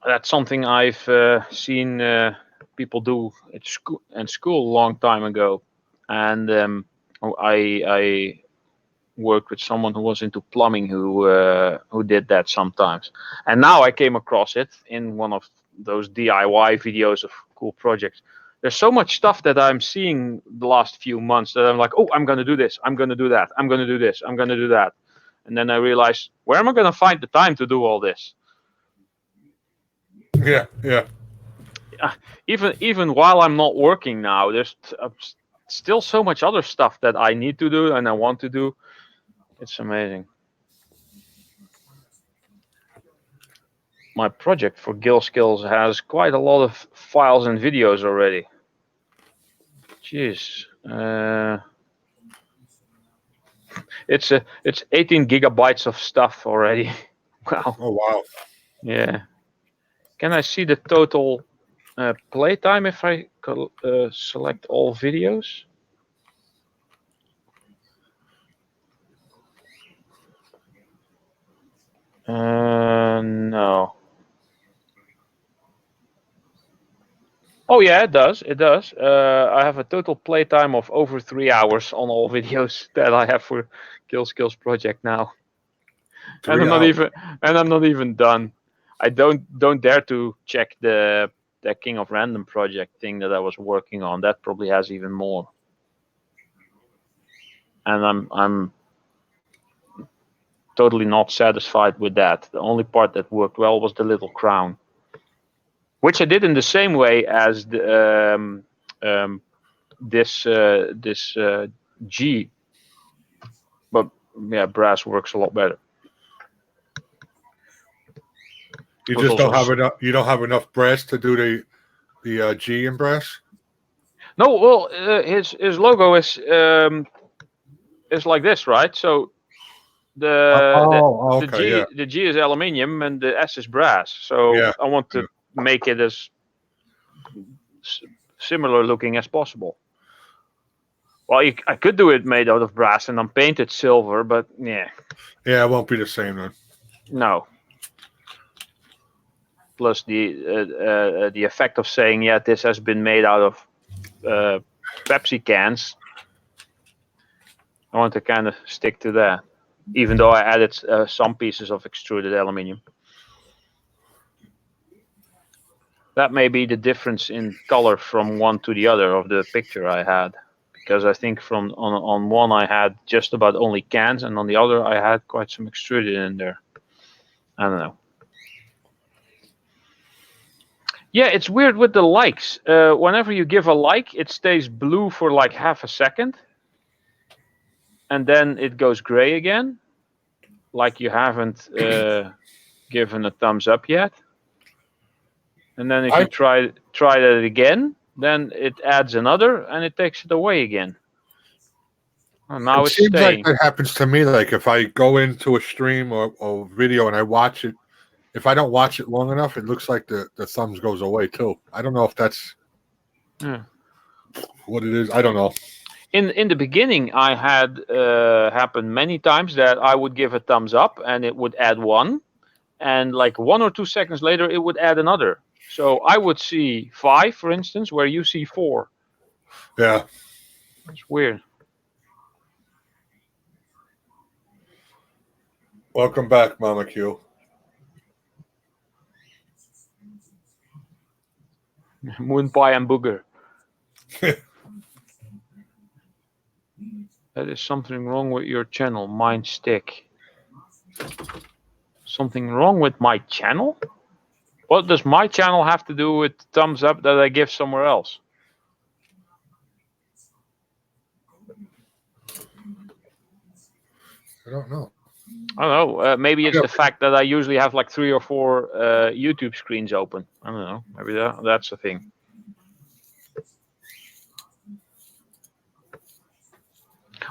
that's something I've seen people do at school a long time ago, and I worked with someone who was into plumbing who did that sometimes. And now I came across it in one of those DIY videos of cool projects. There's so much stuff that I'm seeing the last few months that I'm like, oh, I'm going to do this, I'm going to do that, I'm going to do this, I'm going to do that. And then I realize, where am I going to find the time to do all this? Yeah. Even while I'm not working now, there's still so much other stuff that I need to do and I want to do. It's amazing. My project for Gill Skills has quite a lot of files and videos already. Jeez. It's 18 gigabytes of stuff already. Wow. Oh wow. Yeah. Can I see the total playtime if I select all videos? No. Oh yeah, it does. It does. I have a total playtime of over 3 hours on all videos that I have for Gill Skills project now. And I'm not even done. I don't dare to check the King of Random project thing that I was working on. That probably has even more. And I'm totally not satisfied with that. The only part that worked well was the little crown, which I did in the same way as the this G, but yeah, brass works a lot better. You But just don't also- have enough. You don't have enough brass to do the G in brass. No, well, his logo is like this, right? So okay, the G is aluminium and the S is brass. So Yeah, I want to make it as similar looking as possible. Well, I could do it made out of brass and then paint it silver, but yeah, Yeah, it won't be the same then. no. Plus the effect of saying, yeah, this has been made out of Pepsi cans. I want to kind of stick to that, even though I added some pieces of extruded aluminium. That may be the difference in color from one to the other of the picture I had, because I think on one I had just about only cans, and on the other I had quite some extruded in there. I don't know. Yeah, it's weird with the likes. Whenever you give a like, it stays blue for like half a second, and then it goes gray again, like you haven't given a thumbs up yet. And then if you try that again, then it adds another, and it takes it away again. And now it's seems staying. like that happens to me. Like if I go into a stream or video and I watch it, if I don't watch it long enough, it looks like the thumbs goes away too. I don't know if that's what it is. I don't know. In the beginning, I had happened many times that I would give a thumbs up and it would add one, and like 1 or 2 seconds later, it would add another. So I would see 5, for instance, where you see 4. Yeah, it's weird. Welcome back, Mama Q. Moon pie and booger. That is something wrong with your channel. Mine stick. Something wrong with my channel? What does my channel have to do with thumbs up that I give somewhere else? I don't know. I don't know. Maybe it's Yeah. the fact that I usually have like 3 or 4 YouTube screens open. I don't know. Maybe that's the thing.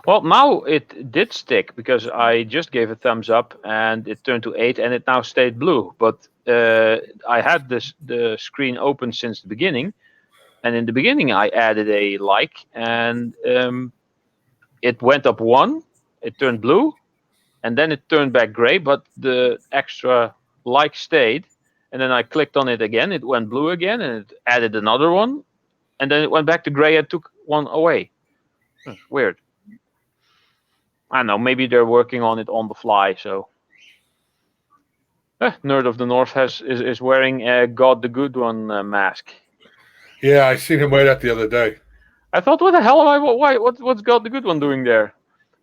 Well, now it did stick because I just gave a thumbs up and it turned to 8 and it now stayed blue. But I had the screen open since the beginning, and in the beginning I added a like, and it went up 1. It turned blue, and then it turned back gray. But the extra like stayed, and then I clicked on it again. It went blue again, and it added another one, and then it went back to gray and took one away. That's weird. I don't know, maybe they're working on it on the fly. So, Nerd of the North is wearing a God the Good One mask. Yeah, I seen him wear that the other day. I thought, what the hell am I? What's God the Good One doing there?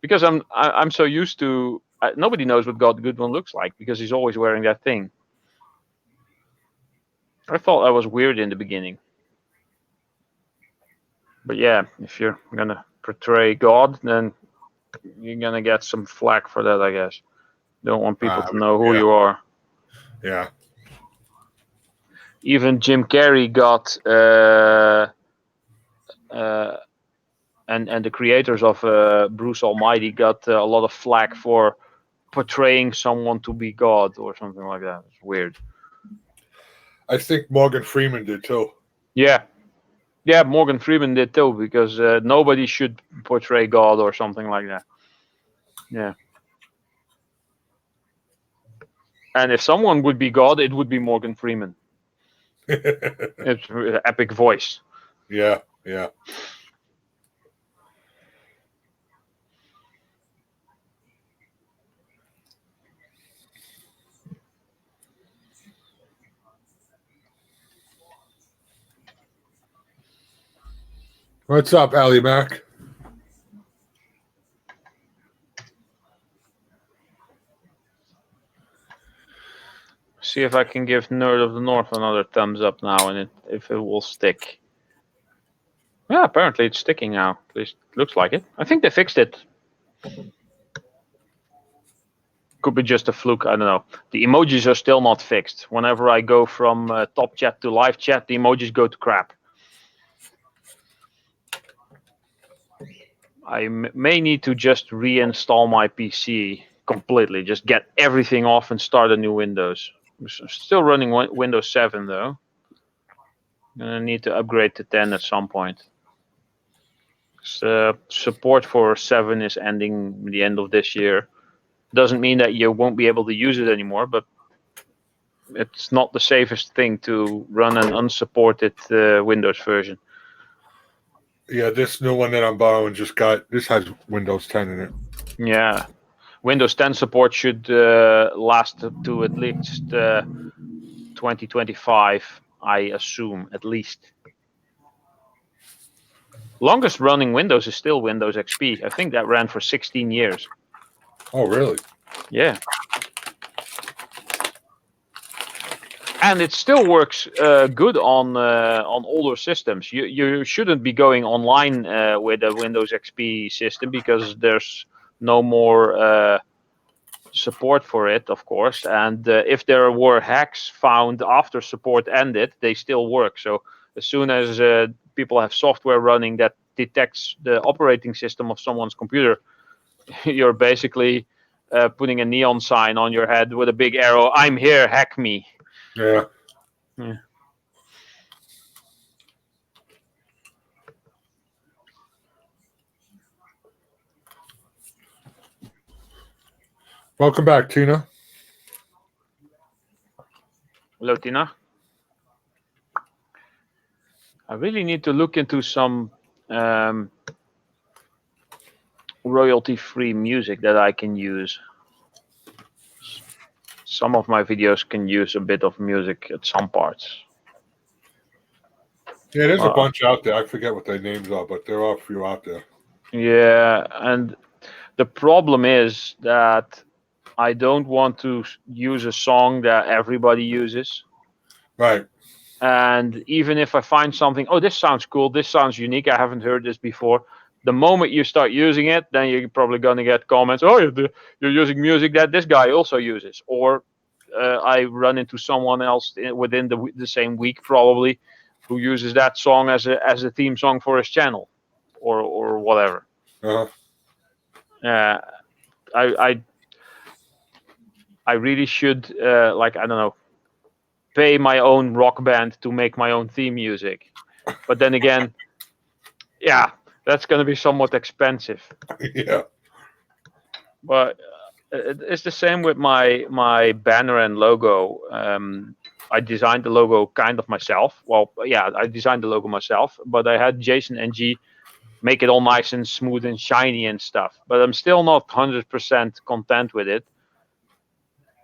Because I'm so used to nobody knows what God the Good One looks like because he's always wearing that thing. I thought that was weird in the beginning, but yeah, if you're gonna portray God, then you're gonna get some flack for that, I guess. Don't want people to know who you are. Yeah. Even Jim Carrey got and the creators of Bruce Almighty got a lot of flack for portraying someone to be God or something like that. It's weird. I think Morgan Freeman did too. Yeah, Morgan Freeman did too, because nobody should portray God or something like that. Yeah. And if someone would be God, it would be Morgan Freeman. It's an epic voice. Yeah. What's up, Ali Mac? See if I can give Nerd of the North another thumbs up now, and if it will stick. Yeah, apparently it's sticking now. At least it looks like it. I think they fixed it. Could be just a fluke. I don't know. The emojis are still not fixed. Whenever I go from top chat to live chat, the emojis go to crap. I may need to just reinstall my PC completely. Just get everything off and start a new Windows. I'm still running Windows 7 though. I need to upgrade to 10 at some point. Support for 7 is ending the end of this year. Doesn't mean that you won't be able to use it anymore, but it's not the safest thing to run an unsupported Windows version. Yeah, this new one that I'm borrowing this has Windows 10 in it. Yeah, Windows 10 support should last to at least 2025, I assume, at least. Longest running Windows is still Windows XP. I think that ran for 16 years. Oh, really? Yeah. And it still works good on older systems. You shouldn't be going online with a Windows XP system because there's no more support for it, of course. And if there were hacks found after support ended, they still work. So as soon as people have software running that detects the operating system of someone's computer, you're basically putting a neon sign on your head with a big arrow. I'm here, hack me. Yeah. Yeah. Welcome back, Tina. Hello, Tina. I really need to look into some royalty-free music that I can use. Some of my videos can use a bit of music at some parts. Yeah, there's a bunch out there. I forget what their names are, but there are a few out there. Yeah, and the problem is that I don't want to use a song that everybody uses. Right. And even if I find something, oh, this sounds cool, this sounds unique, I haven't heard this before, the moment you start using it, then you're probably going to get comments. Oh, you're using music that this guy also uses, or I run into someone else within the same week probably who uses that song as a theme song for his channel, or whatever. Uh, I really should like, I don't know, pay my own rock band to make my own theme music, but then again, yeah, that's going to be somewhat expensive. yeah. But it's the same with my banner and logo. I designed the logo kind of myself. Well, yeah, I designed the logo myself, but I had Jason NG make it all nice and smooth and shiny and stuff. But I'm still not 100% content with it,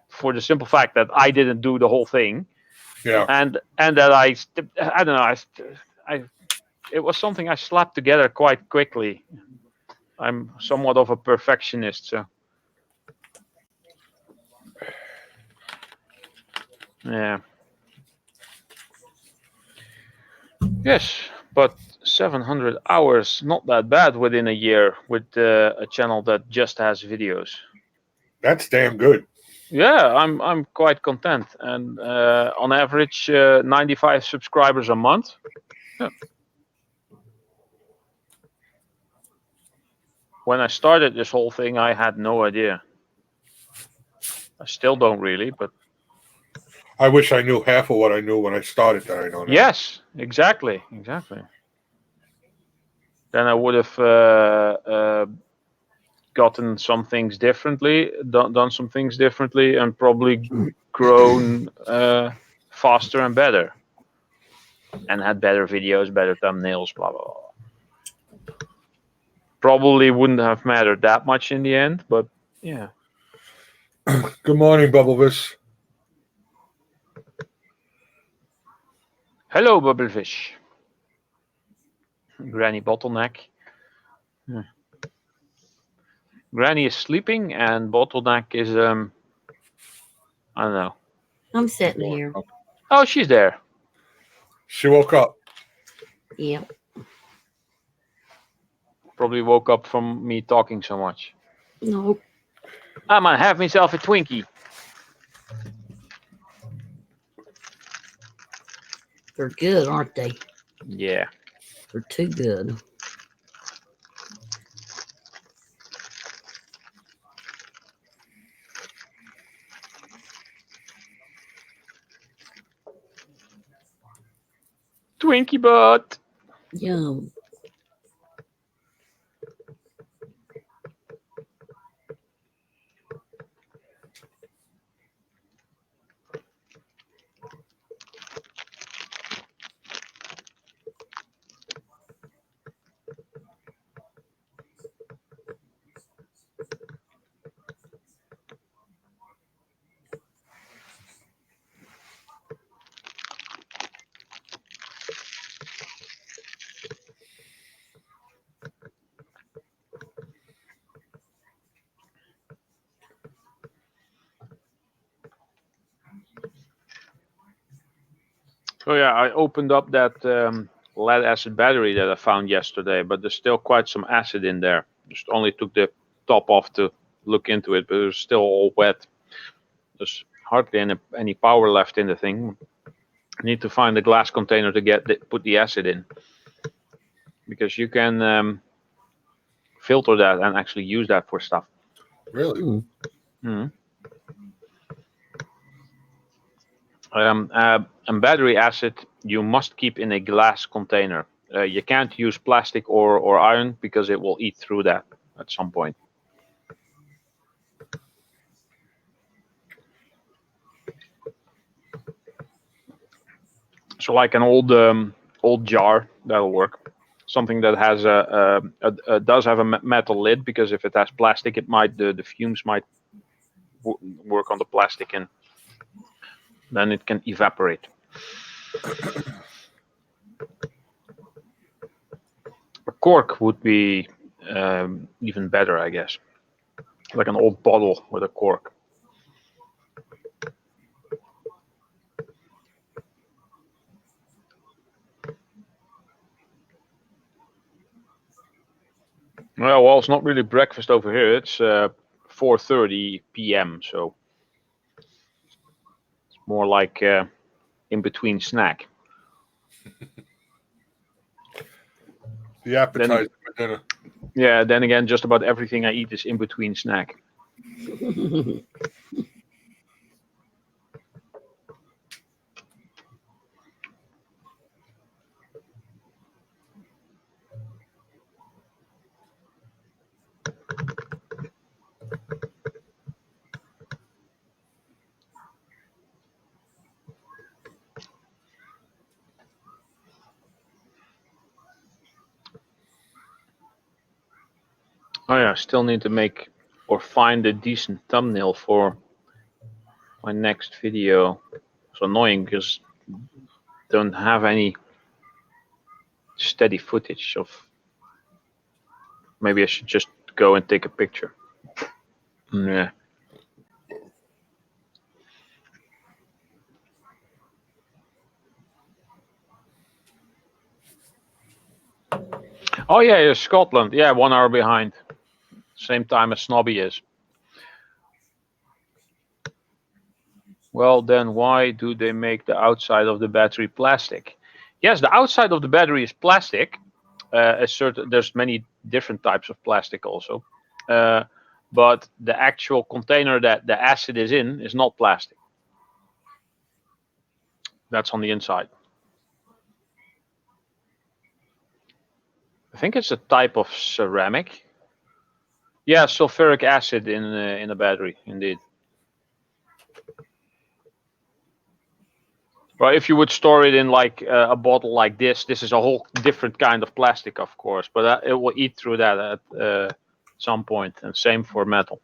for the simple fact that I didn't do the whole thing. Yeah. And that I don't know, it was something I slapped together quite quickly. I'm somewhat of a perfectionist, so yeah. Yes, but 700 hours, not that bad within a year with a channel that just has videos. That's damn good. Yeah, I'm quite content, and on average, 95 subscribers a month. Yeah. When I started this whole thing, I had no idea. I still don't really, but I wish I knew half of what I knew when I started that I don't know. yes, exactly. Then I would have gotten some things differently, done some things differently, and probably grown faster and better, and had better videos, better thumbnails, blah blah blah. Probably wouldn't have mattered that much in the end, but yeah. Good morning, Bubblevis. Hello, Bubblefish. Granny Bottleneck. Granny is sleeping, and Bottleneck is I don't know. I'm sitting here. Oh, she's there. She woke up. Yep. Probably woke up from me talking so much. Nope. I'm gonna have myself a Twinkie. They're good, aren't they? Yeah. They're too good. Twinkie butt. Yum. So yeah, I opened up that lead acid battery that I found yesterday, but there's still quite some acid in there. Just only took the top off to look into it, but it's still all wet. There's hardly any power left in the thing. I need to find a glass container to put the acid in, because you can filter that and actually use that for stuff. Really? Mm. And battery acid you must keep in a glass container. You can't use plastic or iron, because it will eat through that at some point. So like an old jar, that'll work. Something that has does have a metal lid, because if it has plastic, it might the fumes might work on the plastic, and then it can evaporate. A cork would be even better, I guess. Like an old bottle with a cork. Well, it's not really breakfast over here. It's 4:30 p.m. So it's more like in between snack. The appetizer for dinner. Yeah. Then again, just about everything I eat is in between snack. Oh yeah, I still need to make or find a decent thumbnail for my next video. It's annoying because I don't have any steady footage of. Maybe I should just go and take a picture. Yeah. Oh yeah, Scotland. Yeah, 1 hour behind. Same time as Snobby is. Well, then why do they make the outside of the battery plastic? Yes, the outside of the battery is plastic. There's many different types of plastic also. But the actual container that the acid is in is not plastic. That's on the inside. I think it's a type of ceramic. Yeah, sulfuric acid in a battery, indeed. Well, if you would store it in like a bottle like this is a whole different kind of plastic, of course, but it will eat through that at some point, and same for metal.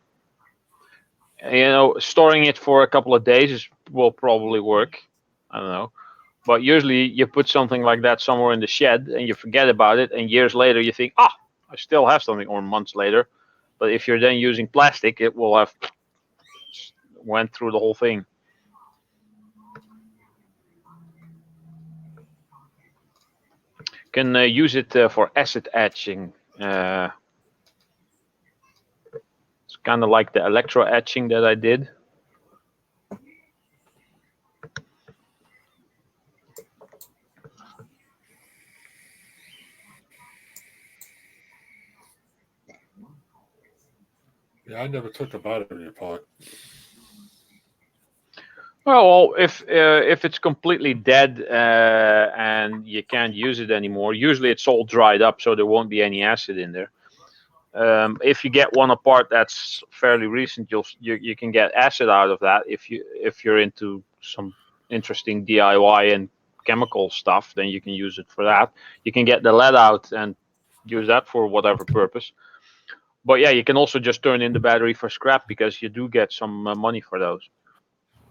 You know, storing it for a couple of days will probably work. I don't know. But usually you put something like that somewhere in the shed and you forget about it, and years later you think, I still have something, or months later. But if you're then using plastic, it will have went through the whole thing. Can use it for acid etching. It's kind of like the electro etching that I did. Yeah, I never took the battery apart. Well, if it's completely dead and you can't use it anymore, usually it's all dried up, so there won't be any acid in there. If you get one apart that's fairly recent, you can get acid out of that. If you're into some interesting DIY and chemical stuff, then you can use it for that. You can get the lead out and use that for whatever purpose. But yeah, you can also just turn in the battery for scrap, because you do get some money for those.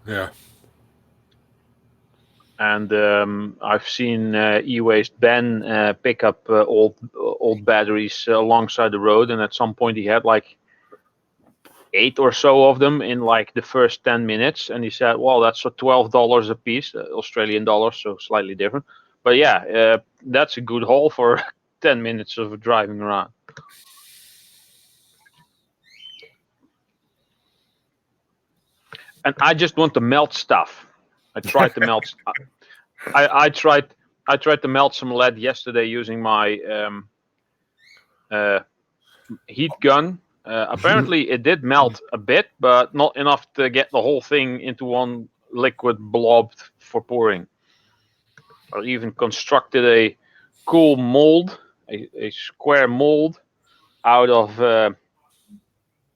Yeah. And I've seen e-waste Ben pick up old batteries alongside the road, and at some point he had like 8 or so of them in like the first 10 minutes, and he said, well, that's $12 a piece, Australian dollars, so slightly different. But yeah, that's a good haul for 10 minutes of driving around. And I just want to melt stuff. I tried to melt. I tried to melt some lead yesterday using my heat gun. Apparently, it did melt a bit, but not enough to get the whole thing into one liquid blob for pouring. I even constructed a cool mold, a square mold out of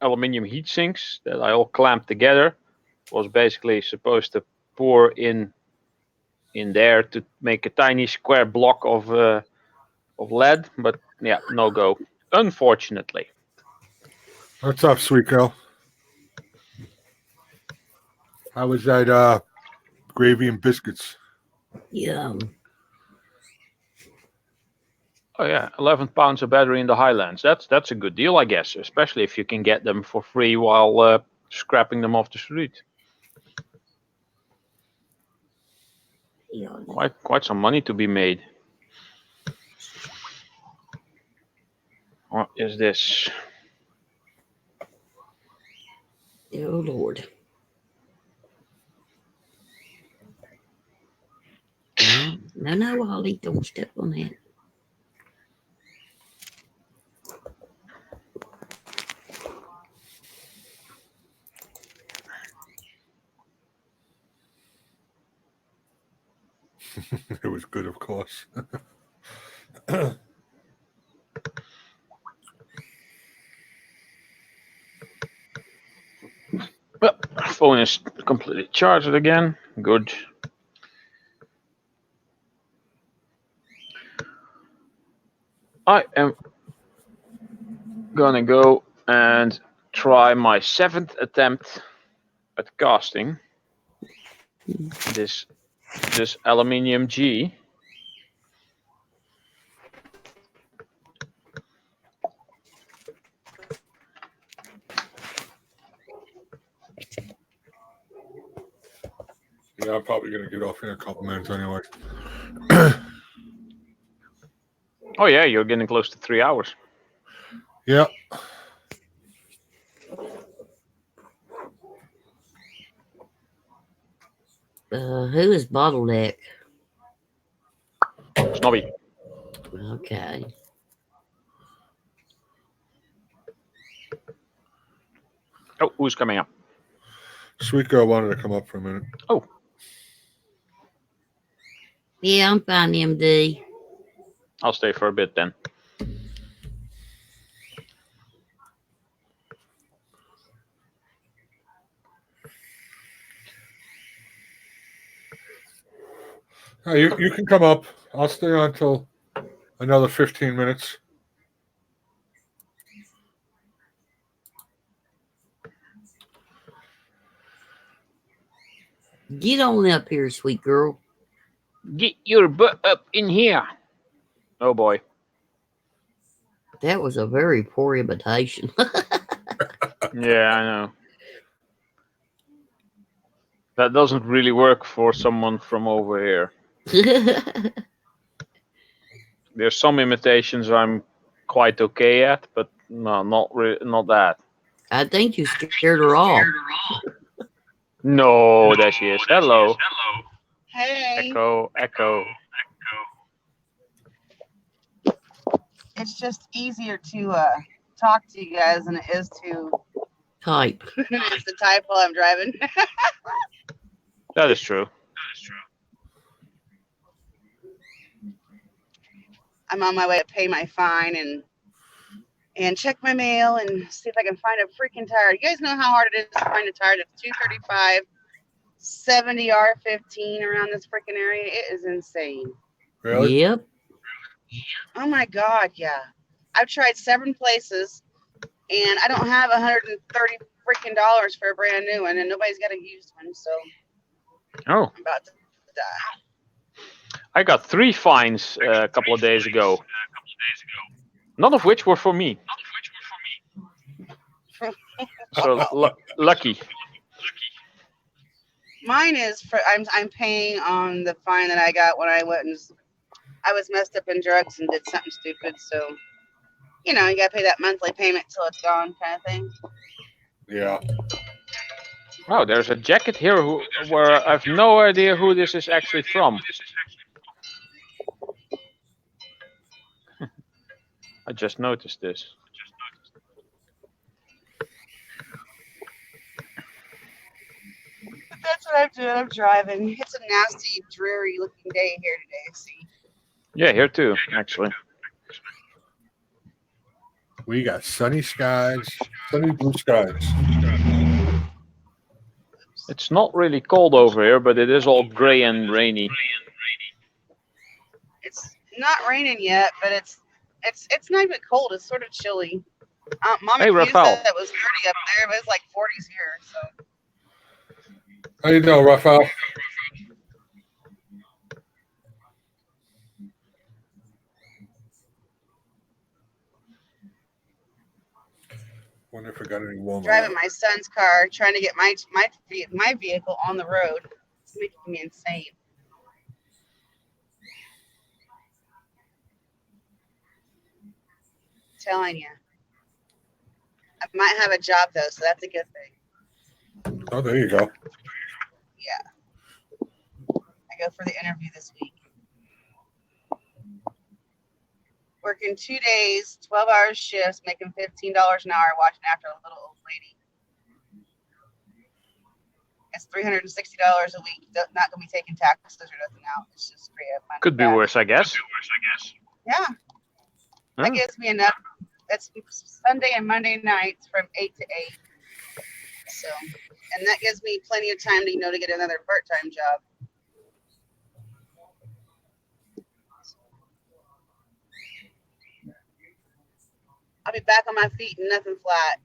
aluminium heat sinks that I all clamped together. It was basically supposed to pour in there to make a tiny square block of lead, but yeah, no go, unfortunately. What's up, sweet girl? How was that gravy and biscuits? Yum. Oh yeah, 11 pounds of battery in the Highlands. That's a good deal, I guess, especially if you can get them for free while scrapping them off the street. Yum. Quite some money to be made. is this? Oh Lord. No, Ollie, don't step on that. It was good, of course. Well, phone is completely charged again. Good. I am gonna go and try my 7th attempt at casting this aluminium G. Yeah, I'm probably gonna get off in a couple minutes anyway. Oh yeah, you're getting close to 3 hours. Yeah. Who is Bottleneck? Snobby. Okay. Oh, who's coming up? Sweet girl wanted to come up for a minute. Oh. Yeah, I'm fine, MD. I'll stay for a bit then. You can come up. I'll stay on till another 15 minutes. Get on up here, sweet girl. Get your butt up in here. Oh boy. That was a very poor imitation. Yeah, I know. That doesn't really work for someone from over here. There's some imitations I'm quite okay at, but no, not that. I think you scared her off. No, there she is. Hello. Hey. Echo. It's just easier to talk to you guys than it is to type. it's the type while I'm driving. That is true. I'm on my way to pay my fine and check my mail and see if I can find a freaking tire. You guys know how hard it is to find a tire that's 235, 70 R15 around this freaking area? It is insane. Really? Yep. Oh my God, yeah. I've tried 7 places and I don't have $130 freaking dollars for a brand new one, and nobody's got a used one, so Oh. I'm about to die. I got 3 fines a couple of days ago. None of which were for me. So lucky. Mine is for I'm paying on the fine that I got when I was messed up in drugs and did something stupid. So, you gotta pay that monthly payment till it's gone, kind of thing. Yeah. Wow, there's a jacket here where I have no idea who this is actually from. I just noticed this. But that's what I'm doing. I'm driving. It's a nasty, dreary looking day here today. See. Yeah, here too, actually. We got sunny skies, sunny blue skies. It's not really cold over here, but it is all gray and rainy. It's not raining yet, but it's not even cold. It's sort of chilly. Mom Hey, accused Rafael. that it was 30 up there, but it's like 40s here. So. How you doing, Rafael? Wonder if I got any warmer. Driving my son's car, trying to get my vehicle on the road. It's making me insane. Telling you, I might have a job though, so that's a good thing. Oh, there you go. Yeah. I go for the interview this week. Working 2 days, 12-hour shifts, making $15 an hour, watching after a little old lady. It's $360 a week. Not gonna be taking taxes or nothing out. It's just straight up money Could be back. worse, I guess. Yeah. That gives me enough. That's Sunday and Monday nights from 8 to 8. So, and that gives me plenty of time to, to get another part-time job. I'll be back on my feet and nothing flat.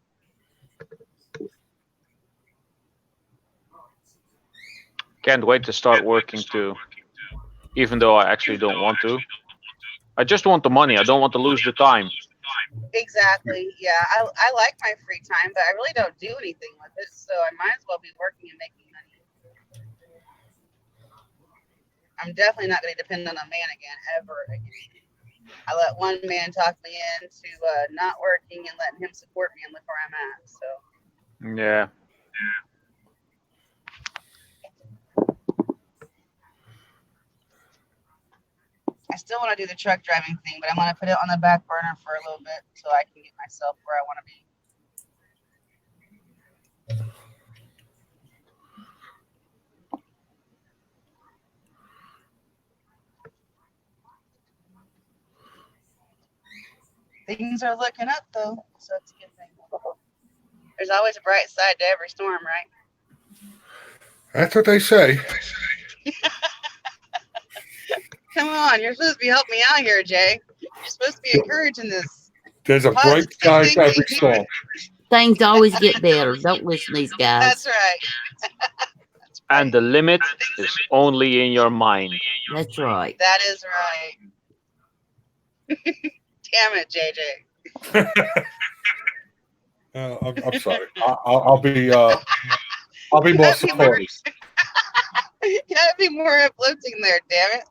Can't wait to start working too. Even though I actually don't want to. I just want the money. I don't want to lose the time. Exactly. Yeah. I like my free time, but I really don't do anything with it. So I might as well be working and making money. I'm definitely not going to depend on a man again, ever again. I let one man talk me into not working and letting him support me and look where I'm at. So. Yeah. I still want to do the truck driving thing, but I'm going to put it on the back burner for a little bit so I can get myself where I want to be. Things are looking up, though, so it's a good thing. There's always a bright side to every storm, right? That's what they say. Come on, you're supposed to be helping me out here, Jay. You're supposed to be encouraging this. There's a bright side to every storm. Things always get better. Don't listen to these guys. That's right. And the limit is only in your mind. That's right. That is right. Damn it, JJ. I'm sorry. I'll be more supportive. You gotta be more uplifting there, damn it.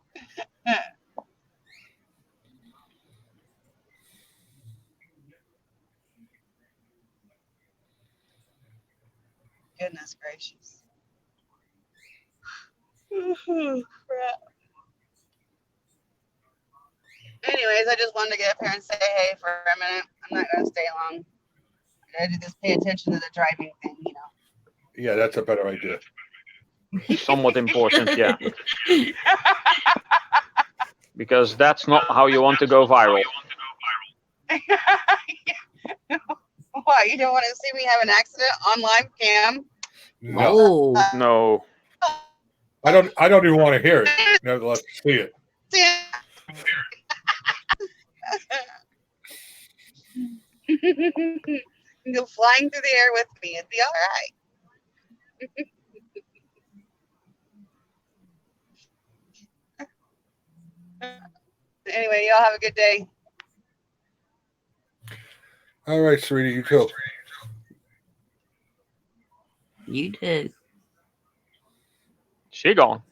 Goodness gracious. Crap. Anyways, I just wanted to get up here and say hey for a minute. I'm not going to stay long. I gotta just pay attention to the driving thing, Yeah, that's a better idea. Somewhat important, yeah. Because that's not how you want to go viral. Why, you don't want to see me have an accident on live cam? No. No. I don't even want to hear it. Nevertheless, see it. Go flying through the air with me. It'd be all right. Anyway, y'all have a good day. All right, sweetie, you too. You too. She gone.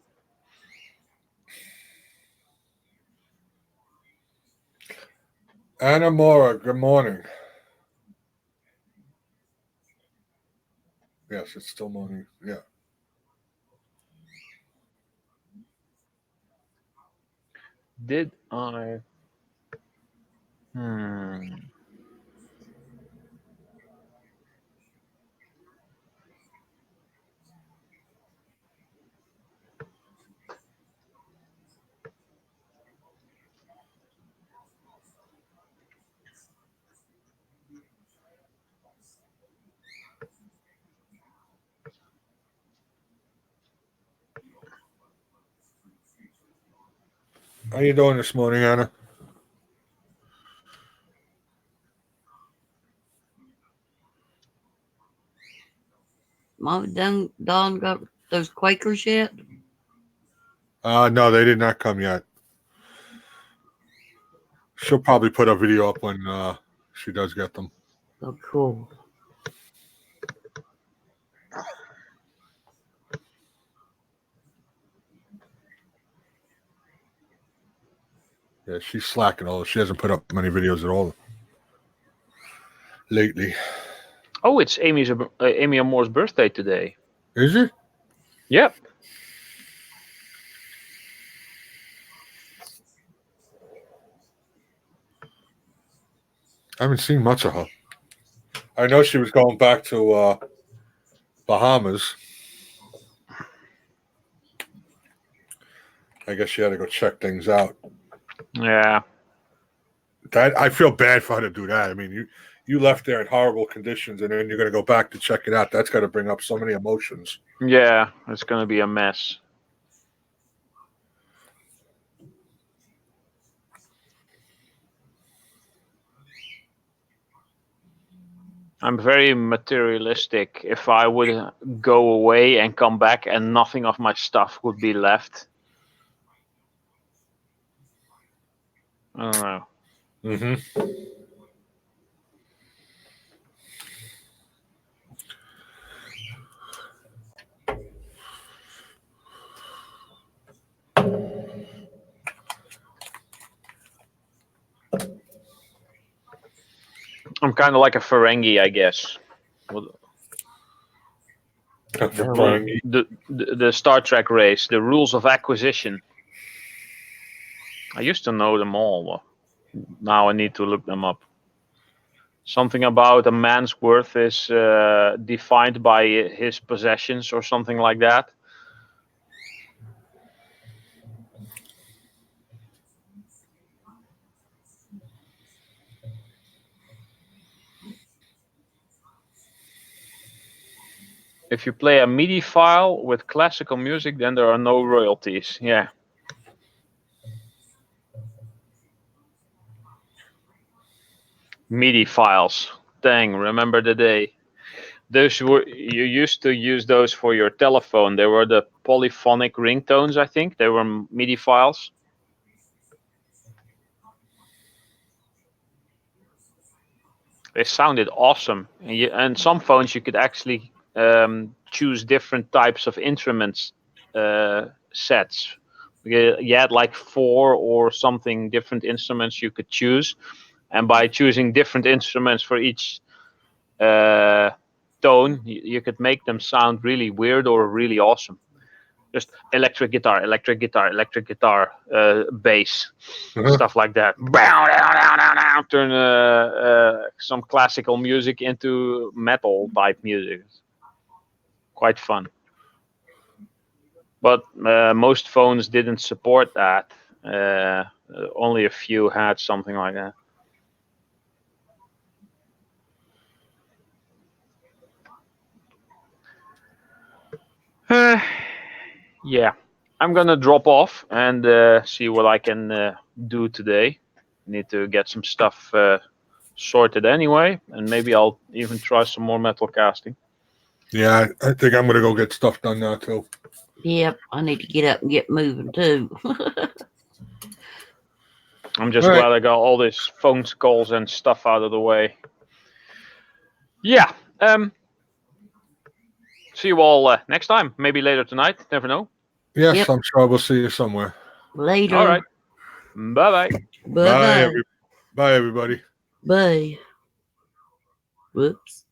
Anna Mora, good morning. Yes, it's still morning. Yeah. Did I? How you doing this morning, Anna? Mom, Dawn got those Quakers yet? No, they did not come yet. She'll probably put a video up when she does get them. Oh, cool. Yeah, she's slacking. Although she hasn't put up many videos at all lately. Oh, it's Amy Amore's birthday today. Is it? Yep. I haven't seen much of her. I know she was going back to Bahamas. I guess she had to go check things out. Yeah. That I feel bad for her to do that. I mean, you left there in horrible conditions, and then you're going to go back to check it out. That's got to bring up so many emotions. Yeah, it's gonna be a mess. I'm very materialistic. If I would go away and come back and nothing of my stuff would be left, I don't know. Mm-hmm. I'm kind of like a Ferengi, I guess. The Star Trek race, the rules of acquisition. I used to know them all. Now I need to look them up. Something about a man's worth is defined by his possessions or something like that. If you play a MIDI file with classical music, then there are no royalties. Yeah. MIDI files. Dang, remember the day. Those were, you used to use those for your telephone. They were the polyphonic ringtones, I think. They were MIDI files. They sounded awesome. And some phones you could actually choose different types of instruments sets. You had like 4 or something different instruments you could choose, and by choosing different instruments for each tone, you could make them sound really weird or really awesome. Just electric guitar, bass, stuff like that. Turn some classical music into metal type music. Quite fun. But most phones didn't support that. Only a few had something like that. Yeah, I'm gonna drop off and see what I can do today. Need to get some stuff sorted anyway, and maybe I'll even try some more metal casting. Yeah, I think I'm gonna go get stuff done now too. Yep, I need to get up and get moving too. I'm just glad I got all these phone calls and stuff out of the way. Yeah. See you all next time. Maybe later tonight. Never know. Yes, Yep. I'm sure we'll see you somewhere. Later. All right. Bye-bye. Bye-bye. Bye, everybody. Bye. Whoops.